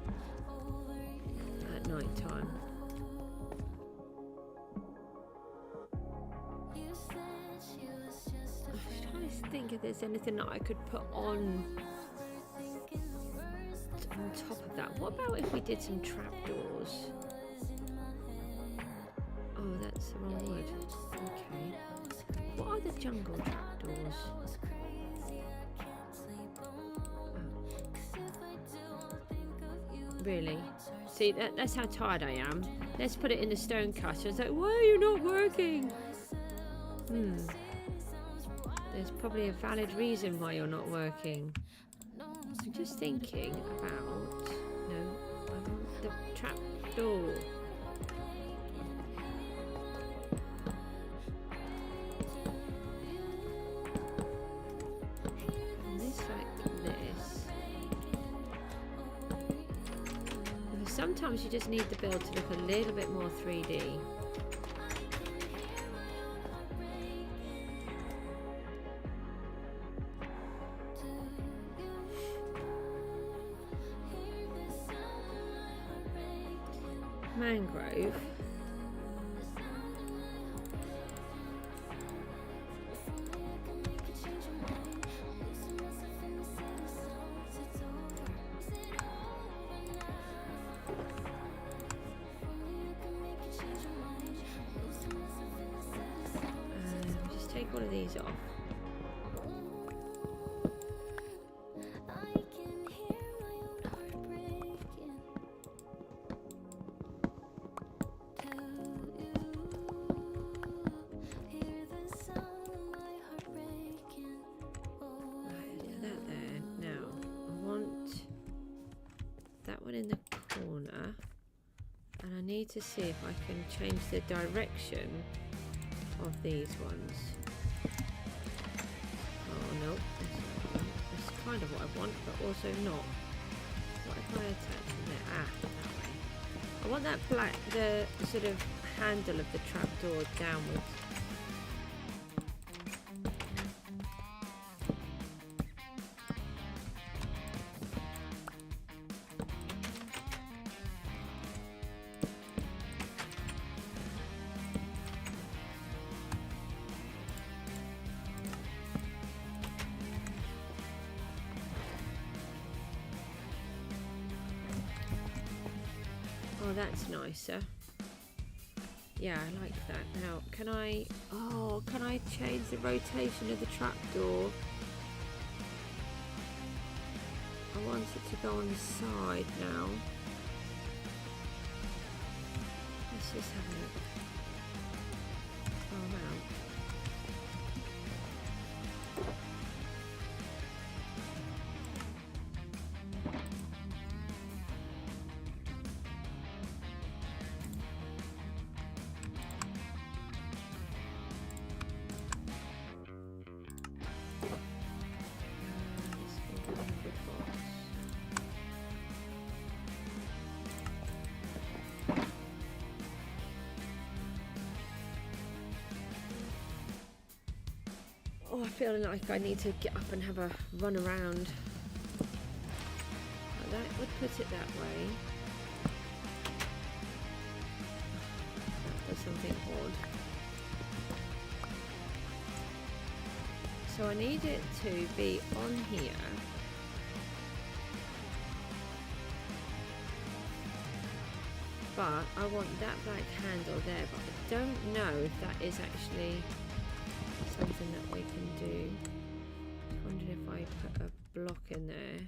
at night time. I'm trying to think if there's anything that I could put on top of that. What about if we did some trapdoors? Oh, that's the wrong wood. Okay. What are the jungle trapdoors? Really? See, that's how tired I am. Let's put it in the stone cutter. It's like, why are you not working? There's probably a valid reason why you're not working. I'm just thinking about... No, I want the trap door. And this like this. Sometimes you just need the build to look a little bit more 3D. Mangrove. Just take all of these off. need to see if I can change the direction of these ones. Oh no, that's kind of what I want, but also not. What if I attach them there? Ah, that way. I want that black, the sort of handle of the trapdoor downwards. Oh, that's nicer. Yeah, I like that. Now, can I change the rotation of the trapdoor? I want it to go on the side now. Let's just have a look. Oh, wow. Oh, I feel like I need to get up and have a run around. That would put it that way. That does something odd. So I need it to be on here. But I want that black handle there, but I don't know if that is actually something that we can do. Just wondering if I put a block in there.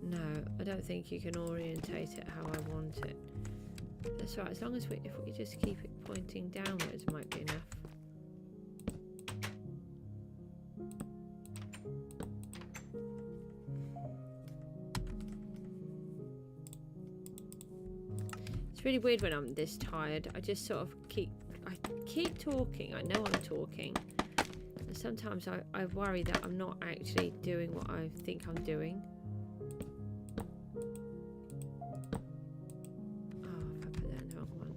No, I don't think you can orientate it how I want it. That's right, as long as if we just keep it pointing downwards might be enough. It's really weird when I'm this tired. I just sort of keep talking. I know I'm talking. And sometimes I worry that I'm not actually doing what I think I'm doing. Oh, if I put that in the wrong one.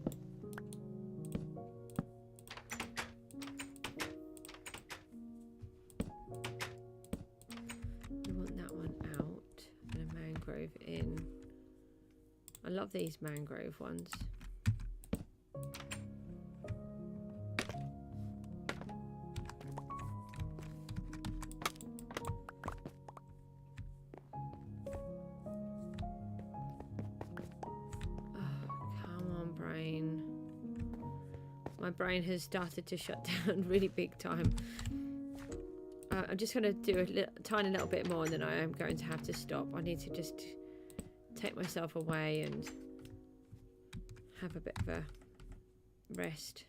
We want that one out and a mangrove in. I love these mangrove ones. My brain has started to shut down really big time. I'm just going to do a tiny little bit more and then I am going to have to stop. I need to just take myself away and have a bit of a rest.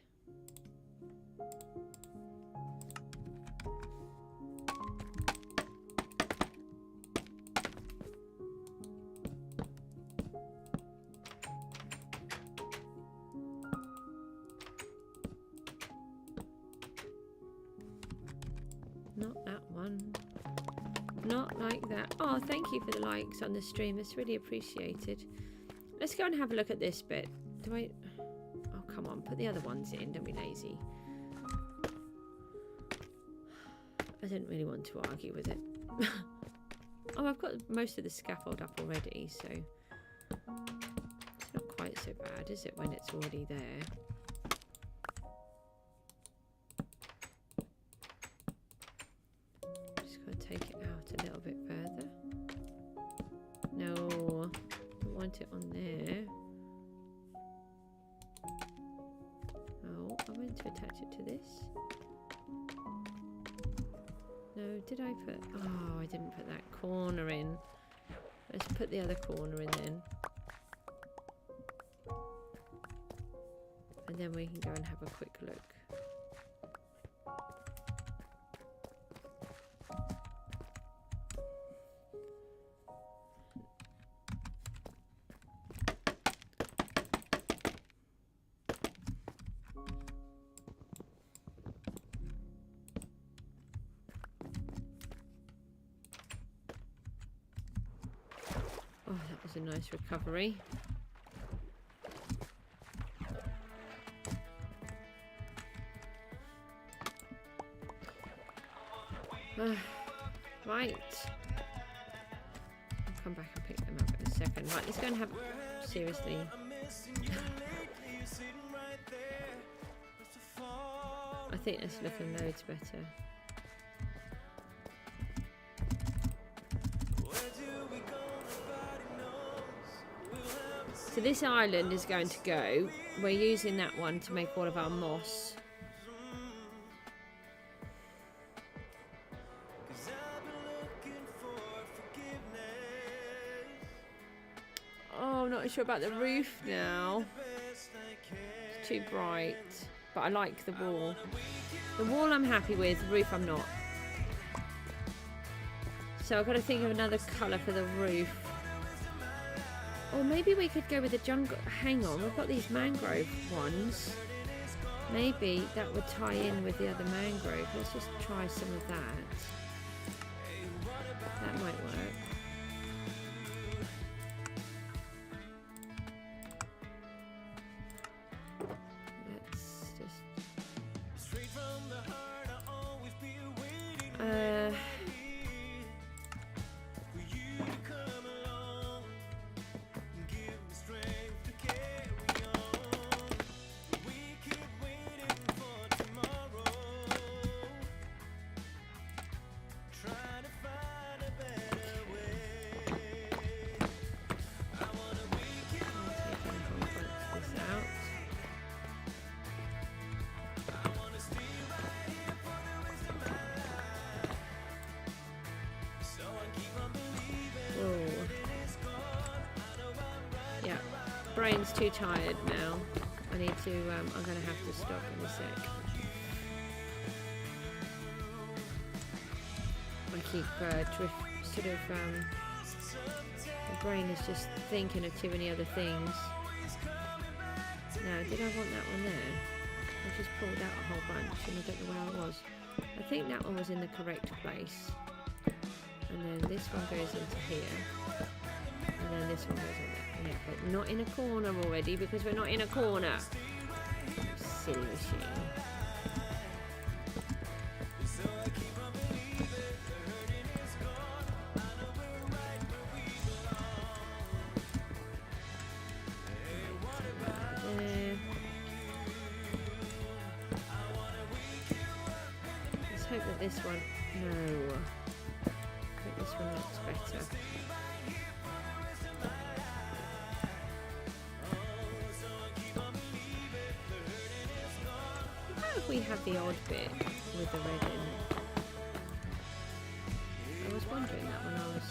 Not that one. Not like that. Oh, thank you for the likes on the stream. It's really appreciated. Let's go and have a look at this bit. Do I... Oh, come on. Put the other ones in. Don't be lazy. I didn't really want to argue with it. Oh, I've got most of the scaffold up already, so... It's not quite so bad, is it, when it's already there? Take it out a little bit further. No, I want it on there. Oh, I meant to attach it to this. No, did I put... Oh, I didn't put that corner in. Let's put the other corner in then. And then we can go and have a quick look. a nice recovery. Right. I'll come back and pick them up in a second. Right, let's go and have... Seriously. I think that's looking loads better. So this island is going to go. We're using that one to make all of our moss. Oh, I'm not sure about the roof now. It's too bright. But I like the wall. The wall I'm happy with, the roof I'm not. So I've got to think of another colour for the roof. Or maybe we could go with the jungle. Hang on, we've got these mangrove ones. Maybe that would tie in with the other mangrove. Let's just try some of that. That might work. Let's just... brain's too tired now. I need to, I'm going to have to stop in a sec. I keep the brain is just thinking of too many other things. Now, did I want that one there? I just pulled out a whole bunch and I don't know where I was. I think that one was in the correct place. And then this one goes into here. And then this one goes on there. Yeah, but not in a corner already because we're not in a corner. Silly machine. Let's hope that this one... No. I think this one looks better. We have the odd bit with the red in it. I was wondering that when I was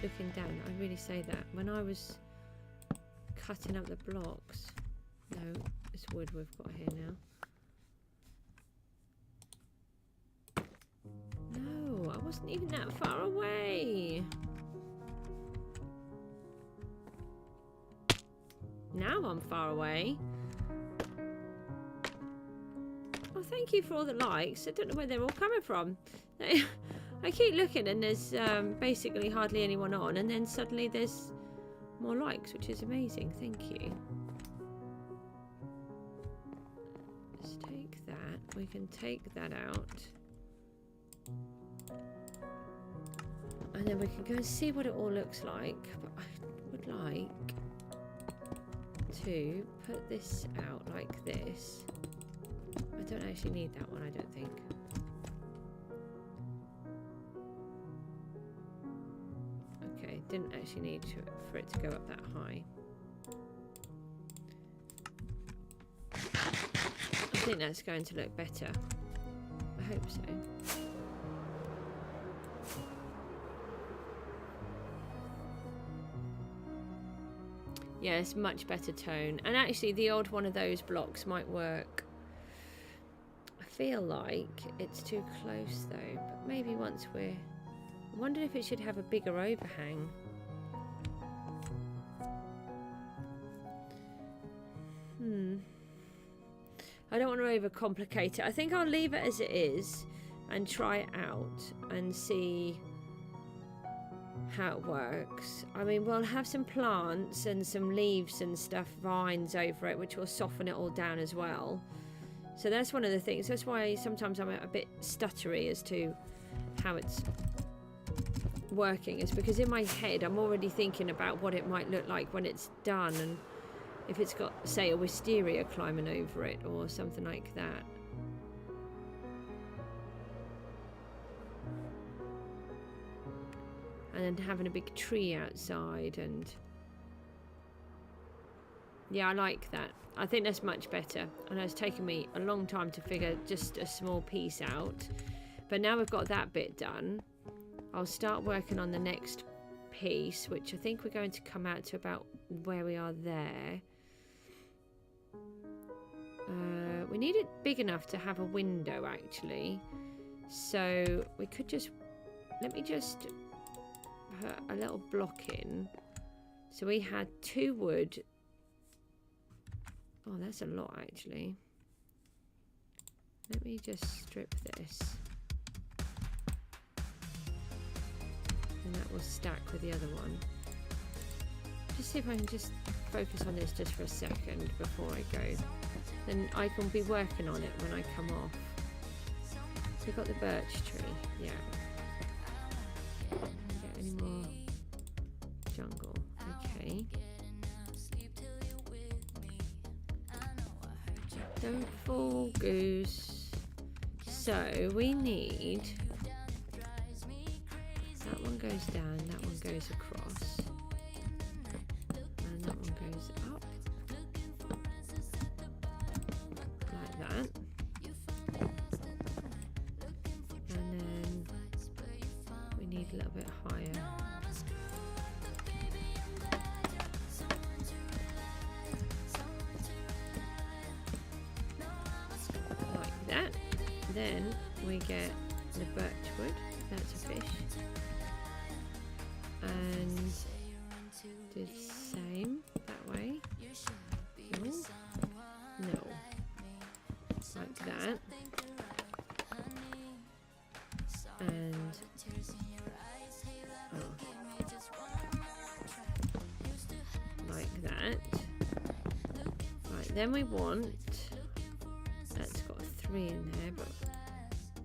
looking down. I really say that. When I was cutting up the blocks. No, it's wood we've got here now. No, I wasn't even that far away. Now I'm far away. Oh, thank you for all the likes. I don't know where they're all coming from. I keep looking and there's basically hardly anyone on, and then suddenly there's more likes, which is amazing. Thank you. Let's take that. We can take that out. And then we can go and see what it all looks like. But I would like to put this out like this. I don't actually need that one, I don't think. Okay, didn't actually need for it to go up that high. I think that's going to look better. I hope so. Yeah, it's much better tone. And actually the odd one of those blocks might work. I feel like it's too close though, but maybe once we're... I wonder if it should have a bigger overhang. I don't want to overcomplicate it. I think I'll leave it as it is and try it out and see how it works. I mean, we'll have some plants and some leaves and stuff, vines over it, which will soften it all down as well. So that's one of the things. That's why sometimes I'm a bit stuttery as to how it's working, is because in my head I'm already thinking about what it might look like when it's done, and if it's got, say, a wisteria climbing over it or something like that. And then having a big tree outside, and yeah, I like that. I think that's much better. I know it's taken me a long time to figure just a small piece out, but now we've got that bit done, I'll start working on the next piece, which I think we're going to come out to about where we are there. We need it big enough to have a window, actually, so we could just, let me just put a little block in. So we had 2 wood. Oh, that's a lot, actually. Let me just strip this, and that will stack with the other one. Just see if I can just focus on this just for a second before I go. Then I can be working on it when I come off. We've got the birch tree, yeah. Get any more jungle? Okay. Don't fall, goose. So we need, that one goes down, that one goes across, and that one goes up like that. And then we need a little bit higher. Like that. Then we get the birch wood, that's a fish, and do the same that way. No, no, like that, and like that. Right, then we want, that's got a 3 in there, but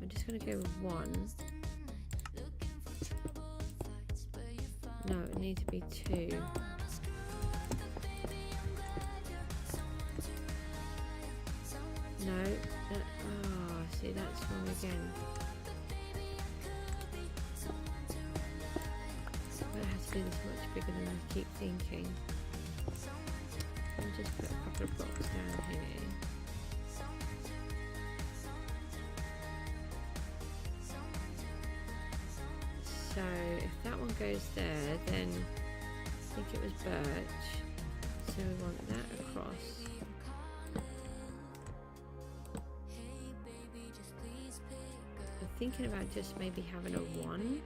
I'm just going to go with 1. No, it needs to be 2. No, that, oh, see, that's wrong again. That has to be this much bigger than I keep thinking. I'll just put a couple of blocks down here. So if that one goes there, then I think it was birch. So we want that across. I'm thinking about just maybe having a 1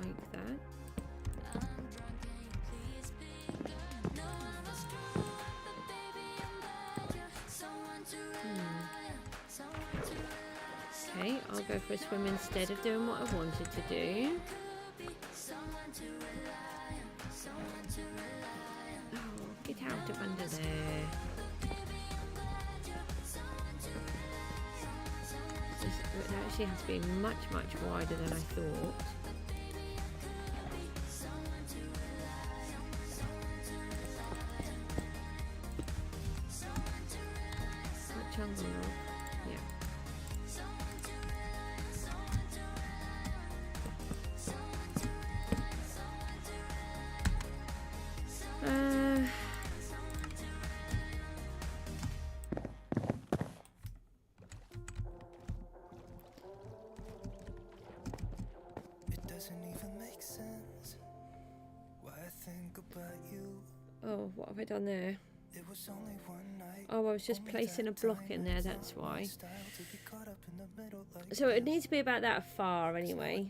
like that. Okay, I'll go for a swim instead of doing what I wanted to do. Oh, get out of under there. It actually has to be much, much wider than I thought. What jungle log? Yeah. Oh, what have I done there? Oh, I was just placing a block in there, that's why. So it needs to be about that far anyway.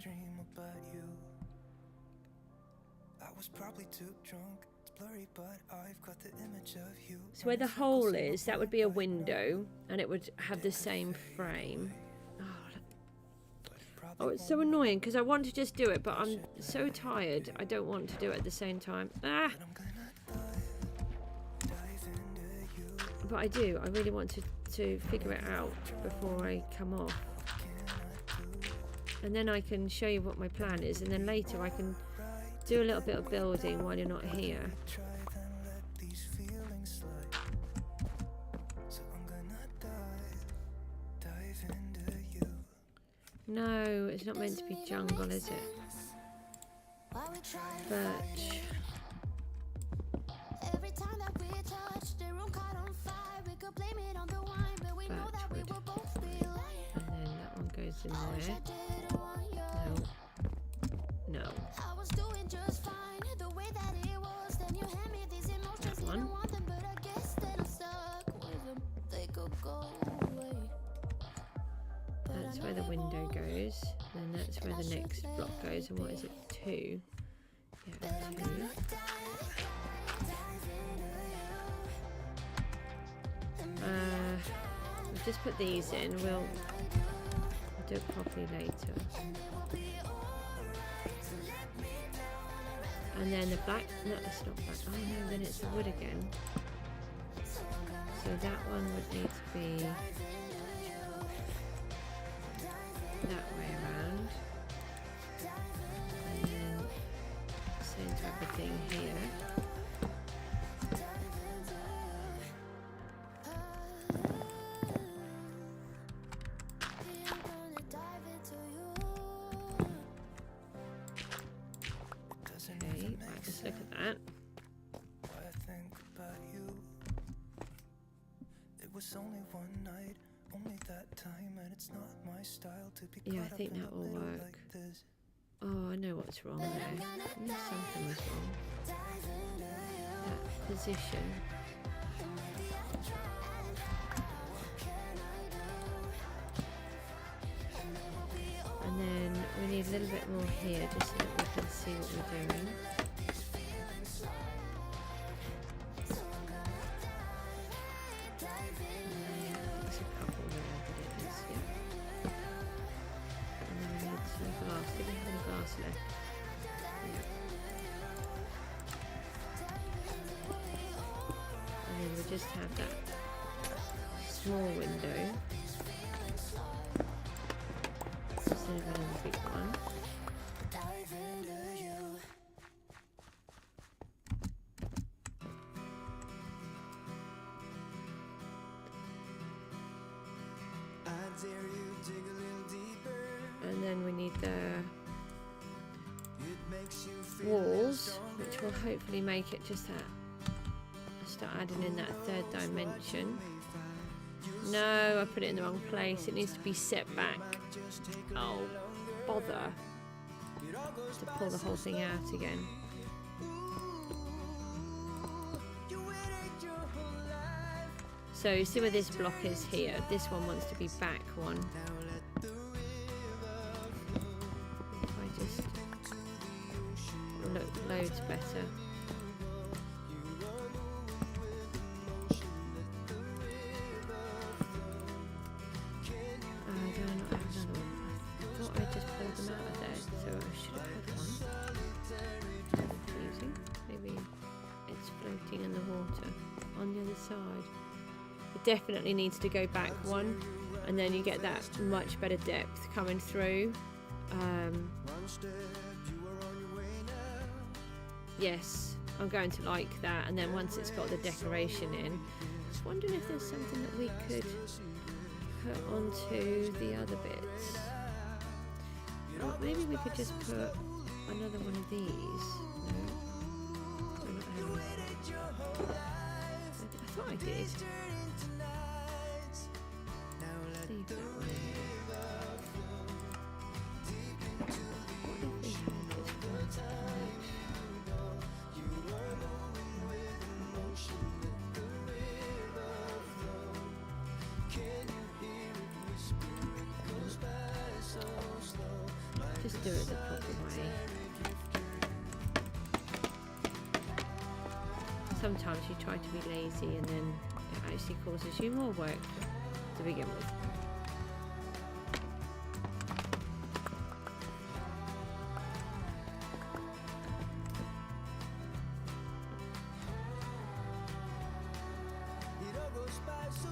So where the hole is, that would be a window, and it would have the same frame. Oh, Oh, it's so annoying because I want to just do it, but I'm so tired. I don't want to do it at the same time. Ah! But I do. I really want to figure it out before I come off. And then I can show you what my plan is. And then later I can do a little bit of building while you're not here. No, it's not meant to be jungle, is it? Birch. Every time that we touch, the room caught on fire. We could blame it on the wine, but we know that we were both real. And then that one goes in there. No. No. I was doing just fine, the way that it was. Then you hand me these emotions, That one. didn't want them, but I guess that I'm stuck with them. They could go away. That's where the window goes. And that's where the next block goes. And what is it? 2. Yeah, 2. We'll just put these in. We'll do it properly later. And then the black. No, it's not black. Oh no, then it's the wood again. So that one would need to be that way around. And then same type of thing here. Okay, right, let's look at that. I think about you. It was only one night, only that time, and it's not my style to be Yeah, I caught up think in that a will little work. like this. Oh, I know what's wrong there. I knew something was wrong. That position. And then we need a little bit more here just so that we can see what we're doing. There's a couple there, but it is, yeah. And then we need some glass. Do we have any glass left? Yeah. And then we just have that small window instead of another big one. I dare you dig a little deeper. And then we need the It makes you feel walls, which will hopefully make it just that. Start adding in that third dimension. No, I put it in the wrong place. It needs to be set back. Oh, bother. To pull the whole thing out again. So you see where this block is here? This one wants to be back one. If I just look loads better. I do not have another one. I thought I just pulled them out of there, so I should have had one. Confusing. Maybe it's floating in the water on the other side. It definitely needs to go back one, and then you get that much better depth coming through. Yes, I'm going to like that, and then once it's got the decoration in, just wondering if there's something that we could put onto the other bits. Oh, maybe we could just put another one of these. No, we're not having it. I thought I did. Leave that one. What if we had just one side? Just do it the proper way. Sometimes you try to be lazy and then it actually causes you more work to begin with.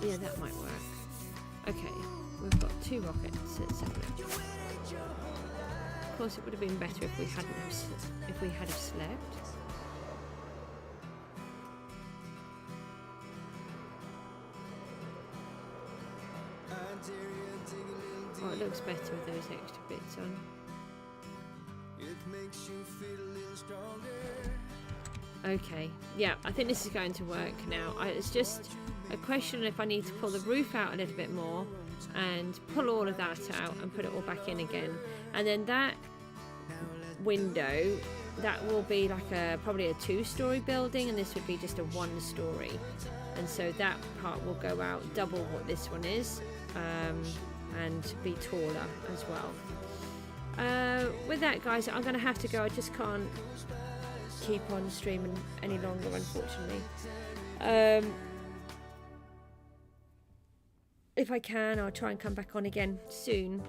Yeah, that might work. Okay, we've got 2 rockets. Let's have a look. Of course, it would have been better if we had have slept. Oh, it looks better with those extra bits on. Okay, yeah, I think this is going to work now. It's just a question if I need to pull the roof out a little bit more and pull all of that out and put it all back in again. And then that window, that will be like probably a 2-story building, and this would be just a 1-story. And so that part will go out double what this one is, and be taller as well. With that, guys, I'm going to have to go. I just can't keep on streaming any longer, unfortunately. If I can, I'll try and come back on again soon.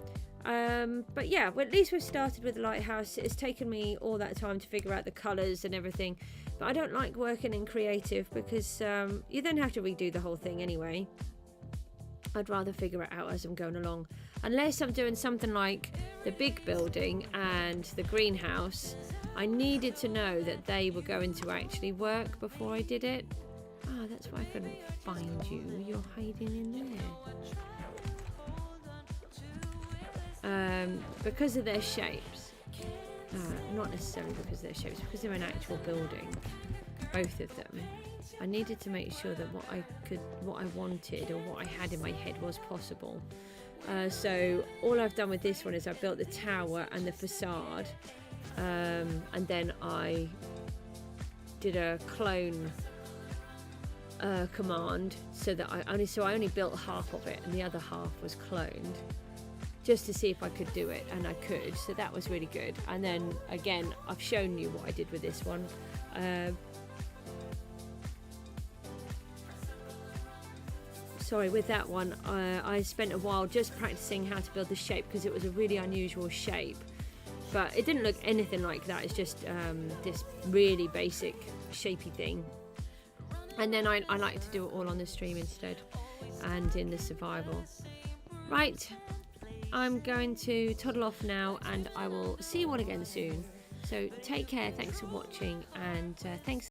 But yeah, well, at least we've started with the lighthouse. It's taken me all that time to figure out the colours and everything, but I don't like working in creative because you then have to redo the whole thing anyway. I'd rather figure it out as I'm going along, unless I'm doing something like the big building and the greenhouse. I needed to know that they were going to actually work before I did it. Ah, that's why I couldn't find you. You're hiding in there. Because of their shapes. Not necessarily because of their shapes, because they're an actual building, both of them. I needed to make sure that what I wanted or what I had in my head was possible. So all I've done with this one is I built the tower and the facade, and then I did a clone command so that I only built half of it and the other half was cloned, just to see if I could do it, and I could, so that was really good. And then again, I've shown you what I did with this one. Sorry, with that one, I spent a while just practicing how to build the shape because it was a really unusual shape, but it didn't look anything like that. It's just this really basic shapey thing. And then I like to do it all on the stream instead and in the survival. Right, I'm going to toddle off now, and I will see you all again soon. So take care, thanks for watching, and thanks